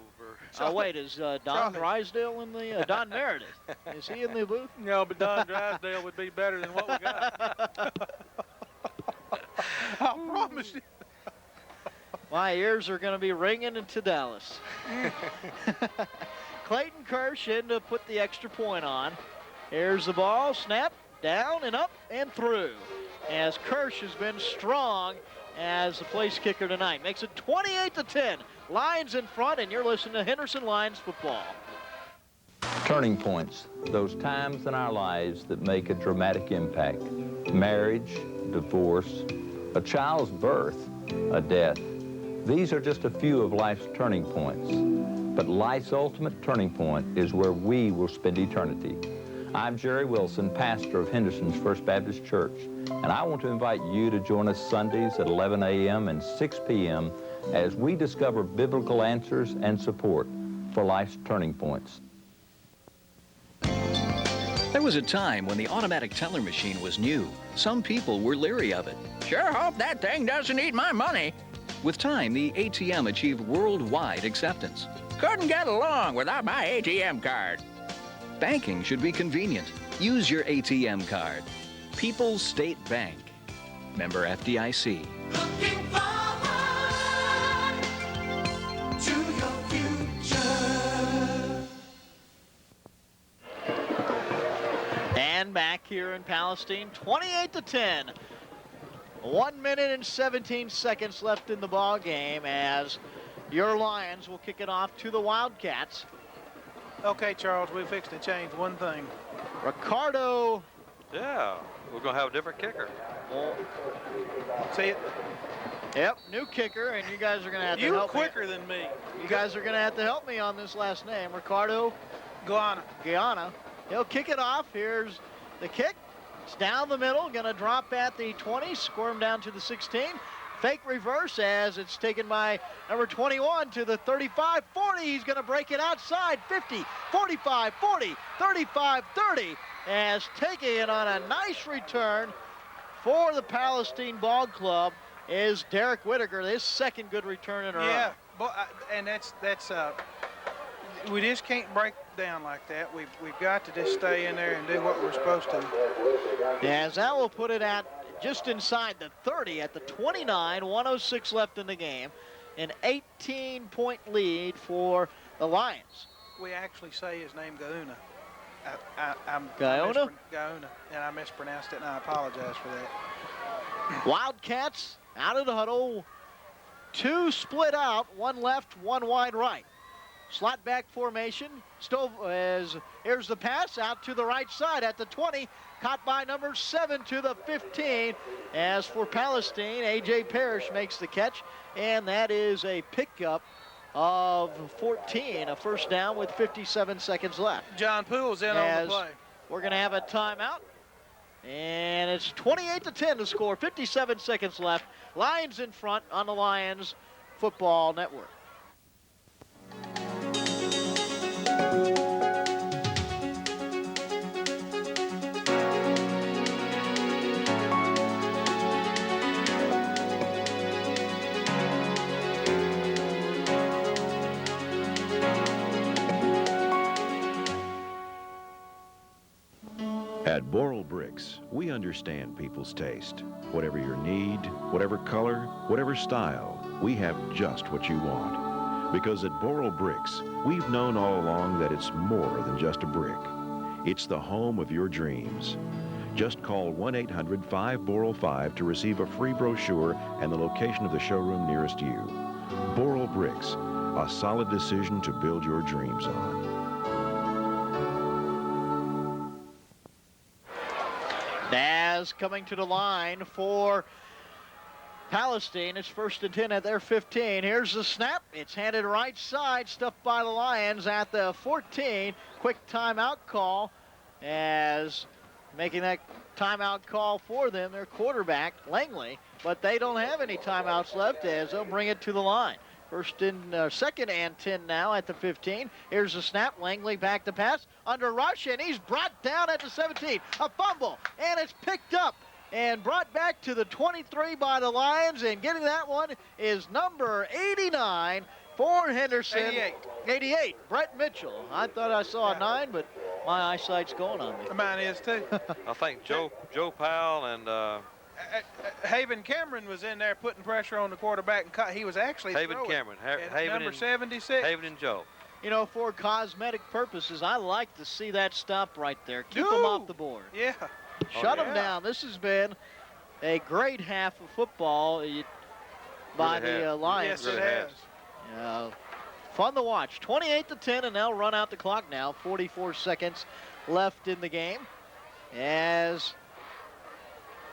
Oh, wait, is Don Drysdale in the, Don Meredith, is he in the booth? No, but Don Drysdale would be better than what we got. I promise you. My ears are going to be ringing into Dallas. Clayton Kirsch in to put the extra point on. Here's the ball, snap, down and up and through. As Kirsch has been strong as the place kicker tonight. Makes it 28-10. Lions in front, and you're listening to Henderson Lions football. Turning points, those times in our lives that make a dramatic impact. Marriage, divorce, a child's birth, a death. These are just a few of life's turning points. but life's ultimate turning point is where we will spend eternity. I'm Jerry Wilson, pastor of Henderson's First Baptist Church, and I want to invite you to join us Sundays at 11 a.m. and 6 p.m. as we discover biblical answers and support for life's turning points. There was a time when the automatic teller machine was new. Some people were leery of it. Sure hope that thing doesn't eat my money. With time, the ATM achieved worldwide acceptance. Couldn't get along without my ATM card. Banking should be convenient. Use your ATM card. People's State Bank. Member FDIC. Looking forward to your future. And back here in Palestine, 28-10. 1 minute and 17 seconds left in the ball game as your Lions will kick it off to the Wildcats. Okay, Charles, we fixed to change one thing. Ricardo. Yeah, we're going to have a different kicker. See it? Yep, new kicker, and you guys are going to have to help me. You're quicker than me. You guys are going to have to help me on this last name. Ricardo Guyana. He'll kick it off. Here's the kick. It's down the middle, going to drop at the 20, squirm down to the 16. Fake reverse as it's taken by number 21 to the 35, 40. He's going to break it outside, 50, 45, 40, 35, 30. As taking it on a nice return for the Palestine Ball Club is Derek Whitaker, his second good return in a row. Yeah, and that's we just can't break down like that. We've got to just stay in there and do what we're supposed to. As that will put it at just inside the 30 at the 29, 106 left in the game. An 18-point lead for the Lions. We actually say his name Gauna. Gauna? Gauna, and I mispronounced it, and I apologize for that. Wildcats out of the huddle. Two split out, one left, one wide right. Slot back formation. Here's the pass out to the right side at the 20. Caught by number 7 to the 15. As for Palestine, A.J. Parrish makes the catch, and that is a pickup of 14, a first down with 57 seconds left. John Poole's in on the play. We're going to have a timeout, and it's 28-10 to score, 57 seconds left. Lions in front on the Lions Football Network. At Boral Bricks, we understand people's taste. Whatever your need, whatever color, whatever style, we have just what you want. Because at Boral Bricks, we've known all along that it's more than just a brick. It's the home of your dreams. Just call 1-800-5-BORAL-5 to receive a free brochure and the location of the showroom nearest you. Boral Bricks, a solid decision to build your dreams on. Naz coming to the line for Palestine. It's 1st and 10 at their 15. Here's the snap. It's handed right side, stuffed by the Lions at the 14. Quick timeout call as making that timeout call for them, their quarterback, Langley. But they don't have any timeouts left as they'll bring it to the line. Second and 10 now at the 15. Here's the snap. Langley back to pass. Under rush, and he's brought down at the 17. A fumble, and it's picked up and brought back to the 23 by the Lions. And getting that one is number 89 for Henderson. 88. Brett Mitchell. I thought I saw a 9, but my eyesight's going on me. Mine is too. I think Joe Powell and Haven Cameron was in there putting pressure on the quarterback, and he was actually Haven throwing. Cameron, Number 76. Haven and Joe. You know, for cosmetic purposes, I like to see that stop right there. Keep them off the board. Yeah. Shut them down. This has been a great half of football by the Lions. Yes, it has. Fun to watch. 28-10, and they'll run out the clock now. 44 seconds left in the game as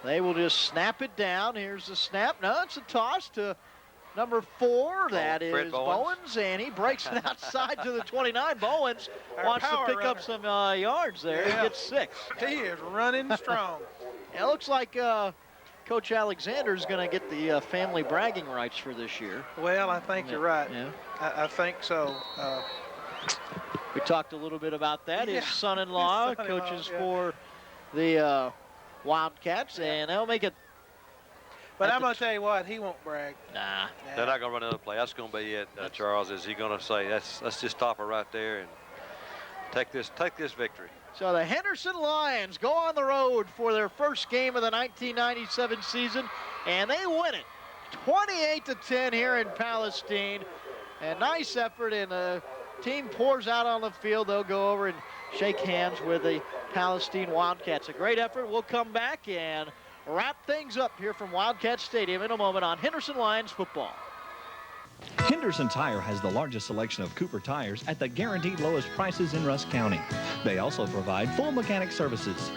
they will just snap it down. Here's the snap. No, it's a toss to number 4, that Fred is Bowens. Bowens, and he breaks it outside to the 29. Bowens wants to pick up some yards there. Yeah. He gets 6. He is running strong. It looks like Coach Alexander is going to get the family bragging rights for this year. Well, I think you're right. Yeah. I think so. We talked a little bit about that. Yeah. His son-in-law coaches for the Wildcats, and they'll make it. But I'm going to tell you what, he won't brag. Nah. They're not going to run another play. That's going to be it, Charles. Is he going to say, let's just stop it right there and take this victory? So the Henderson Lions go on the road for their first game of the 1997 season, and they win it 28-10 here in Palestine. A nice effort, and the team pours out on the field. They'll go over and shake hands with the Palestine Wildcats. A great effort. We'll come back and wrap things up here from Wildcat Stadium in a moment on Henderson Lions football. Henderson Tire has the largest selection of Cooper tires at the guaranteed lowest prices in Rusk County. They also provide full mechanic services.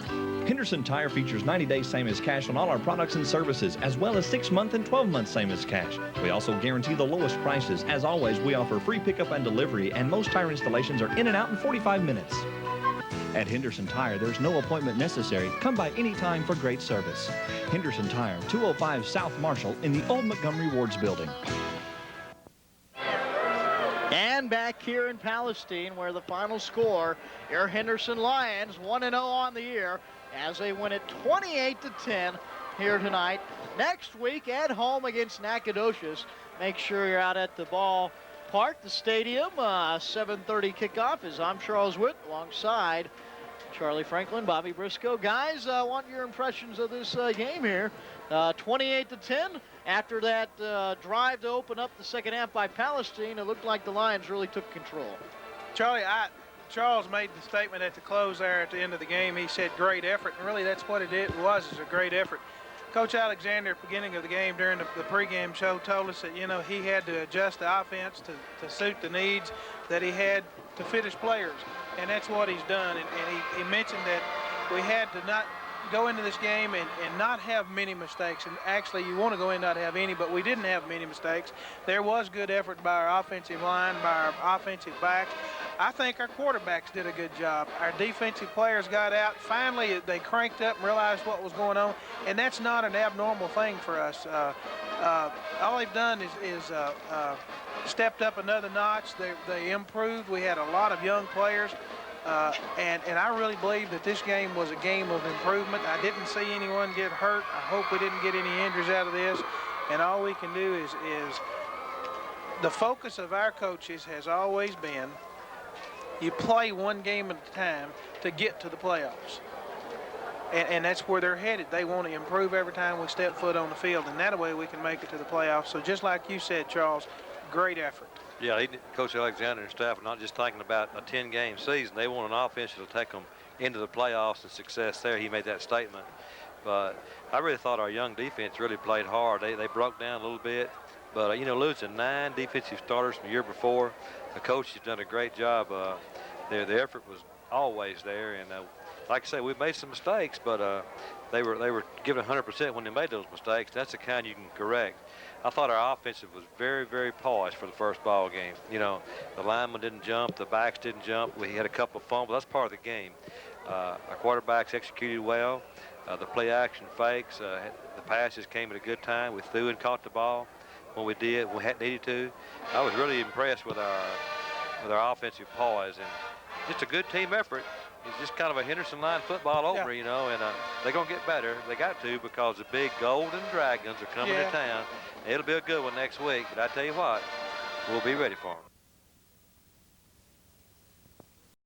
Henderson Tire features 90 days same as cash on all our products and services, as well as 6-month and 12-month same as cash. We also guarantee the lowest prices. As always, we offer free pickup and delivery, and most tire installations are in and out in 45 minutes. At Henderson Tire, there's no appointment necessary. Come by any time for great service. Henderson Tire, 205 South Marshall in the old Montgomery Wards building. And back here in Palestine, where the final score, your Henderson Lions 1-0 on the year as they win it 28-10 here tonight. Next week at home against Nacogdoches. Make sure you're out at the ballpark, the stadium. 7:30 kickoff as I'm Charles Witt alongside Charlie Franklin, Bobby Briscoe. Guys, I want your impressions of this game here. 28-10. After that drive to open up the second half by Palestine, it looked like the Lions really took control. Charles made the statement at the close there at the end of the game. He said great effort, and really that's what it was, is a great effort. Coach Alexander at the beginning of the game during the pregame show told us that, he had to adjust the offense to suit the needs that he had to fit his players, and that's what he's done. And he mentioned that we had to not go into this game and not have many mistakes. And actually, you want to go in and not have any, but we didn't have many mistakes. There was good effort by our offensive line, by our offensive backs. I think our quarterbacks did a good job. Our defensive players got out. Finally, they cranked up and realized what was going on, and that's not an abnormal thing for us. All they've done is stepped up another notch. They improved. We had a lot of young players. And I really believe that this game was a game of improvement. I didn't see anyone get hurt. I hope we didn't get any injuries out of this. And all we can do is the focus of our coaches has always been you play one game at a time to get to the playoffs. And that's where they're headed. They want to improve every time we step foot on the field, and that way we can make it to the playoffs. So just like you said, Charles, great effort. Yeah, Coach Alexander and staff are not just thinking about a 10-game season. They want an offense that will take them into the playoffs and success there. He made that statement. But I really thought our young defense really played hard. They broke down a little bit. But, losing 9 defensive starters from the year before, the coach has done a great job. The effort was always there. And like I say, we've made some mistakes, but they were giving 100% when they made those mistakes. That's the kind you can correct. I thought our offensive was very, very poised for the first ball game. The linemen didn't jump, the backs didn't jump. We had a couple of fumbles. That's part of the game. Our quarterbacks executed well. The play action fakes, the passes came at a good time. We threw and caught the ball when we did. We had needed to. I was really impressed with our offensive poise, and just a good team effort. It's just kind of a Henderson line football over, and they're going to get better. They got to, because the big Golden Dragons are coming to town. It'll be a good one next week, but I tell you what, we'll be ready for them.